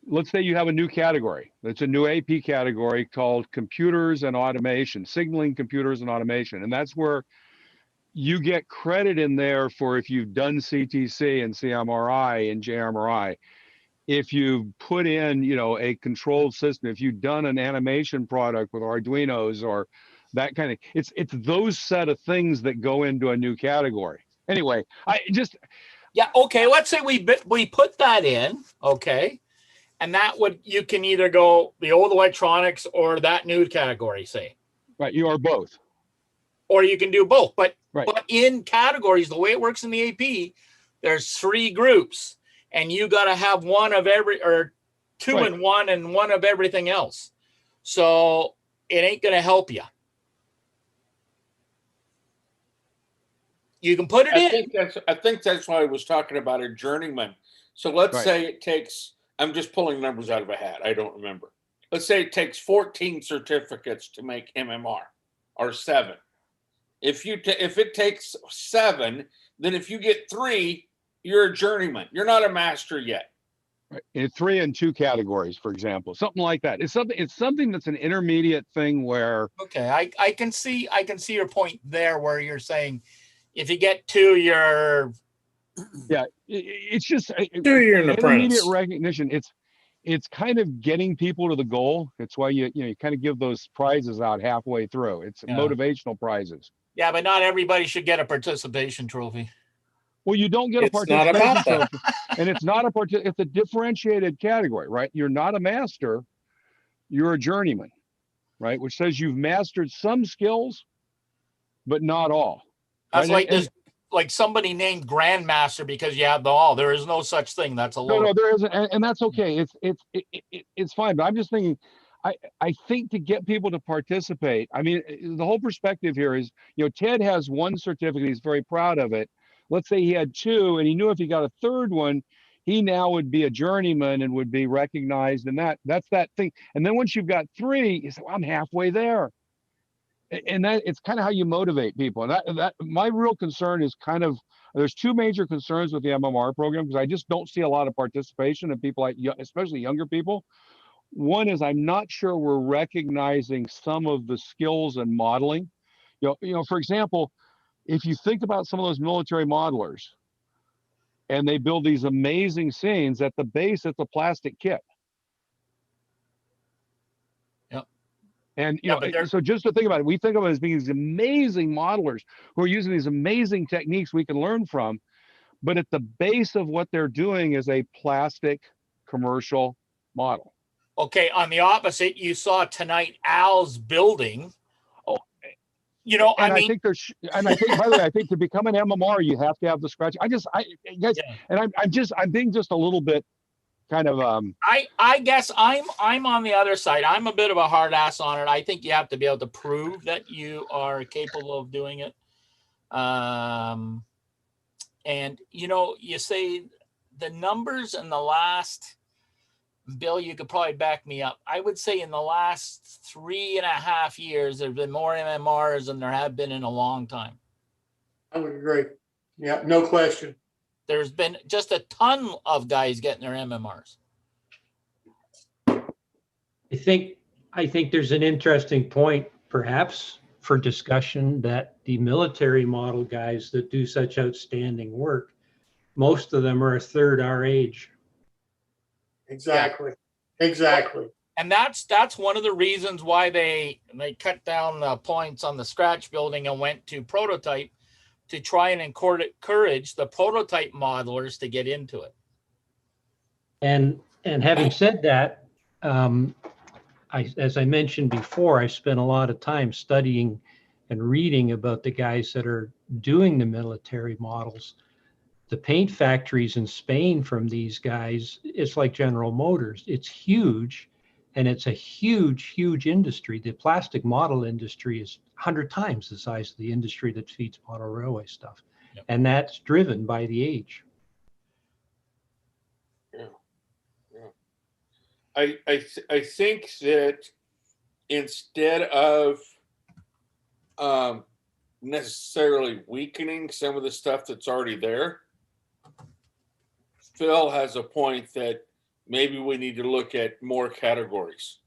let's say you have a new category. It's a new AP category called computers and automation, signaling computers and automation. And that's where you get credit in there for if you've done CTC and CMRI and JMRI. If you put in, you know, a controlled system, if you've done an animation product with Arduinos or that kind of, it's those set of things that go into a new category. Anyway, yeah, okay. Let's say we put that in, okay, and that would, you can either go the old electronics or that new category, say. Right, you are both. Or you can do both, but right. But in categories, the way it works in the AP, there's 3 groups. And you got to have one of every, or 2 right. in one and one of everything else. So it ain't going to help you. You can put it in. I think that's why I was talking about a journeyman. So let's say it takes, I'm just pulling numbers out of a hat. I don't remember. Let's say it takes 14 certificates to make MMR, or 7. If it takes 7, then if you get 3, you're a journeyman. You're not a master yet. Right. In 3 and 2 categories, for example, something like that. It's something that's an intermediate thing where. Okay, I can see your point there, where you're saying if you get 2, you're. Yeah, it's just 2, you're an intermediate apprentice. recognition. It's kind of getting people to the goal. It's why you kind of give those prizes out halfway through. It's motivational prizes. Yeah, but not everybody should get a participation trophy. Well, you don't get a participation trophy, and it's not it's a differentiated category, right? You're not a master, you're a journeyman, right? Which says you've mastered some skills, but not all. That's right? like somebody named Grandmaster because you have the all. There is no such thing. That's a low. No, there isn't, and that's okay. It's fine. But I'm just thinking, I think to get people to participate, I mean, the whole perspective here is, Ted has 1 certificate. He's very proud of it. Let's say he had 2, and he knew if he got a 3rd one, he now would be a journeyman and would be recognized. And that's that thing. And then once you've got 3, you say, well, I'm halfway there. And that it's kind of how you motivate people. And that my real concern is kind of, there's 2 major concerns with the MMR program, because I just don't see a lot of participation in people, like especially younger people. One is I'm not sure we're recognizing some of the skills and modeling. For example, if you think about some of those military modelers, and they build these amazing scenes, at the base, it's a plastic kit. Yep. And Yeah, but they're- so just to think about it, we think of it as being these amazing modelers who are using these amazing techniques we can learn from. But at the base of what they're doing is a plastic commercial model. Okay, on the opposite, you saw tonight Al's building. Oh, you know, and I mean, think there's, and I think, by the way, I think to become an MMR, you have to have the scratch. Guys, Yeah. and I'm being just a little bit kind of, I guess I'm on the other side. I'm a bit of a hard ass on it. I think you have to be able to prove that you are capable of doing it. And you know, you say the numbers in the last, Bill, you could probably back me up. I would say in the last 3.5 years, there's been more MMRs than there have been in a long time. I would agree. Yeah, no question. There's been just a ton of guys getting their MMRs. I think there's an interesting point, perhaps, for discussion that the military model guys that do such outstanding work, most of them are a third our age. Exactly. Exactly. And that's one of the reasons why they cut down the points on the scratch building and went to prototype, to try and encourage the prototype modelers to get into it. And having said that, as I mentioned before, I spent a lot of time studying and reading about the guys that are doing the military models. The paint factories in Spain from these guys, it's like General Motors. It's huge, and it's a huge, huge industry. The plastic model industry is 100 times the size of the industry that feeds model railway stuff. Yep. And that's driven by the age. Yeah. I think that instead of necessarily weakening some of the stuff that's already there, Phil has a point that maybe we need to look at more categories.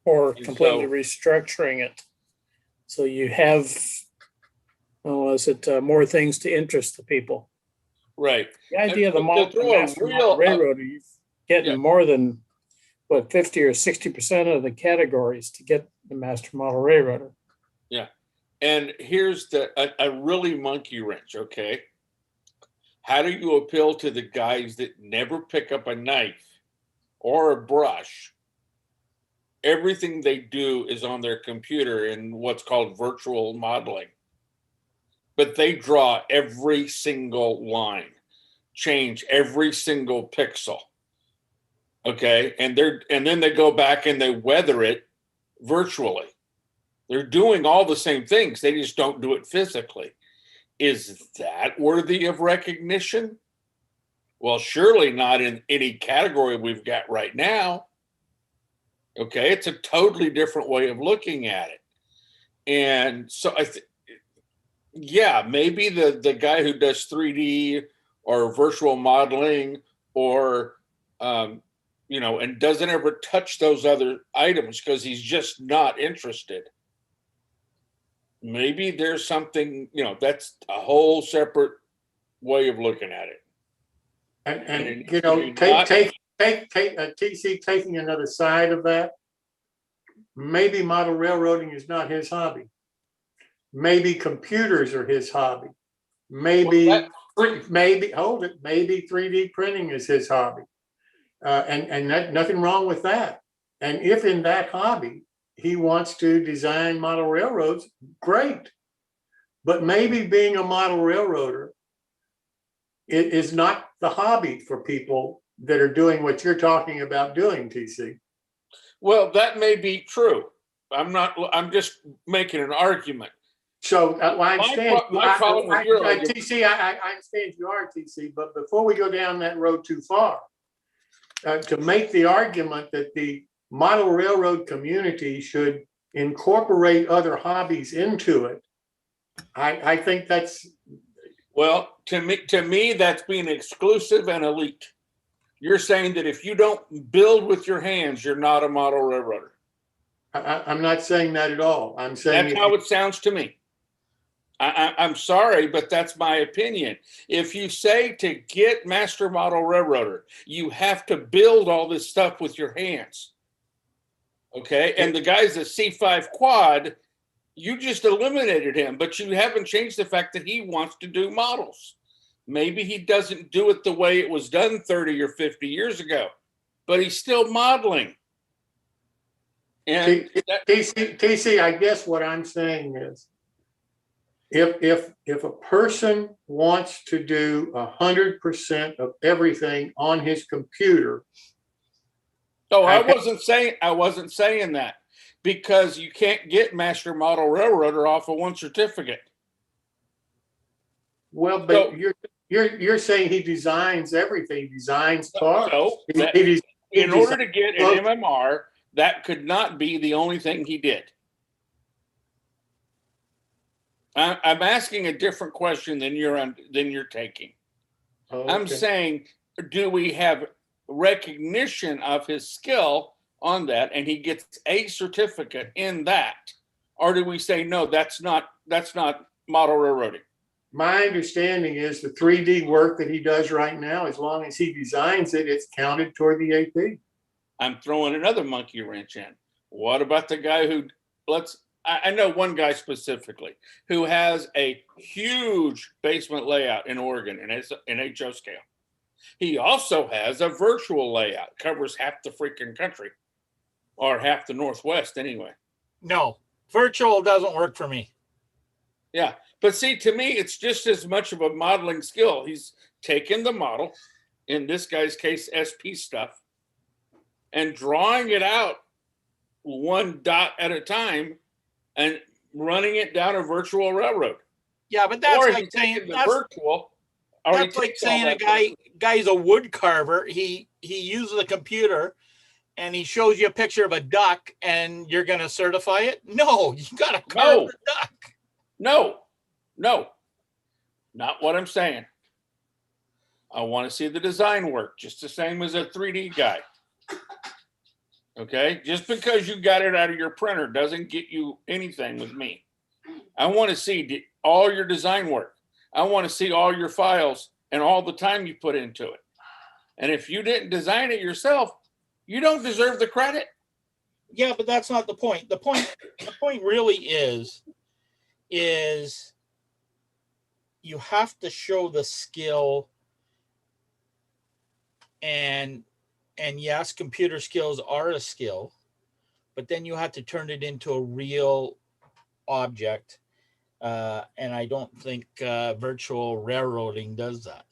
Or completely restructuring it. So you have, more things to interest the people. Right. The idea of the master model railroader, you're getting more than, 50 or 60% of the categories to get the master model railroader. Yeah. And here's a really monkey wrench, okay? How do you appeal to the guys that never pick up a knife or a brush? Everything they do is on their computer in what's called virtual modeling. But they draw every single line, change every single pixel. Okay. And then they go back and they weather it virtually. They're doing all the same things. They just don't do it physically. Is that worthy of recognition? Well, surely not in any category we've got right now. Okay, it's a totally different way of looking at it. And so maybe the guy who does 3D or virtual modeling or and doesn't ever touch those other items because he's just not interested. Maybe there's something, that's a whole separate way of looking at it. And TC taking another side of that, maybe model railroading is not his hobby. Maybe computers are his hobby. Maybe 3D printing is his hobby. And nothing wrong with that. And if in that hobby, he wants to design model railroads, great. But maybe being a model railroader, it is not the hobby for people that are doing what you're talking about doing, TC. Well, that may be true. I'm just making an argument. So I understand. TC, I understand you are, TC, but before we go down that road too far, to make the argument that the model railroad community should incorporate other hobbies into it, I think that's... Well, to me, that's being exclusive and elite. You're saying that if you don't build with your hands, you're not a model railroader. I'm not saying that at all. I'm saying that's how it sounds to me. I'm sorry, but that's my opinion. If you say to get master model railroader, you have to build all this stuff with your hands. Okay, and the guy's a C5 quad. You just eliminated him, but you haven't changed the fact that he wants to do models. Maybe he doesn't do it the way it was done 30 or 50 years ago, but he's still modeling. And TC, I guess what I'm saying is, if a person wants to do 100% of everything on his computer. Oh, I wasn't saying that, because you can't get Master Model Railroader off of one certificate. Well, but so, you're saying he designs everything. He designs cars. So in order to get an MMR, that could not be the only thing he did. I'm asking a different question than you're taking. Okay. I'm saying, do we have recognition of his skill on that, and he gets a certificate in that, or do we say no? That's not model railroading. My understanding is the 3D work that he does right now, as long as he designs it, it's counted toward the AP. I'm throwing another monkey wrench in. What about the guy who I know one guy specifically who has a huge basement layout in Oregon and it's an HO scale. He also has a virtual layout, covers half the freaking country, or half the Northwest anyway. No, virtual doesn't work for me. Yeah, but see, to me, it's just as much of a modeling skill. He's taken the model, in this guy's case, SP stuff, and drawing it out one dot at a time and running it down a virtual railroad. Yeah, but that's like saying that's like saying a guy's a wood carver. He uses a computer and he shows you a picture of a duck and you're going to certify it? No, you got to carve the duck. No, not what I'm saying. I want to see the design work, just the same as a 3D guy. Okay, just because you got it out of your printer doesn't get you anything with me. I want to see all your design work. I want to see all your files and all the time you put into it. And if you didn't design it yourself, you don't deserve the credit. Yeah, but that's not the point. The point really is you have to show the skill, and yes, computer skills are a skill, but then you have to turn it into a real object. And I don't think virtual railroading does that.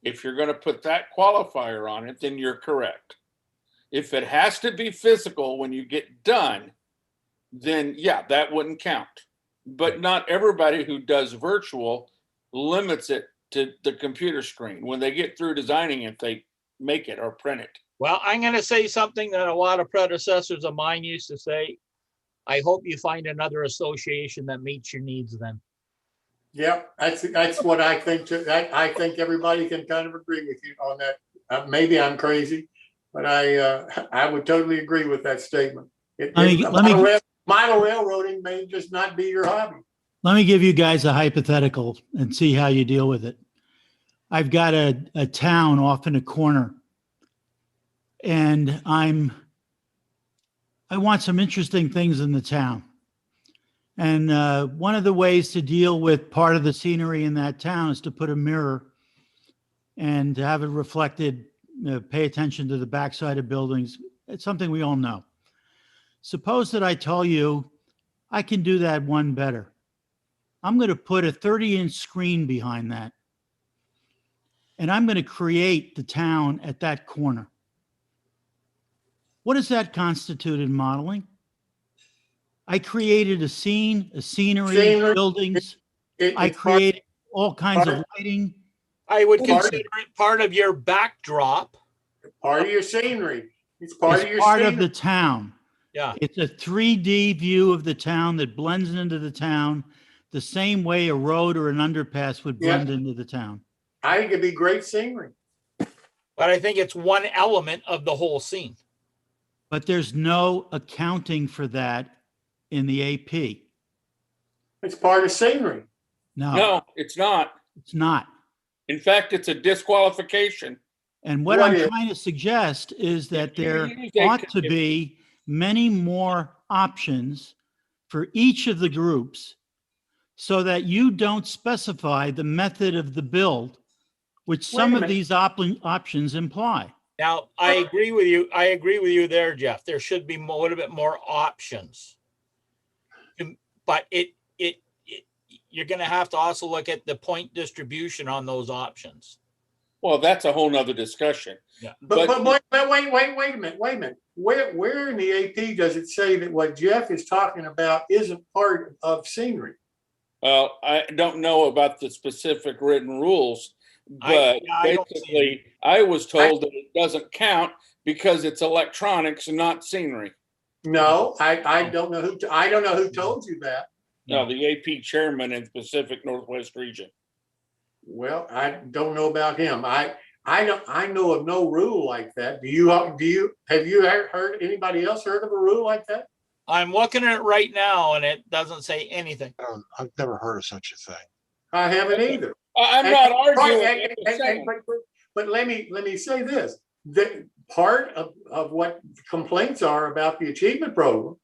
If you're going to put that qualifier on it, then you're correct. If it has to be physical when you get done, then yeah, that wouldn't count. But not everybody who does virtual limits it to the computer screen. When they get through designing it, they make it or print it. Well, I'm going to say something that a lot of predecessors of mine used to say. I hope you find another association that meets your needs then. Yep, that's what I think too. I think everybody can kind of agree with you on that. Maybe I'm crazy, but I would totally agree with that statement. Model railroading may just not be your hobby. Let me give you guys a hypothetical and see how you deal with it. I've got a town off in a corner, and I want some interesting things in the town. And one of the ways to deal with part of the scenery in that town is to put a mirror and to have it reflected, pay attention to the backside of buildings. It's something we all know. Suppose that I tell you I can do that one better. I'm going to put a 30-inch screen behind that. And I'm going to create the town at that corner. What does that constitute in modeling? I created a scene, a scenery, buildings. I created all kinds of lighting. I would consider it part of your backdrop. Part of your scenery. It's part of the town. Yeah. It's a 3D view of the town that blends into the town the same way a road or an underpass would blend into the town. I think it'd be great scenery. But I think it's one element of the whole scene. But there's no accounting for that in the AP. It's part of scenery. No, it's not. It's not. In fact, it's a disqualification. And what I'm trying to suggest is that there ought to be many more options for each of the groups so that you don't specify the method of the build, which some Wait a of minute. these options imply. Now, I agree with you. I agree with you there, Jeff. There should be a little bit more options. But you're going to have to also look at the point distribution on those options. Well, that's a whole nother discussion. Yeah. But wait a minute. Where in the AP does it say that what Jeff is talking about isn't part of scenery? Well, I don't know about the specific written rules, but basically, I was told that it doesn't count because it's electronics and not scenery. No, I don't know who told you that. No, the AP chairman in the Pacific Northwest region. Well, I don't know about him. I know of no rule like that. Have you heard anybody else heard of a rule like that? I'm looking at it right now and it doesn't say anything. I've never heard of such a thing. I haven't either. I'm not arguing. But let me say this: that part of what complaints are about the achievement program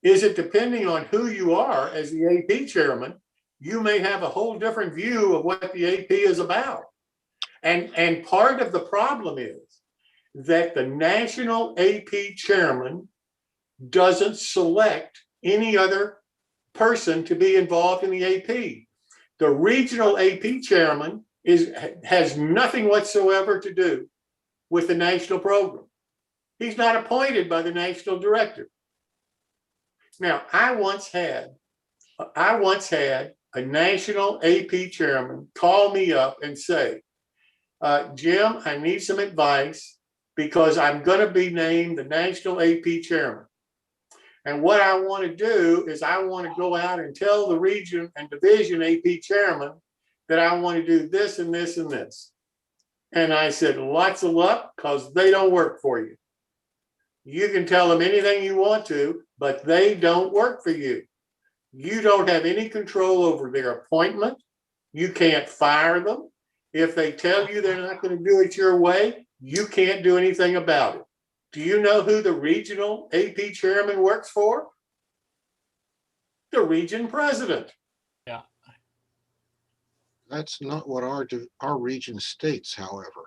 is that depending on who you are as the AP chairman, you may have a whole different view of what the AP is about. And part of the problem is that the national AP chairman doesn't select any other person to be involved in the AP. The regional AP chairman has nothing whatsoever to do with the national program. He's not appointed by the national director. Now, I once had a national AP chairman call me up and say, Jim, I need some advice because I'm going to be named the national AP chairman. And what I want to do is I want to go out and tell the region and division AP chairman that I want to do this and this and this. And I said, lots of luck, because they don't work for you. You can tell them anything you want to, but they don't work for you. You don't have any control over their appointment. You can't fire them. If they tell you they're not going to do it your way, you can't do anything about it. Do you know who the regional AP chairman works for? The region president. Yeah. That's not what our region states, however.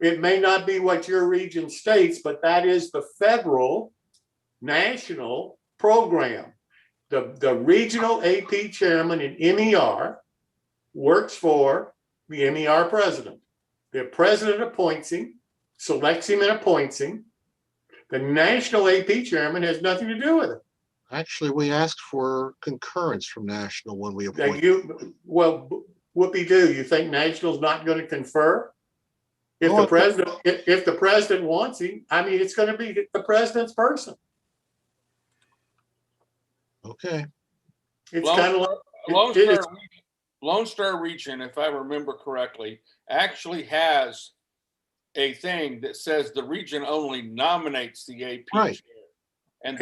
It may not be what your region states, but that is the federal national program. The regional AP chairman in MER works for the MER president. The president appoints him, selects him and appoints him. The national AP chairman has nothing to do with it. Actually, we asked for concurrence from national when we appointed. Whoopie-doo, you think national's not going to confer? If the president wants him, I mean, it's going to be the president's person. Okay. It's kind of like Lone Star Region, if I remember correctly, actually has a thing that says the region only nominates the AP chair. And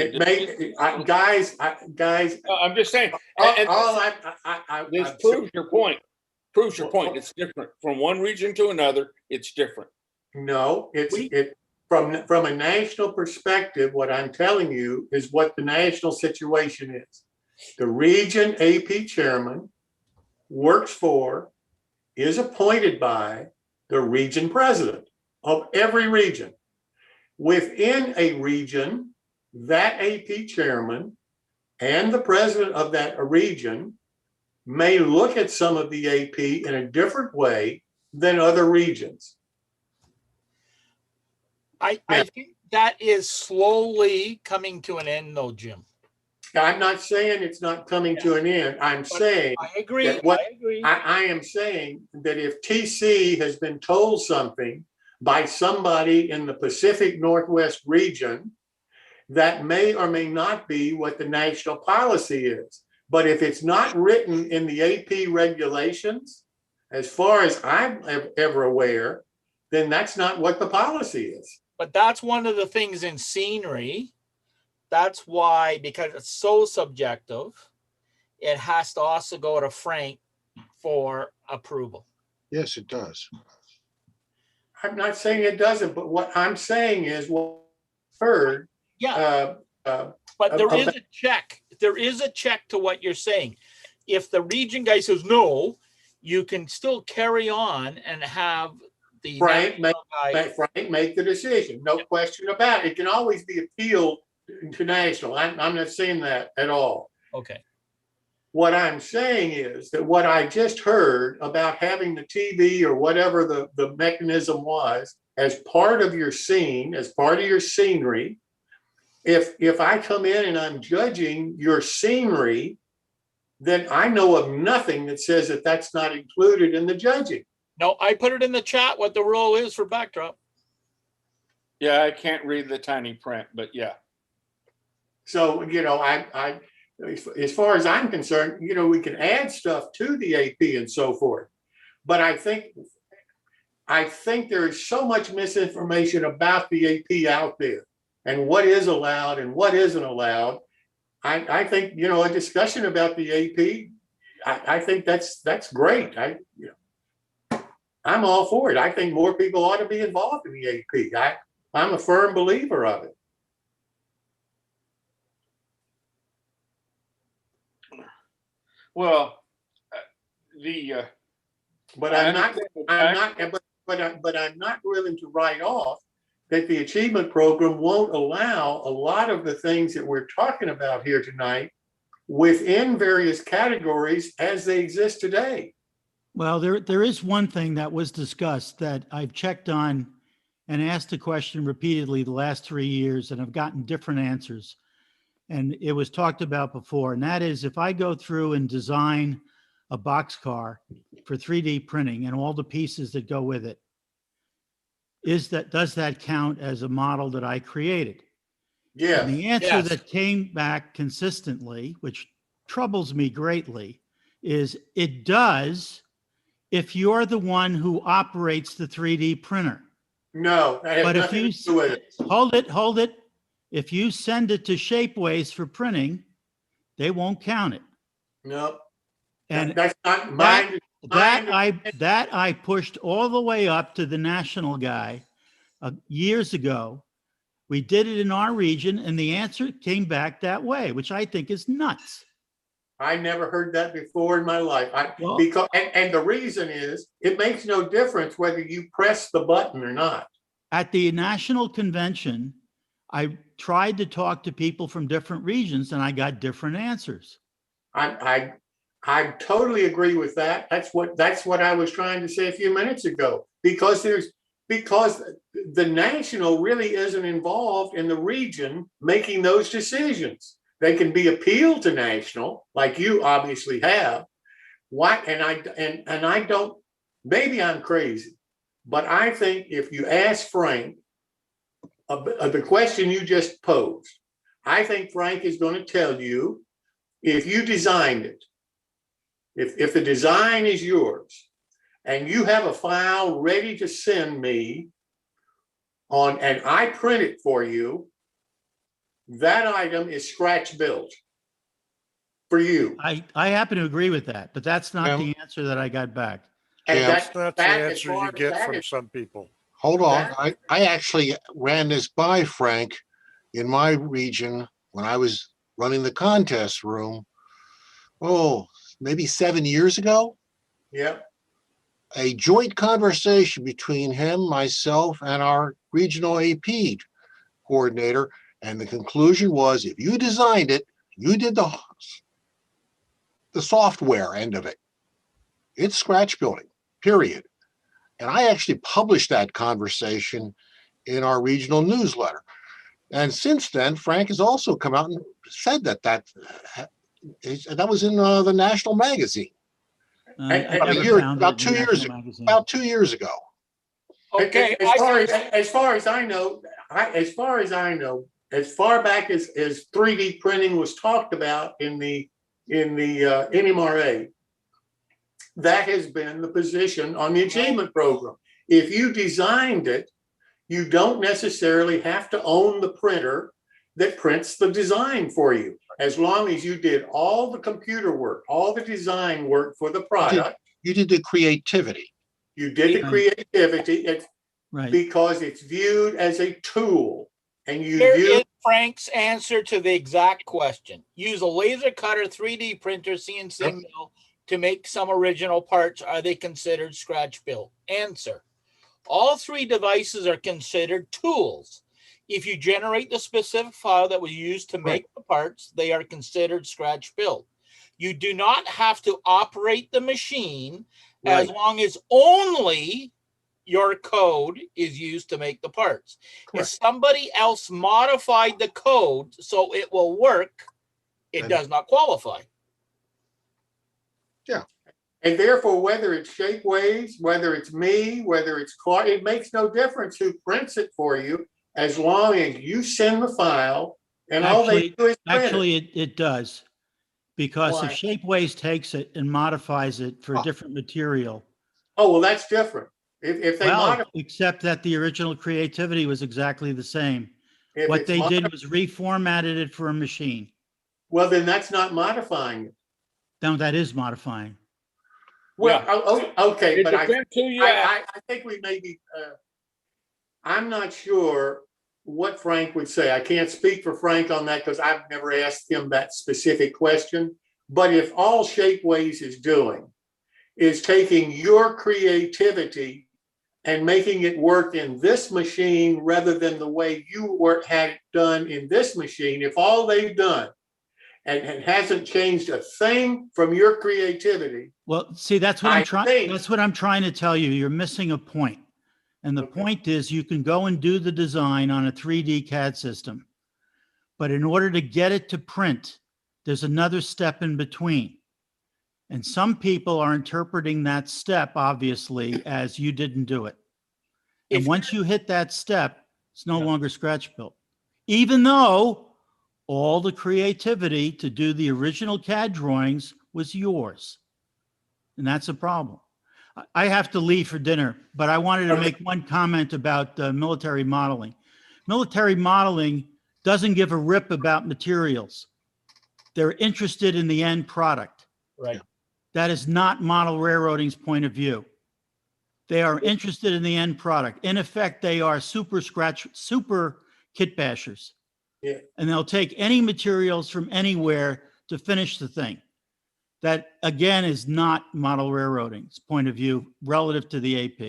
guys, I'm just saying. This proves your point. Proves your point. It's different from one region to another. It's different. No, from a national perspective. What I'm telling you is what the national situation is. The region AP chairman works for, is appointed by the region president of every region. Within a region, that AP chairman and the president of that region may look at some of the AP in a different way than other regions. I think that is slowly coming to an end, though, Jim. I'm not saying it's not coming to an end. I'm saying I agree. I am saying that if TC has been told something by somebody in the Pacific Northwest region, that may or may not be what the national policy is. But if it's not written in the AP regulations, as far as I'm ever aware, then that's not what the policy is. But that's one of the things in scenery. That's why, because it's so subjective, it has to also go to Frank for approval. Yes, it does. I'm not saying it doesn't, but what I'm saying is what I've heard But there is a check. There is a check to what you're saying. If the region guy says no, you can still carry on and have the Frank national Frank make the decision. No question about it. It can always be appealed to national. I'm not saying that at all. Okay. What I'm saying is that what I just heard about having the TV or whatever the mechanism was as part of your scene, as part of your scenery, if I come in and I'm judging your scenery, then I know of nothing that says that that's not included in the judging. No, I put it in the chat what the rule is for backdrop. Yeah, I can't read the tiny print, but yeah. So, I as far as I'm concerned, we can add stuff to the AP and so forth. But I think there is so much misinformation about the AP out there and what is allowed and what isn't allowed. I think, a discussion about the AP, I think that's great. I'm all for it. I think more people ought to be involved in the AP. I'm a firm believer of it. Well, but I'm not willing to write off that the achievement program won't allow a lot of the things that we're talking about here tonight within various categories as they exist today. Well, there is one thing that was discussed that I've checked on and asked the question repeatedly the last 3 years, and I've gotten different answers. And it was talked about before, and that is if I go through and design a boxcar for 3D printing and all the pieces that go with it, does that count as a model that I created? Yeah. And the answer that came back consistently, which troubles me greatly, is it does if you're the one who operates the 3D printer. No, that has but if nothing you to do with it. hold it. If you send it to Shapeways for printing, they won't count it. No, and that's not mine. That I pushed all the way up to the national guy years ago. We did it in our region, and the answer came back that way, which I think is nuts. I never heard that before in my life. Because the reason is it makes no difference whether you press the button or not. At the national convention, I tried to talk to people from different regions, and I got different answers. I totally agree with that. That's what I was trying to say a few minutes ago. Because the national really isn't involved in the region making those decisions. They can be appealed to national, like you obviously have. And I don't. Maybe I'm crazy, but I think if you ask Frank the question you just posed, I think Frank is going to tell you if you designed it, if the design is yours, and you have a file ready to send me and I print it for you, that item is scratch built for you. I happen to agree with that, but that's not the answer that I got back. And that's the answer you get from some people. Hold on. I actually ran this by Frank in my region when I was running the contest room. Oh, maybe 7 years ago. Yep. A joint conversation between him, myself, and our regional AP coordinator. And the conclusion was, if you designed it, you did the software end of it. It's scratch building, period. And I actually published that conversation in our regional newsletter. And since then, Frank has also come out and said that was in the national magazine. About 2 years ago. Okay. As far as I know, as far back as 3D printing was talked about in the NMRA, that has been the position on the achievement program. If you designed it, you don't necessarily have to own the printer that prints the design for you. As long as you did all the computer work, all the design work for the product. You did the creativity. You did the creativity because it's viewed as a tool. And you Frank's answer to the exact question. Use a laser cutter, 3D printer, CNC Yep. mill to make some original parts. Are they considered scratch built? Answer. All three devices are considered tools. If you generate the specific file that was used to make the parts, they are considered scratch built. You do not have to operate the machine as Right. long as only your code is used to make the parts. If somebody else modified the code so it will work, it does not qualify. Yeah. And therefore, whether it's Shapeways, whether it's me, whether it's Clark, it makes no difference who prints it for you, as long as you send the file and all they do is print it. Actually, it does. Because if Why? Shapeways takes it and modifies it for a different material. Oh, well, that's different. If they Well, modify, except that the original creativity was exactly the same. if What it's they did was reformatted it for a machine. well, then that's not modifying it. No, that is modifying. Well, okay, It but depends who you ask. I think we may be, I'm not sure what Frank would say. I can't speak for Frank on that because I've never asked him that specific question. But if all Shapeways is doing is taking your creativity and making it work in this machine rather than the way you had it done in this machine, if all they've done and hasn't changed a thing from your creativity. Well, see, that's what I'm trying. That's what I'm trying to tell you. You're missing a point. And the point is you can go and do the design on a 3D CAD system. But in order to get it to print, there's another step in between. And some people are interpreting that step, obviously, as you didn't do it. And once you hit that step, it's no longer scratch built. Even though all the creativity to do the original CAD drawings was yours. And that's a problem. I have to leave for dinner, but I wanted to make one comment about military modeling. Military modeling doesn't give a rip about materials. They're interested in the end product. Right. That is not model railroading's point of view. They are interested in the end product. In effect, they are super kit bashers. Yeah. And they'll take any materials from anywhere to finish the thing. That, again, is not model railroading's point of view relative to the AP.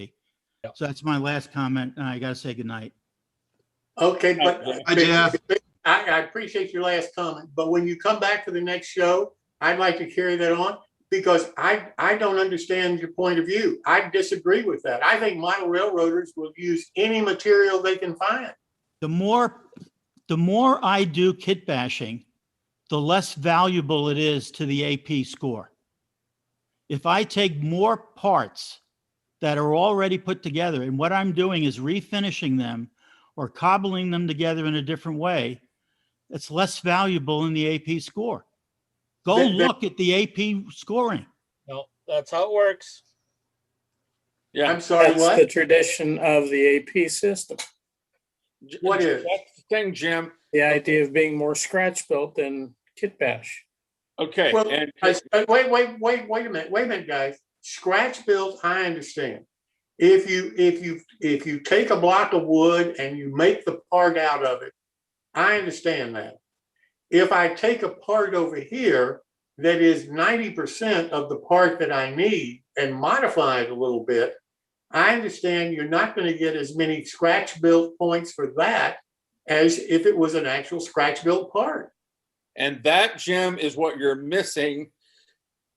Yep. So that's my last comment, and I got to say goodnight. Okay, but Hi, Jeff. I appreciate your last comment, but when you come back for the next show, I'd like to carry that on because I don't understand your point of view. I disagree with that. I think model railroaders will use any material they can find. The more I do kit bashing, the less valuable it is to the AP score. If I take more parts that are already put together, and what I'm doing is refinishing them or cobbling them together in a different way, it's less valuable in the AP score. Go look at the AP scoring. No, that's how it works. Yeah. I'm sorry, That's what? the tradition of the AP system. What is? That's the thing, Jim. The idea of being more scratch built than kit bash. Okay. Well, And wait a minute, guys. Scratch built, I understand. If you take a block of wood and you make the part out of it, I understand that. If I take a part over here that is 90% of the part that I need and modify it a little bit, I understand you're not going to get as many scratch built points for that as if it was an actual scratch built part. And that, Jim, is what you're missing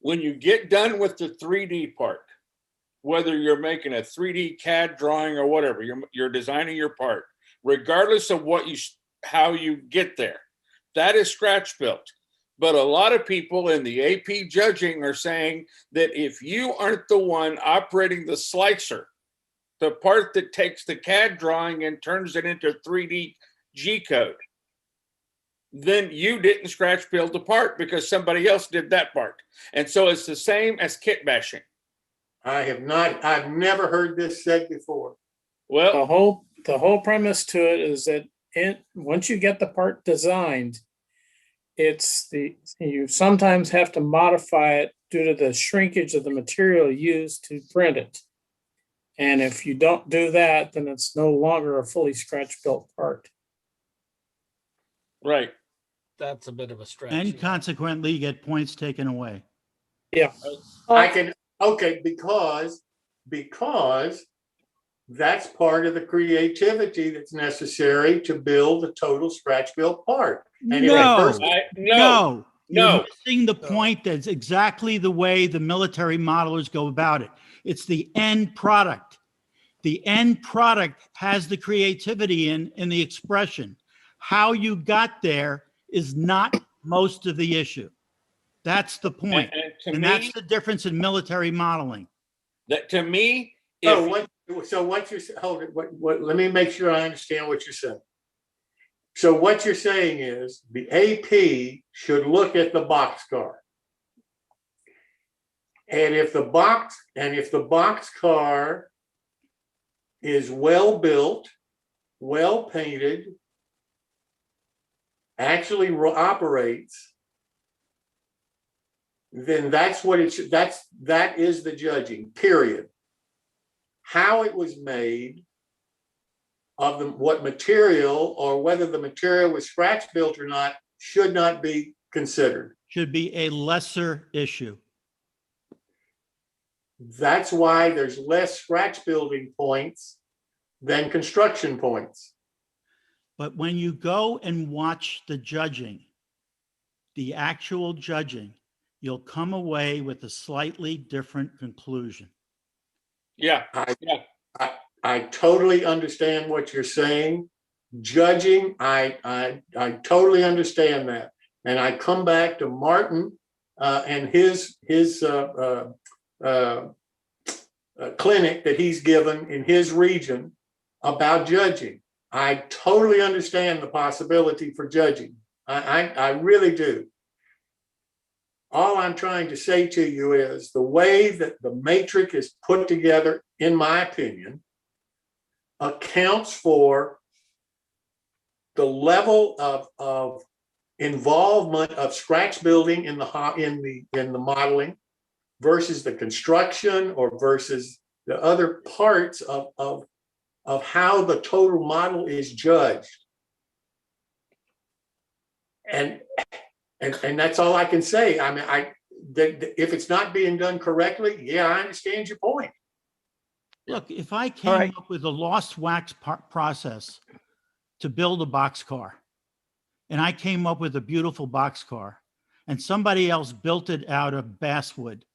when you get done with the 3D part. Whether you're making a 3D CAD drawing or whatever, you're designing your part, regardless of how you get there. That is scratch built. But a lot of people in the AP judging are saying that if you aren't the one operating the slicer, the part that takes the CAD drawing and turns it into 3D G code, then you didn't scratch build the part because somebody else did that part. And so it's the same as kit bashing. I've never heard this said before. Well, The whole premise to it is that once you get the part designed, you sometimes have to modify it due to the shrinkage of the material used to print it. And if you don't do that, then it's no longer a fully scratch built part. Right. That's a bit of a stretch. And consequently get points taken away. Yeah. I can, okay, because that's part of the creativity that's necessary to build a total scratch built part. And if a No, person, no, you're no. missing the point. That's exactly the way the military modelers go about it. It's the end product. The end product has the creativity in the expression. How you got there is not most of the issue. That's the point. And to that's me, the difference in military modeling. that to me, so what you're, hold it, let me make sure I understand what you're saying. So what you're saying is the AP should look at the boxcar. And if the boxcar is well built, well painted, actually operates, then that's what it should, that is the judging, period. How it was made, of what material, or whether the material was scratch built or not, should not be considered. Should be a lesser issue. That's why there's less scratch building points than construction points. But when you go and watch the judging, the actual judging, you'll come away with a slightly different conclusion. Yeah. I totally understand what you're saying. Judging, I totally understand that. And I come back to Martin and his clinic that he's given in his region about judging. I totally understand the possibility for judging. I really do. All I'm trying to say to you is the way that the matrix is put together, in my opinion, accounts for the level of involvement of scratch building in the modeling versus the construction or versus the other parts of how the total model is judged. And that's all I can say. I mean, if it's not being done correctly, yeah, I understand your point. Look, if I came up with a lost wax process to build a boxcar, and I came up with a beautiful boxcar, and somebody else built it out of basswood,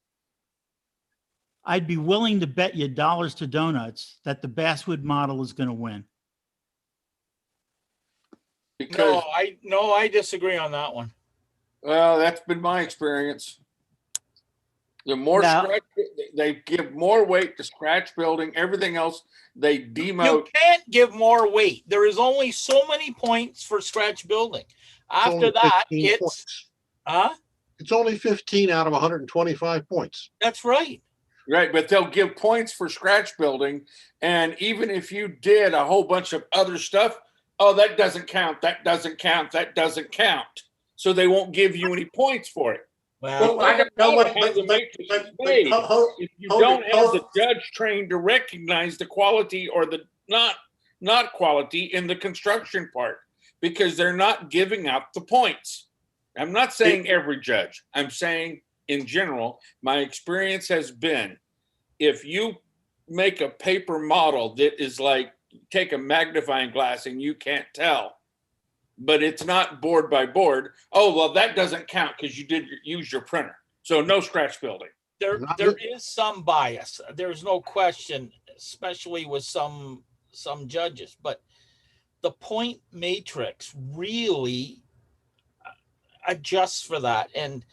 I'd be willing to bet you dollars to donuts that the basswood model is going to win. Because I disagree on that one. Well, that's been my experience. The more scratch, they give more weight to scratch building. Everything else they demote. You can't give more weight. There is only so many points for scratch building. After that, it's It's only 15 out of 125 points. That's right. Right, but they'll give points for scratch building, and even if you did a whole bunch of other stuff, oh, that doesn't count. That doesn't count. That doesn't count. So they won't give you any points for it. Well, I don't know what. If you don't have the judge trained to recognize the quality or the not quality in the construction part, because they're not giving out the points. I'm not saying every judge. I'm saying in general, my experience has been, if you make a paper model that is like, take a magnifying glass and you can't tell, but it's not board by board. Oh, well, that doesn't count because you did use your printer. So no scratch building. There is some bias. There's no question, especially with some judges. But the point matrix really adjusts for that. And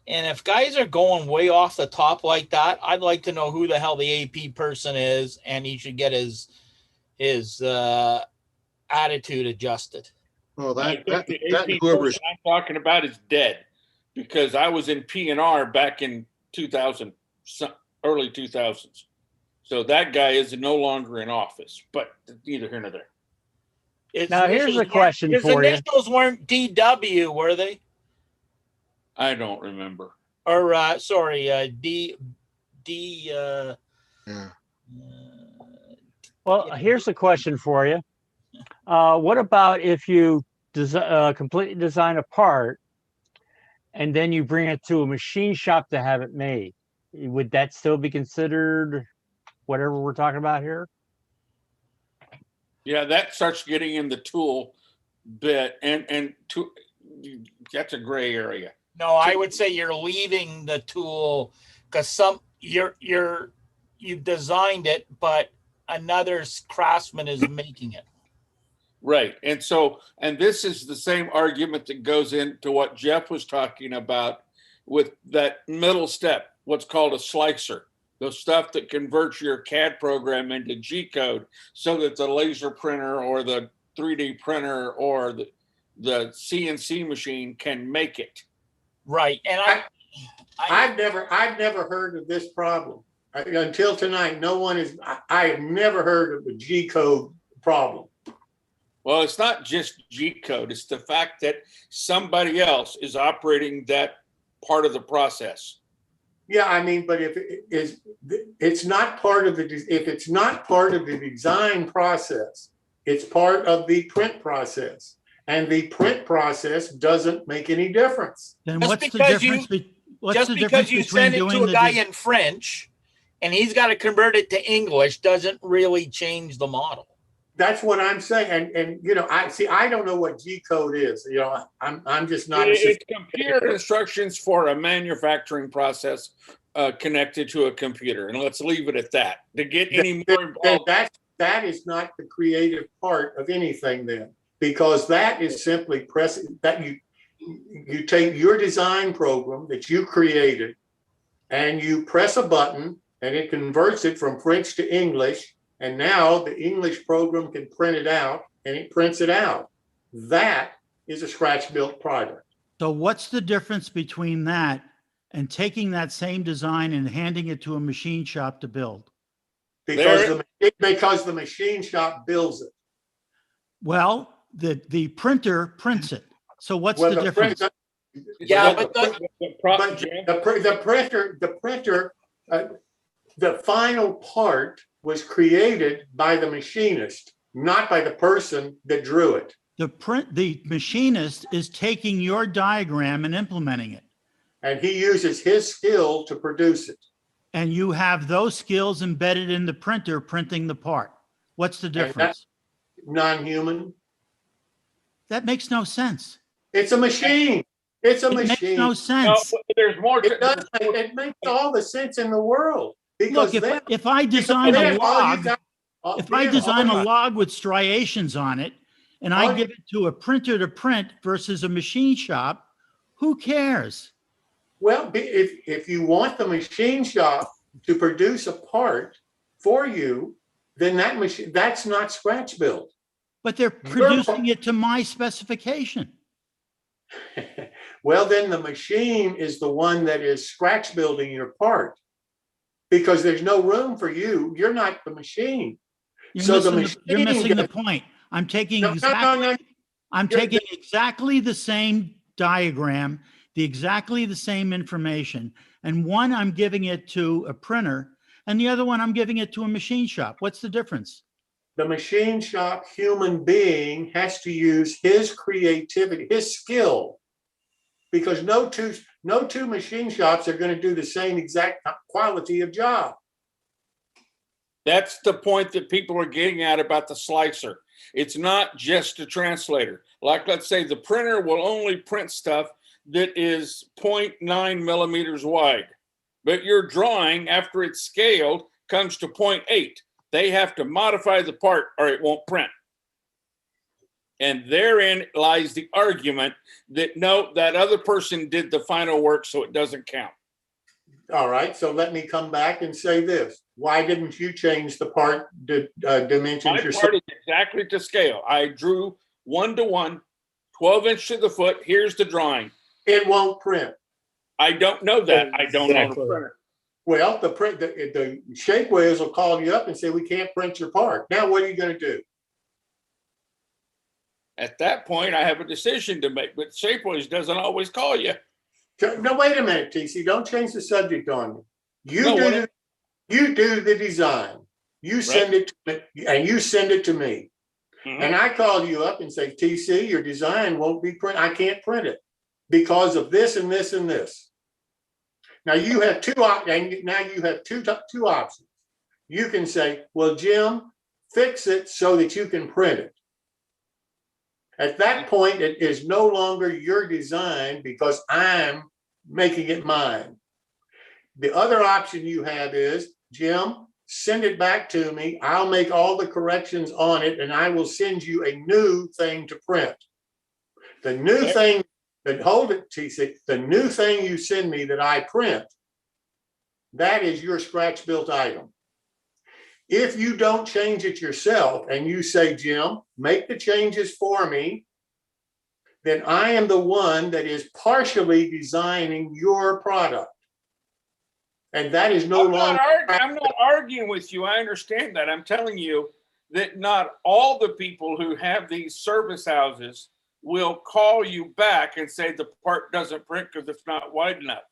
if guys are going way off the top like that, I'd like to know who the hell the AP person is, and he should get his attitude adjusted. Well, the AP person I'm talking about is dead, because I was in P&R back in 2000, early 2000s. So that guy is no longer in office, but neither here nor there. Now, here's a question for you. His initials weren't DW, were they? I don't remember. Or sorry, D. Well, here's a question for you. What about if you completely design a part, and then you bring it to a machine shop to have it made. Would that still be considered whatever we're talking about here? Yeah, that starts getting in the tool bit, and that's a gray area. No, I would say you're leaving the tool because you've designed it, but another craftsman is making it. Right. And so, and this is the same argument that goes into what Jeff was talking about with that middle step, what's called a slicer, the stuff that converts your CAD program into G code so that the laser printer or the 3D printer or the CNC machine can make it. Right. And I've never heard of this problem until tonight. No one is, I have never heard of the G code problem. Well, it's not just G code. It's the fact that somebody else is operating that part of the process. Yeah, I mean, but if it's not part of if it's not part of the design process, it's part of the print process, and the print process doesn't make any difference. Then Just what's the because difference? just because you send it to a guy in French and he's got to convert it to English doesn't really change the model. That's what I'm saying, and you know, I don't know what G code is. You know, I'm just not. It's computer instructions for a manufacturing process connected to a computer, and let's leave it at that. To get any more involved, that is not the creative part of anything, then, because that is simply pressing that you take your design program that you created, and you press a button, and it converts it from French to English. And now the English program can print it out, and it prints it out. That is a scratch-built product. So what's the difference between that and taking that same design and handing it to a machine shop to build? Because the machine shop builds it. Well, the printer prints it. So what's the difference? The final part was created by the machinist, not by the person that drew it. The machinist is taking your diagram and implementing it. And he uses his skill to produce it. And you have those skills embedded in the printer printing the part. What's the difference? Non-human. That makes no sense. It's a machine. It's a machine. Makes no sense. No, there's more. It makes all the sense in the world. Because look, if I design a log, log with striations on it, and I give it to a printer to print versus a machine shop, who cares? Well, if you want the machine shop to produce a part for you, then that's not scratch built. But they're producing it to my specification. Well, then the machine is the one that is scratch building your part, because there's no room for you. You're not the machine. You're missing the point. I'm taking exactly the same diagram, exactly the same information, and one I'm giving it to a printer, and the other one I'm giving it to a machine shop. What's the difference? The machine shop human being has to use his creativity, his skill, because no two machine shops are going to do the same exact quality of job. That's the point that people are getting at about the slicer. It's not just a translator. Like, let's say the printer will only print stuff that is 0.9 millimeters wide, but your drawing, after it's scaled, comes to 0.8. They have to modify the part or it won't print. And therein lies the argument that no, that other person did the final work, so it doesn't count. All right, so let me come back and say this. Why didn't you change the part dimensions My yourself? part is exactly to scale. I drew 1-to-1, 12 inch to the foot. Here's the drawing. It won't print. I don't know that. I don't know the printer. Well, the Shapeways will call you up and say, we can't print your part. Now, what are you going to do? At that point, I have a decision to make, but Shapeways doesn't always call you. No, wait a minute, TC. Don't change the subject on me. You do the design. You send it to me, and you send it to me. And I call you up and say, TC, your design won't be print. I can't print it because of this and this and this. Now you have two options. You can say, well, Jim, fix it so that you can print it. At that point, it is no longer your design because I'm making it mine. The other option you have is, Jim, send it back to me. I'll make all the corrections on it and I will send you a new thing to print. The new thing, hold it, TC, the new thing you send me that I print, that is your scratch built item. If you don't change it yourself and you say, Jim, make the changes for me, then I am the one that is partially designing your product. And that is no longer. I'm not arguing with you. I understand that. I'm telling you that not all the people who have these service houses will call you back and say the part doesn't print because it's not wide enough.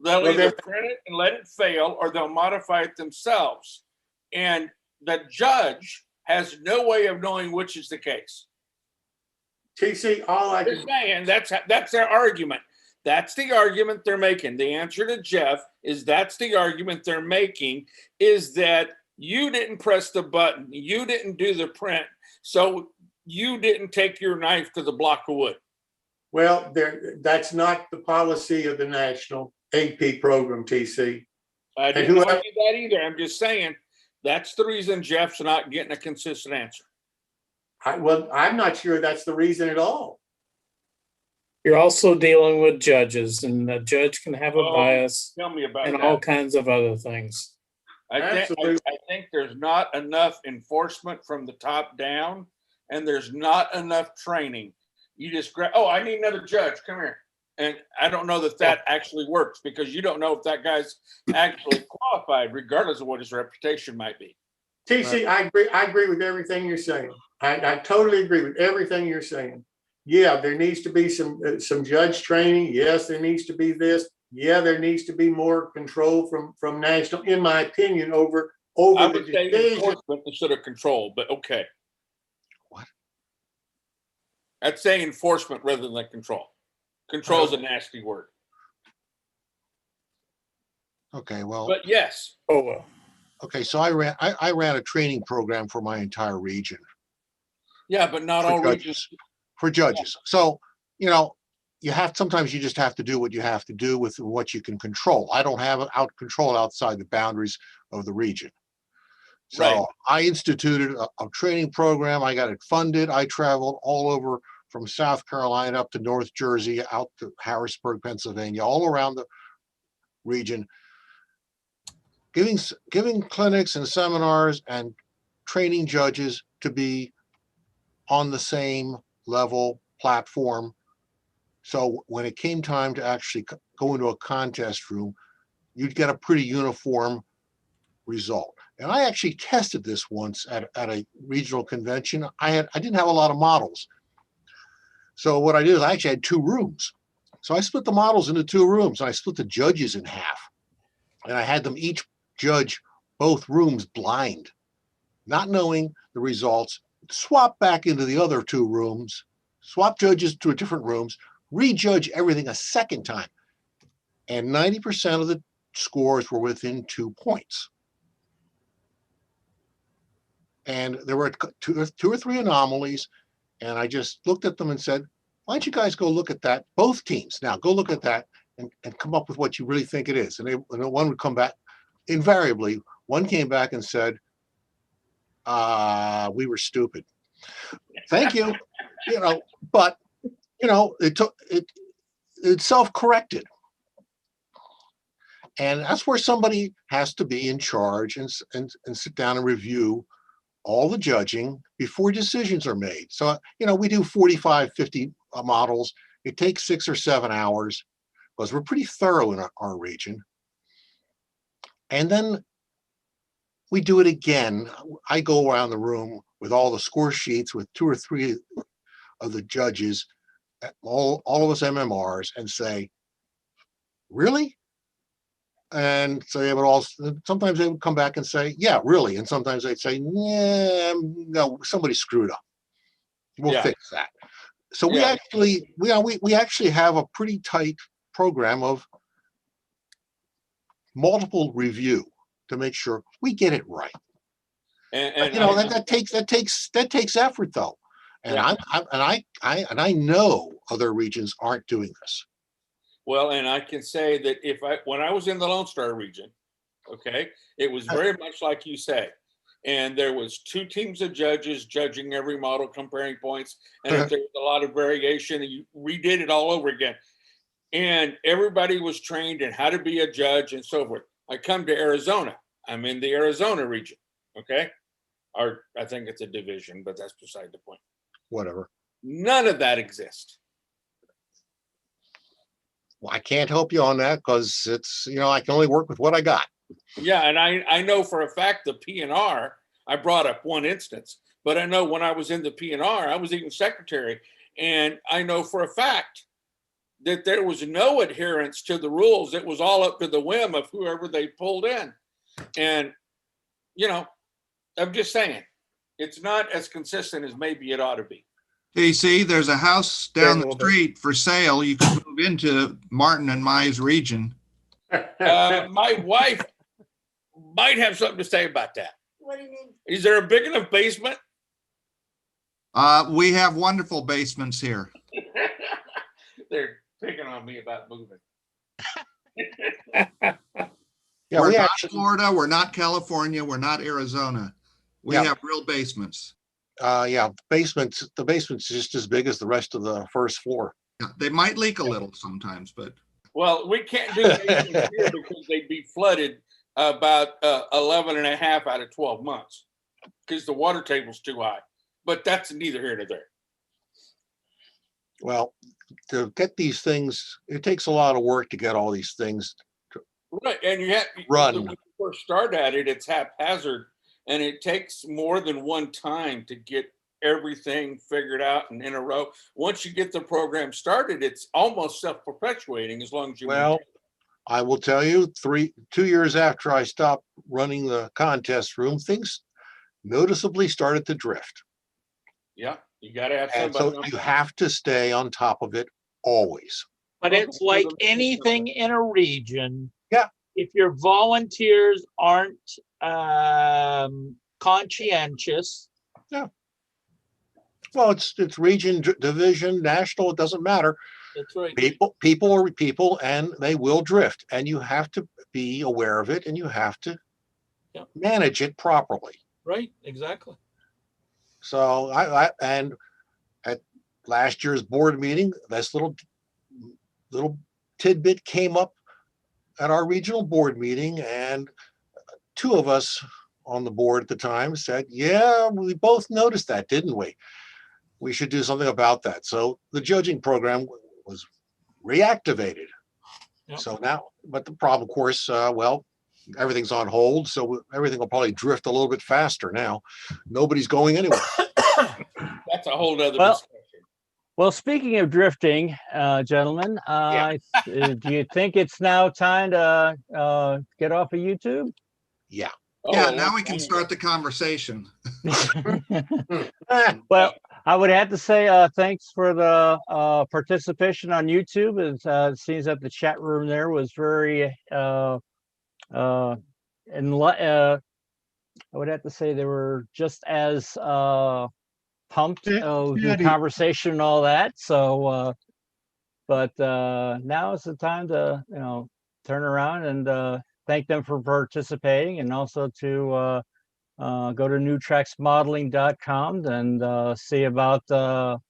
They'll either print it and let it fail, or they'll modify it themselves. And the judge has no way of knowing which is the case. TC, all I can saying, that's their argument. That's the argument they're making. The answer to Jeff is that's the argument they're making, is that you didn't press the button, you didn't do the print, so you didn't take your knife to the block of wood. Well, that's not the policy of the National AP program, TC. I didn't argue that either. I'm just saying that's the reason Jeff's not getting a consistent answer. Well, I'm not sure that's the reason at all. You're also dealing with judges, and the judge can have a bias Tell me about and that. all kinds of other things. I think there's not enough enforcement from the top down, and there's not enough training. You just grab, I need another judge, come here. And I don't know that actually works, because you don't know if that guy's actually qualified, regardless of what his reputation might be. TC, I agree with everything you're saying. I totally agree with everything you're saying. Yeah, there needs to be some judge training. Yes, there needs to be this. Yeah, there needs to be more control from national, in my opinion, over I the would say decision. enforcement instead of control, but okay. What? I'd say enforcement rather than control. Control is a nasty word. Okay, well. But yes. Oh, well. Okay, so I ran a training program for my entire region. Yeah, but not all regions. For judges. So, sometimes you just have to do what you have to do with what you can control. I don't have control outside the boundaries of the region. So I instituted a training program. I got it funded. I traveled all over from South Carolina up to North Jersey, out to Harrisburg, Pennsylvania, all around the region, giving clinics and seminars and training judges to be on the same level platform. So when it came time to actually go into a contest room, you'd get a pretty uniform result. And I actually tested this once at a regional convention. I didn't have a lot of models. So what I did is I actually had 2 rooms. So I split the models into 2 rooms, and I split the judges in half. And I had them each judge both rooms blind, not knowing the results, swap back into the other 2 rooms, swap judges to different rooms, rejudge everything a second time. And 90% of the scores were within 2 points. And there were 2 or 3 anomalies. And I just looked at them and said, why don't you guys go look at that? Both teams now go look at that and come up with what you really think it is. And one would come back, invariably, one came back and said, we were stupid. Thank you. But it self-corrected. And that's where somebody has to be in charge and sit down and review all the judging before decisions are made. So, we do 45, 50 models. It takes 6 or 7 hours because we're pretty thorough in our region. And then we do it again. I go around the room with all the score sheets with 2 or 3 of the judges, all of us MMRs, and say, really? And so they would all, sometimes they would come back and say, yeah, really. And sometimes they'd say, yeah, no, somebody screwed up. We'll Yeah. fix that. So we Yeah. actually have a pretty tight program of multiple review to make sure we get it right. And You know, I- that takes effort though. And Yeah. I know other regions aren't doing this. Well, and I can say that when I was in the Lone Star region, okay, it was very much like you say. And there was 2 teams of judges judging every model, comparing points. And if there was a lot of variation, you redid it all over again. And everybody was trained in how to be a judge and so forth. I come to Arizona. I'm in the Arizona region, okay? Or I think it's a division, but that's beside the point. Whatever. None of that exists. Well, I can't help you on that because it's, you know, I can only work with what I got. Yeah, and I know for a fact the PNR, I brought up one instance, but I know when I was in the PNR, I was even secretary, and I know for a fact that there was no adherence to the rules. It was all up to the whim of whoever they pulled in. And, you know, I'm just saying, it's not as consistent as maybe it ought to be. Hey, see, there's a house down the street for sale. You could move into Martin and Mai's region. My wife might have something to say about that. What do you mean? Is there a big enough basement? We have wonderful basements here. They're picking on me about moving. Yeah, we're we not actually, Florida, we're not California, we're not Arizona. We have real basements. yeah, the basement's just as big as the rest of the first floor. Yeah, they might leak a little sometimes, but Well, we can't do basements here because they'd be flooded about 11 and a half out of 12 months because the water table's too high. But that's neither here nor there. Well, to get these things, it takes a lot of work to get all these things Right, and you have run. when you first start at it, it's haphazard, and it takes more than one time to get everything figured out and in a row. Once you get the program started, it's almost self-perpetuating as long as you. Well, I will tell you, 2 years after I stopped running the contest room, things noticeably started to drift. Yeah, you got to have And somebody. so you have to stay on top of it always. But it's like anything in a region. Yeah. If your volunteers aren't conscientious. Yeah. Well, it's region, division, national, it doesn't matter. That's right. People are people and they will drift, and you have to be aware of it and you have to manage it properly. Right, exactly. So and at last year's board meeting, this little tidbit came up at our regional board meeting, and 2 of us on the board at the time said, yeah, we both noticed that, didn't we? We should do something about that. So the judging program was reactivated. Yep. So now, but the problem, of course, well, everything's on hold, so everything will probably drift a little bit faster now. Nobody's going anywhere. That's a whole other Well, discussion. Well, speaking of drifting, gentlemen, do you think it's now time to get off of YouTube? Yeah. Yeah, now we can start the conversation. Well, I would have to say thanks for the participation on YouTube. It seems that the chat room there was very I would have to say they were just as pumped of the conversation and all that. So, but now is the time to turn around and thank them for participating, and also to go to newtracksmodeling.com and see about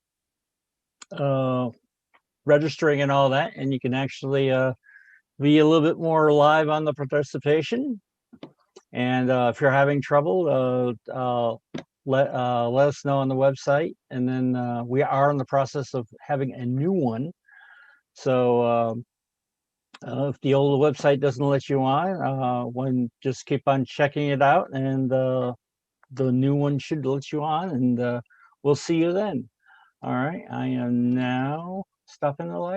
registering and all that, and you can actually be a little bit more live on the participation. And if you're having trouble, let us know on the website. And then we are in the process of having a new one. So if the old website doesn't let you on, just keep on checking it out, and the new one should let you on, and we'll see you then. All right, I am now stopping the live.